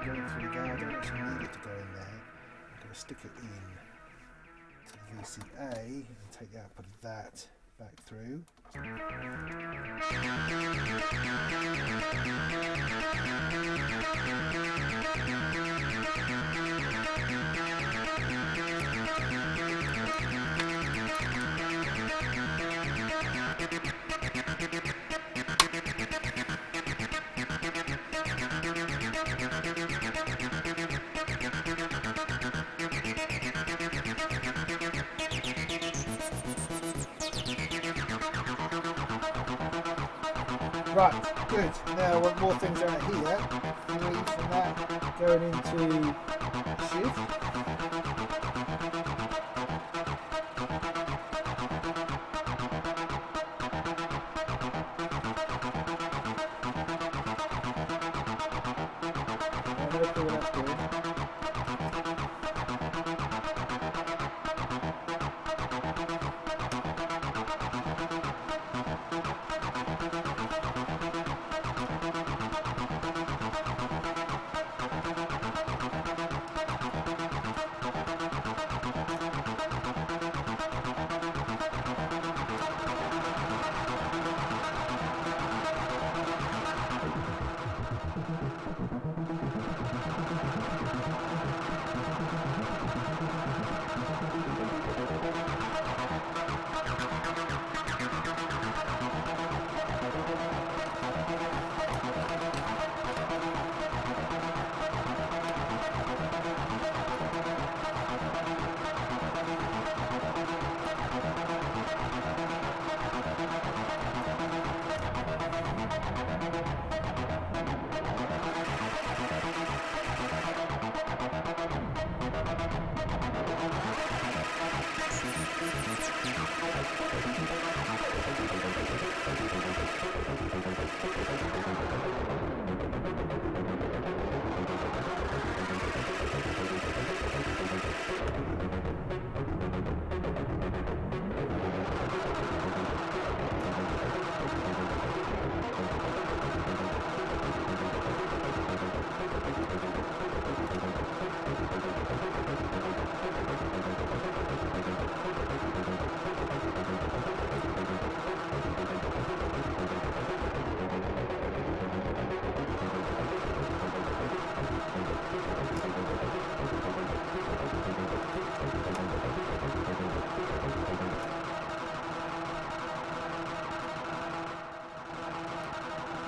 Going through there. I don't actually need it to go in there. I'm going to stick it in to the VCA and take the output of that back through. Right, good. Now I want more things out here. 3 from that going into shift. And let's see what that's doing.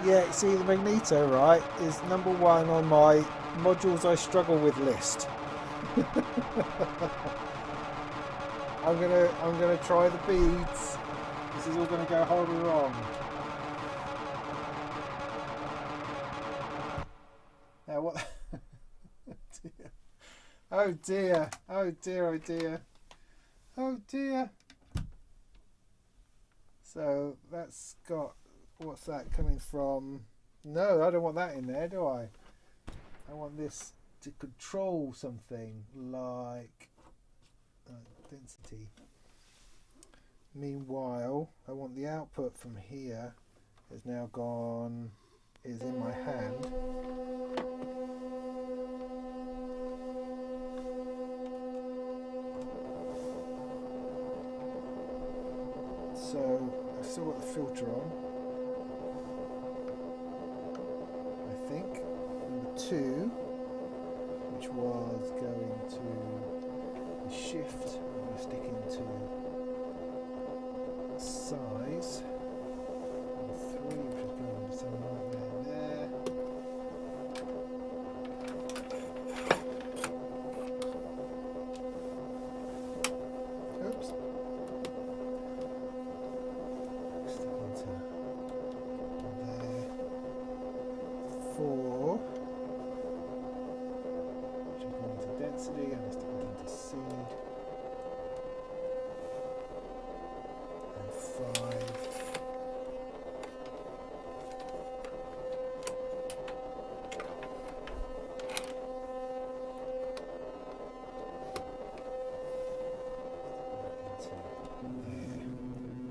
Yeah, see, the magneto, right, is #1 on my modules I struggle with list. I'm gonna try the beads. This is all gonna go horribly wrong. Now what? Oh dear! Oh dear! Oh dear! Oh dear! So that's got, what's that coming from? No, I don't want that in there, do I? I want this to control something like density. Meanwhile, I want the output from here is now gone, is in my hand. So I've still got the filter on, I think. Number 2, which was going to the shift, I'm going to stick into size. Number 3, which is going to some nightmare there. Oops. Stick into there. 4, which is going into density, and I stick it into seed. And 5.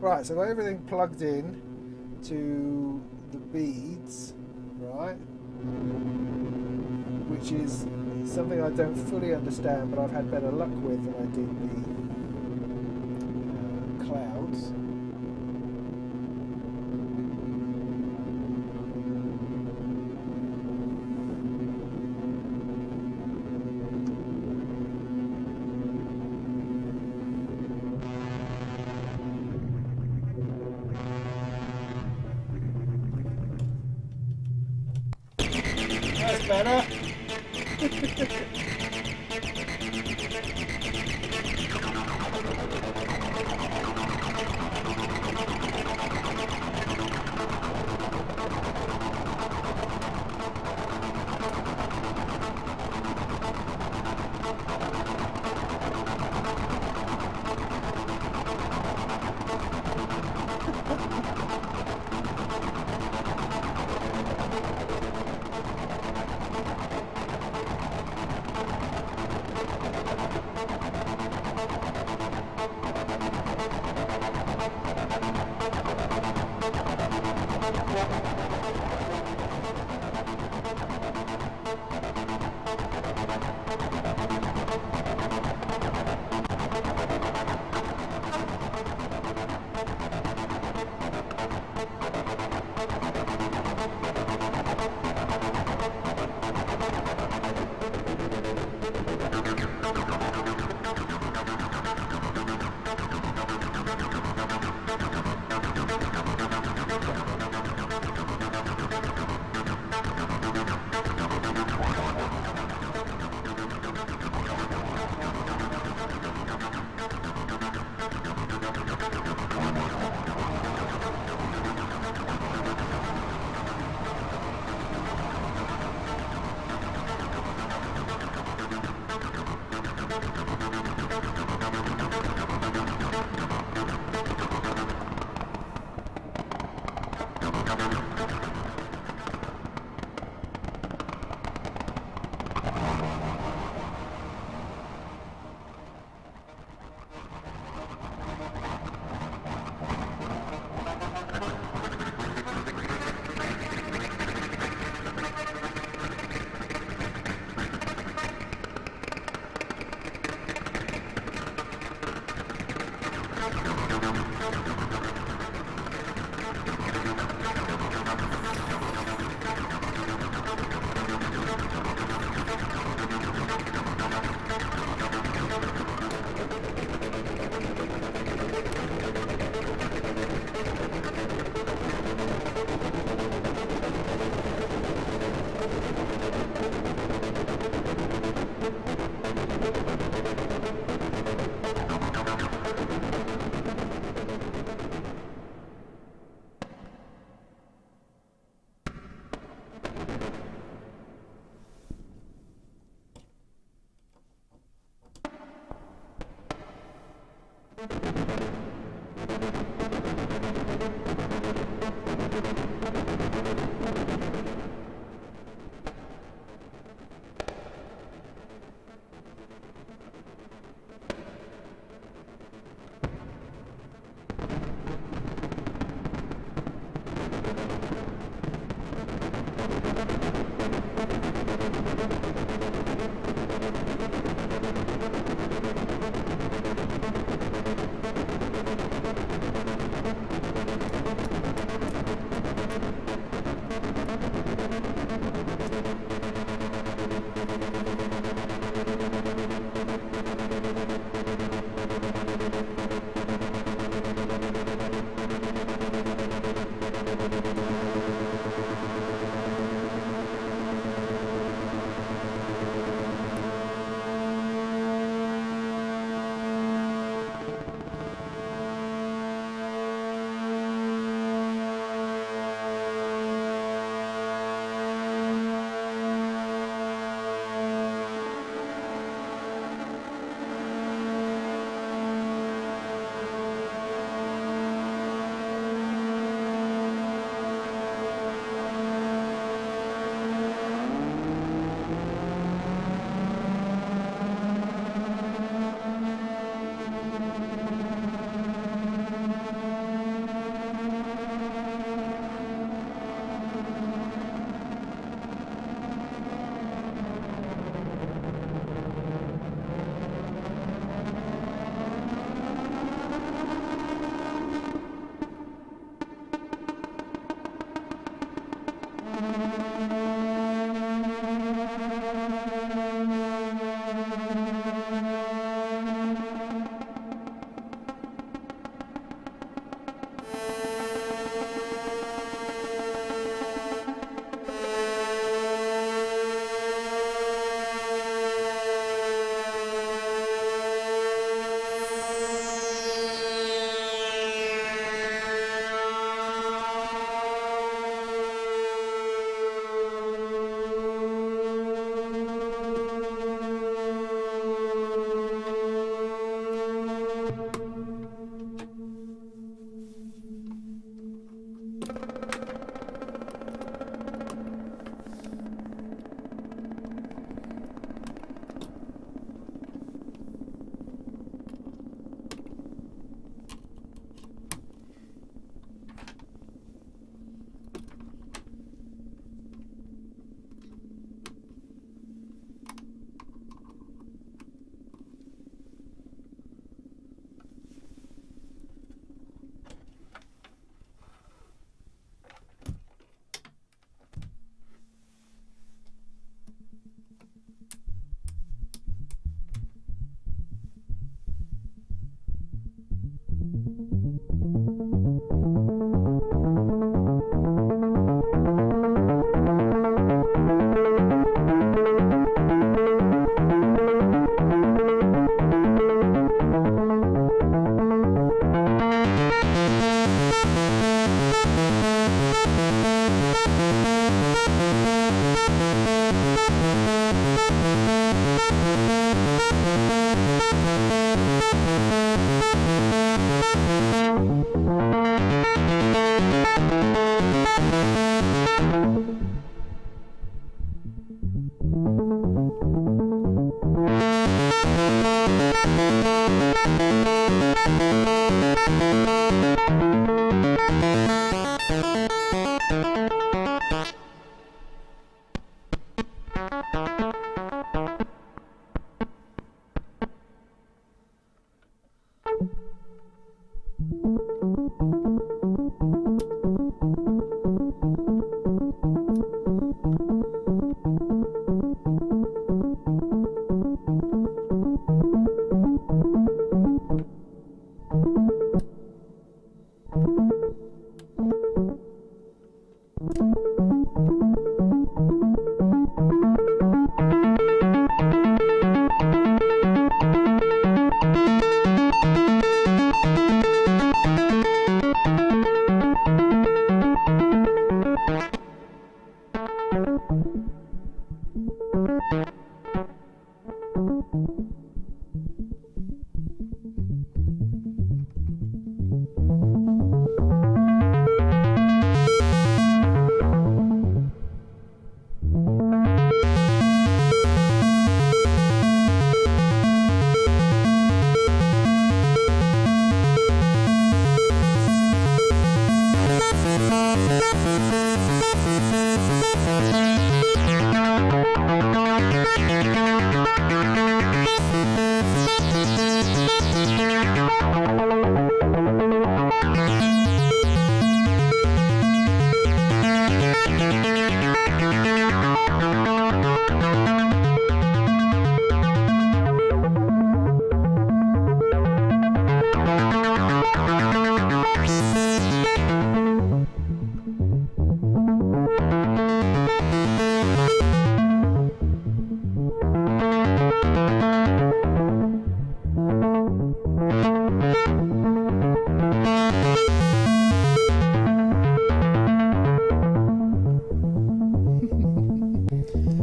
Right, so I've got everything plugged in to the beads, right? Which is something I don't fully understand, but I've had better luck with than I did the clouds. That's better.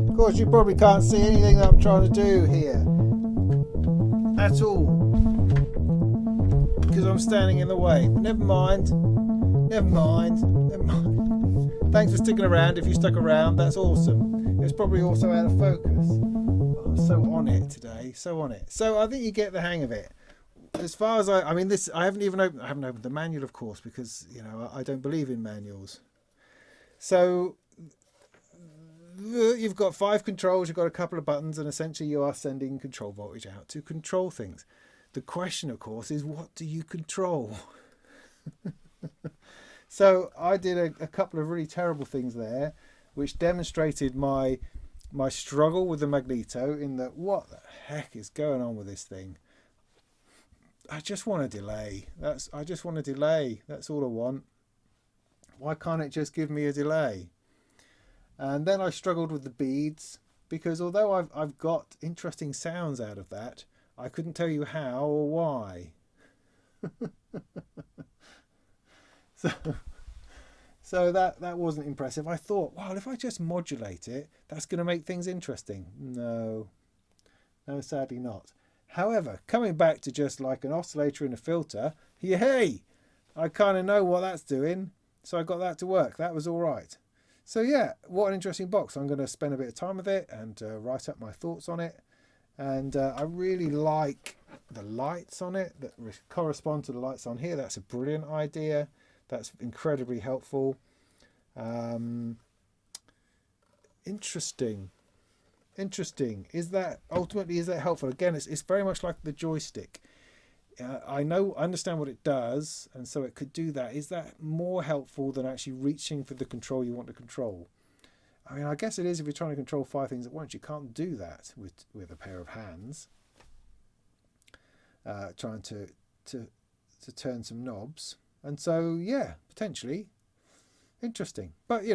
Of course, you probably can't see anything that I'm trying to do here at all because I'm standing in the way. Never mind. Never mind. Never mind. Thanks for sticking around. If you stuck around, that's awesome. It was probably also out of focus. Oh, so on it today. So on it. So I think you get the hang of it. As far as I mean, this I haven't opened the manual, of course, because I don't believe in manuals. So you've got 5 controls, you've got a couple of buttons, and essentially you are sending control voltage out to control things. The question, of course, is what do you control? So I did a couple of really terrible things there, which demonstrated my struggle with the magneto, in that what the heck is going on with this thing? I just want a delay. I just want a delay. That's all I want. Why can't it just give me a delay? And then I struggled with the beads, because although I've got interesting sounds out of that, I couldn't tell you how or why. So that wasn't impressive. I thought, well, if I just modulate it, that's going to make things interesting. No, sadly not. However, coming back to just like an oscillator and a filter, yay! I kind of know what that's doing, so I got that to work. That was all right. So yeah, what an interesting box. I'm going to spend a bit of time with it and write up my thoughts on it. And I really like the lights on it that correspond to the lights on here. That's a brilliant idea. That's incredibly helpful. Interesting. Is that helpful? Again, it's very much like the joystick. I understand what it does, and so it could do that. Is that more helpful than actually reaching for the control you want to control? I mean, I guess it is if you're trying to control 5 things at once. You can't do that with a pair of hands. Trying to turn some knobs, and so yeah, potentially interesting. But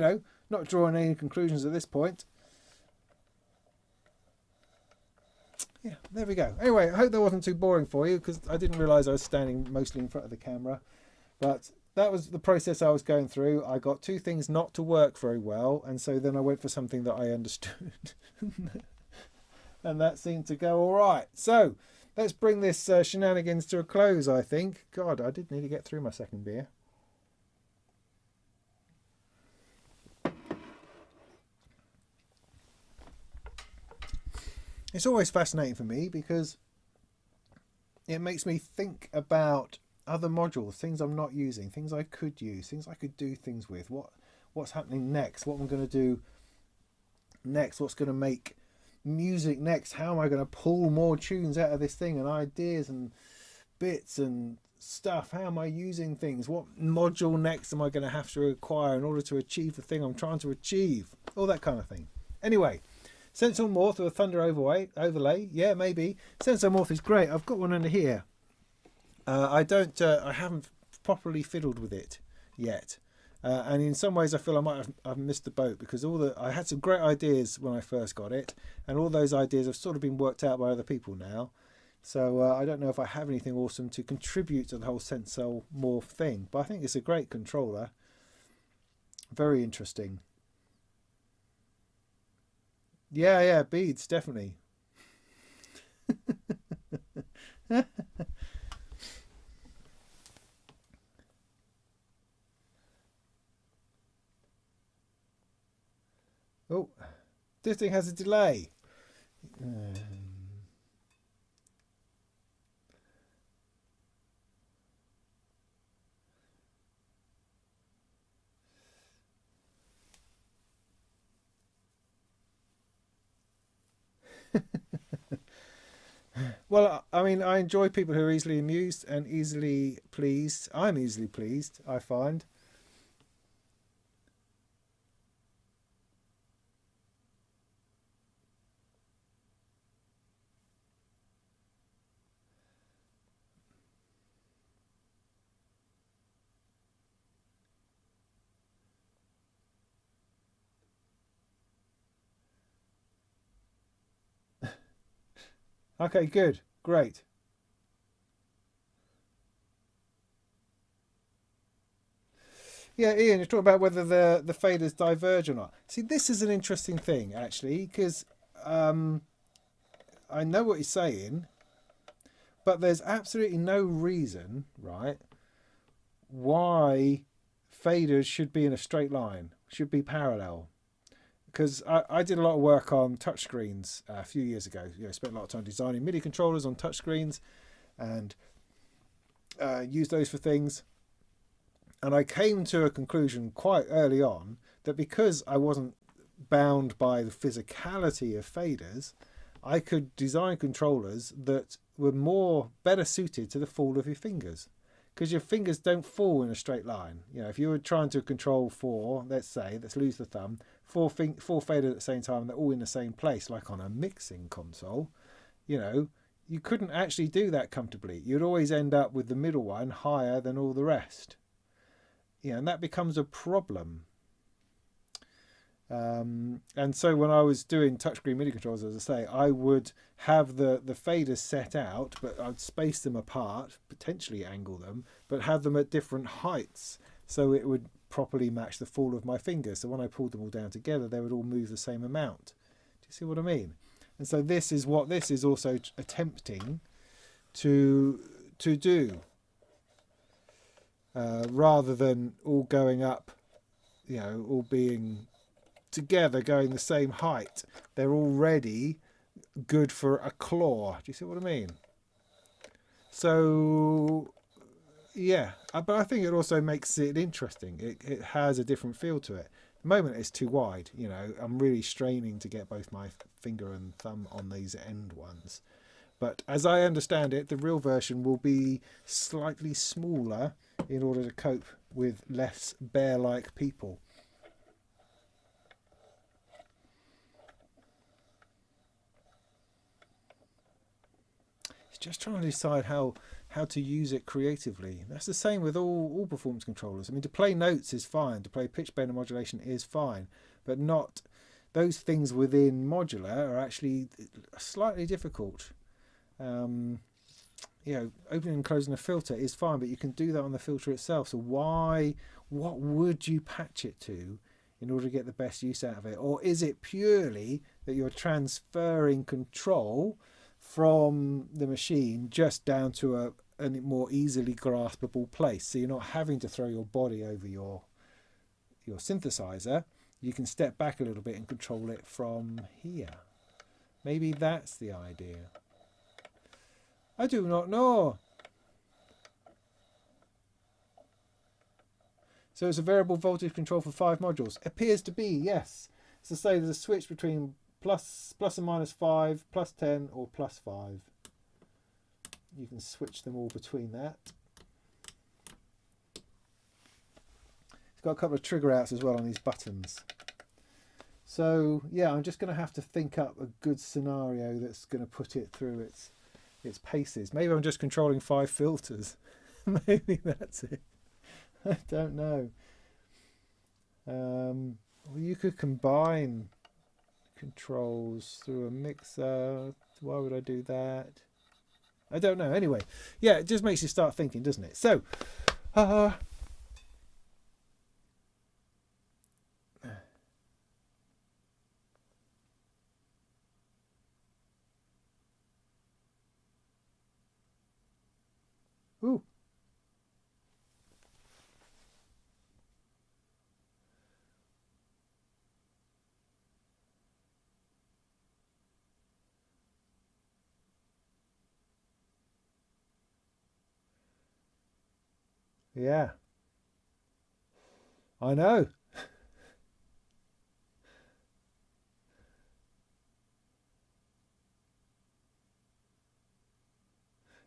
not drawing any conclusions at this point. Yeah, there we go. Anyway, I hope that wasn't too boring for you, because I didn't realise I was standing mostly in front of the camera. But that was the process I was going through. I got 2 things not to work very well, and so then I went for something that I understood. And that seemed to go all right. So let's bring this shenanigans to a close, I think. God, I did nearly get through my second beer. It's always fascinating for me because it makes me think about other modules, things I'm not using, things I could use, things I could do things with, what's happening next, what I'm going to do next, what's going to make music next, how am I going to pull more tunes out of this thing, and ideas and bits and stuff, how am I using things, what module next am I going to have to acquire in order to achieve the thing I'm trying to achieve, all that kind of thing. Anyway, Sensor Morph with a Thunder overlay, yeah, maybe. Sensor Morph is great. I've got one under here. I haven't properly fiddled with it yet, and in some ways I feel I might have missed the boat, because I had some great ideas when I first got it, and all those ideas have sort of been worked out by other people now. So I don't know if I have anything awesome to contribute to the whole Sensor Morph thing, but I think it's a great controller. Very interesting. Yeah, beads, definitely. Oh, this thing has a delay. Well, I mean, I enjoy people who are easily amused and easily pleased. I'm easily pleased, I find. Okay, good, great. Yeah, Ian, you're talking about whether the faders diverge or not. See, this is an interesting thing actually, because um, I know what you're saying, but there's absolutely no reason, right, why faders should be in a straight line, should be parallel. Because I did a lot of work on touchscreens a few years ago. You know, spent a lot of time designing MIDI controllers on touchscreens and used those for things. And I came to a conclusion quite early on that because I wasn't bound by the physicality of faders, I could design controllers that were better suited to the fall of your fingers. Because your fingers don't fall in a straight line. You know, if you were trying to control four, let's lose the thumb, four faders at the same time, they're all in the same place, like on a mixing console, you know, you couldn't actually do that comfortably. You'd always end up with the middle one higher than all the rest. You know, and that becomes a problem. And so when I was doing touchscreen MIDI controls, as I say, I would have the faders set out, but I'd space them apart, potentially angle them, but have them at different heights so it would properly match the fall of my fingers. So when I pulled them all down together, they would all move the same amount. Do you see what I mean? And so this is what this is also attempting to do, rather than all going up, you know, all being together going the same height. They're already good for a claw. Do you see what I mean? So yeah, but I think it also makes it interesting. It has a different feel to it. At the moment it's too wide, you know. I'm really straining to get both my finger and thumb on these end ones. But as I understand it, the real version will be slightly smaller in order to cope with less bear-like people. It's just trying to decide how to use it creatively. That's the same with all performance controllers. I mean, to play notes is fine, to play pitch bend and modulation is fine, but not those things within Modular are actually slightly difficult. You know, opening and closing a filter is fine, but you can do that on the filter itself. So what would you patch it to in order to get the best use out of it? Or is it purely that you're transferring control from the machine just down to a more easily graspable place? So you're not having to throw your body over your synthesizer. You can step back a little bit and control it from here. Maybe that's the idea. I do not know. So it's a variable voltage control for 5 modules. Appears to be, yes. So say there's a switch between plus and minus 5, plus 10 or plus 5. You can switch them all between that. It's got a couple of trigger outs as well on these buttons. So yeah, I'm just going to have to think up a good scenario that's going to put it through its paces. Maybe I'm just controlling 5 filters. Maybe that's it. I don't know. Well, you could combine controls through a mixer. Why would I do that? I don't know. Anyway, yeah, it just makes you start thinking, doesn't it? So, ooh. Yeah, I know.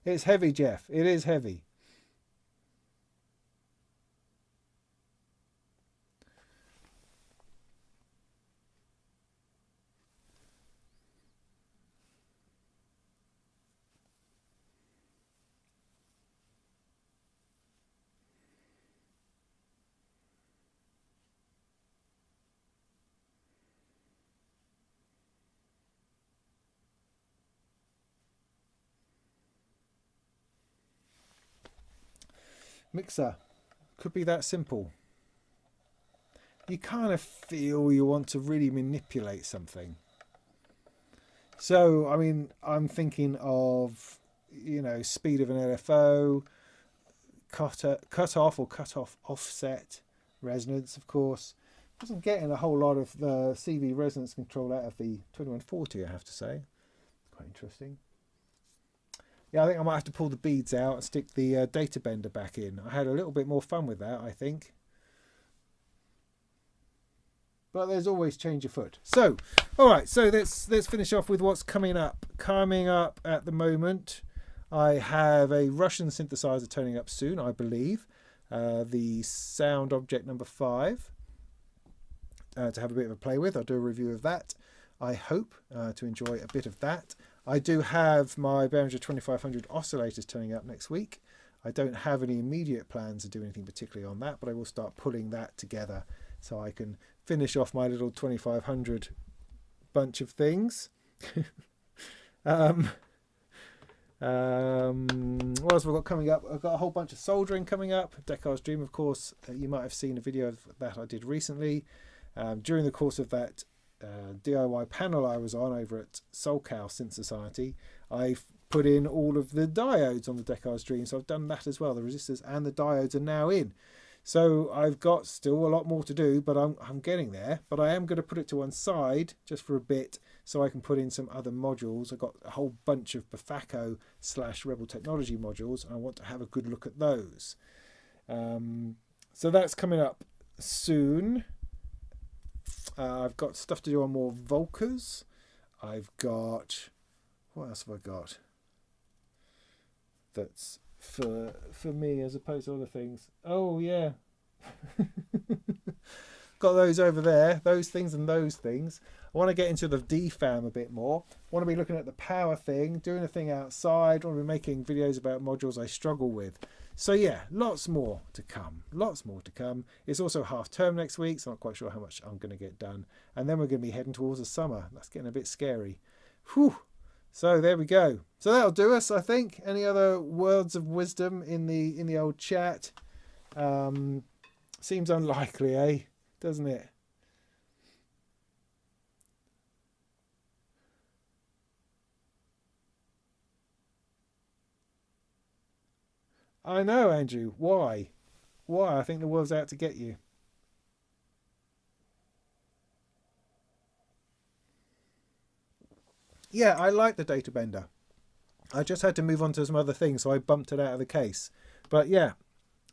It's heavy, Jeff. It is heavy. Mixer. Could be that simple. You kind of feel you want to really manipulate something. So, I mean, I'm thinking of, speed of an LFO, cut off or cut off offset, resonance, of course. Wasn't getting a whole lot of the CV resonance control out of the 2140, I have to say. Quite interesting. Yeah, I think I might have to pull the beads out and stick the data bender back in. I had a little bit more fun with that, I think. But there's always change afoot. So, all right. So let's finish off with what's coming up. Coming up at the moment, I have a Russian synthesizer turning up soon, I believe. The Sound Object number 5 to have a bit of a play with. I'll do a review of that. I hope to enjoy a bit of that. I do have my Behringer 2500 oscillators turning up next week. I don't have any immediate plans to do anything particularly on that, but I will start pulling that together so I can finish off my little 2500 bunch of things. What else have I got coming up? I've got a whole bunch of soldering coming up. Deckard's Dream, of course. You might have seen a video of that I did recently. During the course of that DIY panel I was on over at SoulCow Synth Society, I've put in all of the diodes on the Deckard's Dream, so I've done that as well. The resistors and the diodes are now in. So I've got still a lot more to do, but I'm getting there. But I am going to put it to one side just for a bit so I can put in some other modules. I've got a whole bunch of Bafako / Rebel Technology modules, and I want to have a good look at those. So that's coming up soon. I've got stuff to do on more Volkers. I've got... What else have I got? That's for me as opposed to other things. Oh, yeah. Got those over there. Those things and those things. I want to get into the DFAM a bit more. I want to be looking at the power thing, doing a thing outside. I want to be making videos about modules I struggle with. So yeah, lots more to come. Lots more to come. It's also half term next week, so I'm not quite sure how much I'm going to get done. And then we're going to be heading towards the summer. That's getting a bit scary. Whew. So there we go. So that'll do us, I think. Any other words of wisdom in the old chat? Seems unlikely, eh? Doesn't it? I know, Andrew. Why? Why? I think the world's out to get you. Yeah, I like the data bender. I just had to move on to some other things, so I bumped it out of the case. But yeah,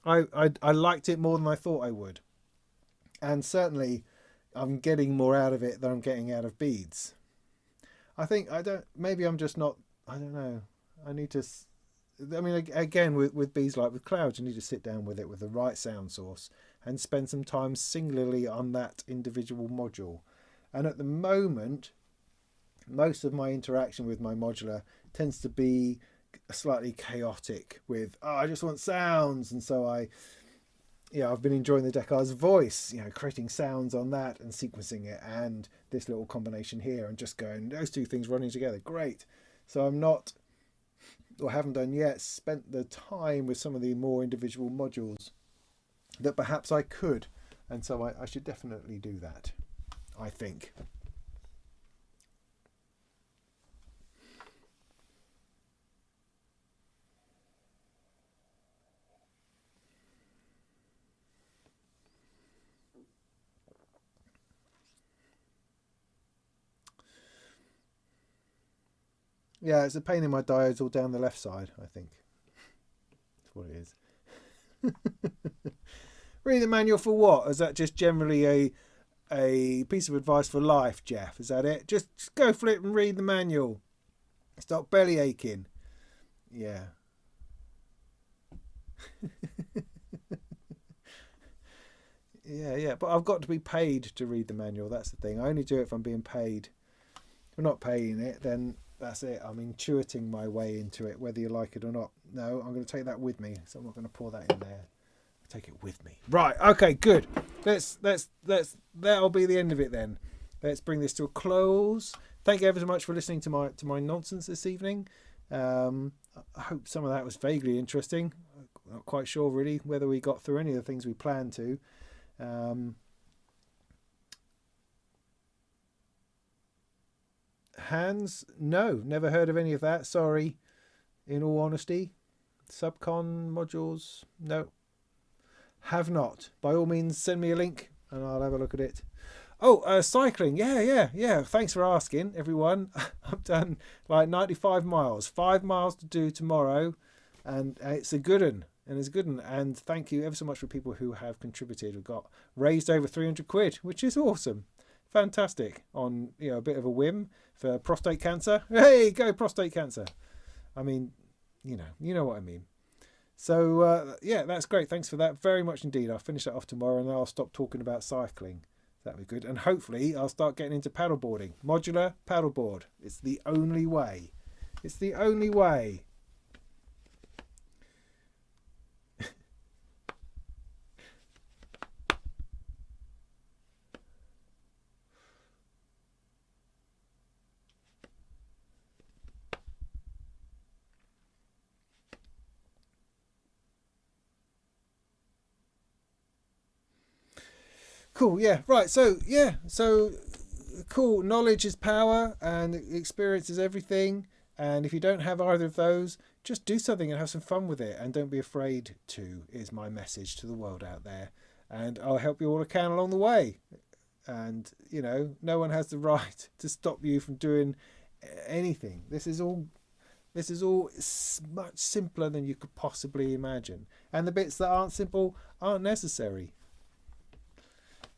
I liked it more than I thought I would. And certainly, I'm getting more out of it than I'm getting out of beads. I think maybe I'm just not, I don't know. I need to... I mean, again, with beads like with clouds, you need to sit down with it with the right sound source and spend some time singularly on that individual module. And at the moment, most of my interaction with my modular tends to be slightly chaotic with, I just want sounds. And so I've been enjoying the Deckard's voice, creating sounds on that and sequencing it and this little combination here and just going, those two things running together. Great. So I'm not... or haven't done yet, spent the time with some of the more individual modules that perhaps I could. And so I should definitely do that, I think. Yeah, it's a pain in my diodes all down the left side, I think. That's what it is. Read the manual for what? Is that just generally a piece of advice for life, Jeff? Is that it? Just go for it and read the manual. Stop belly aching. Yeah. Yeah, but I've got to be paid to read the manual. That's the thing. I only do it if I'm being paid. If I'm not paying it, then that's it. I'm intuiting my way into it, whether you like it or not. No, I'm going to take that with me, so I'm not going to pour that in there. I'll take it with me. Right. Okay. Good. That'll be the end of it then. Let's bring this to a close. Thank you ever so much for listening to my nonsense this evening. I hope some of that was vaguely interesting. I'm not quite sure really whether we got through any of the things we planned to. Hands? No, never heard of any of that. Sorry, in all honesty. Subcon modules? No, have not. By all means, send me a link and I'll have a look at it. Oh, cycling. Yeah. Thanks for asking, everyone. I've done like 95 miles. 5 miles to do tomorrow, and it's a good one. And thank you ever so much for people who have contributed. We've got raised over 300 quid, which is awesome. Fantastic. On a bit of a whim for prostate cancer. Hey, go prostate cancer. I mean, you know what I mean. So yeah, that's great. Thanks for that very much indeed. I'll finish that off tomorrow, and then I'll stop talking about cycling. That'd be good. And hopefully I'll start getting into paddleboarding. Modular paddleboard. It's the only way. It's the only way. Cool. Yeah. Right. So cool. Knowledge is power, and experience is everything. And if you don't have either of those, just do something and have some fun with it, and don't be afraid to. Is my message to the world out there. And I'll help you all I can along the way. And no one has the right to stop you from doing anything. This is all much simpler than you could possibly imagine. And the bits that aren't simple aren't necessary.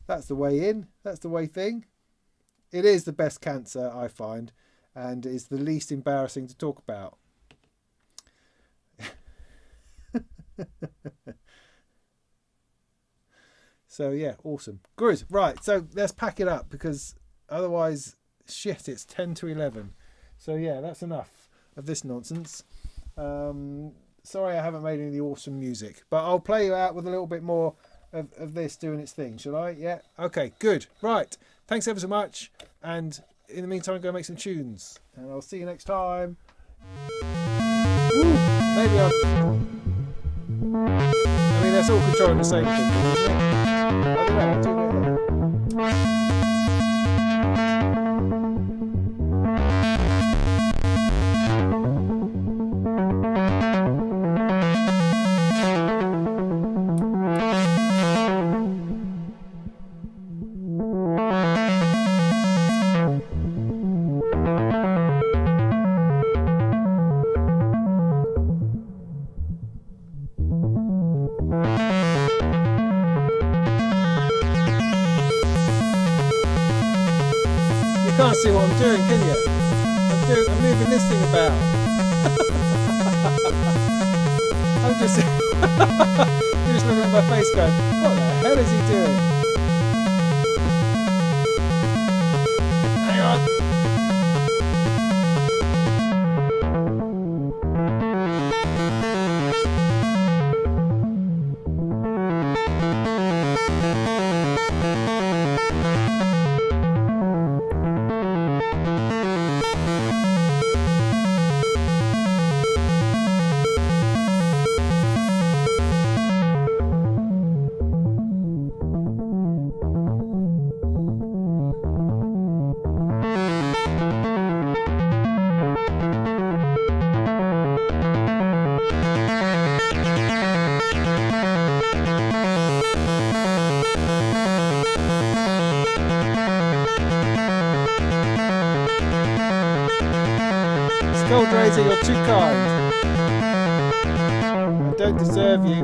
That's the way in. That's the way thing. It is the best cancer, I find, and is the least embarrassing to talk about. So yeah, awesome. Good. Right, so let's pack it up, because otherwise, shit, it's 10 to 11. So yeah, that's enough of this nonsense. Sorry I haven't made any of the awesome music, but I'll play you out with a little bit more of this doing its thing, shall I? Yeah. Okay, good. Right. Thanks ever so much. And in the meantime, go make some tunes. And I'll see you next time. Woo, maybe that's all controlling the same thing, isn't it? I don't know. I'll do it later. You can't see what I'm doing, can you? I'm moving this thing about. I'm just you're just looking at my face going, what the hell is he doing? Hang on. Goldrazer, you're too kind. I don't deserve you.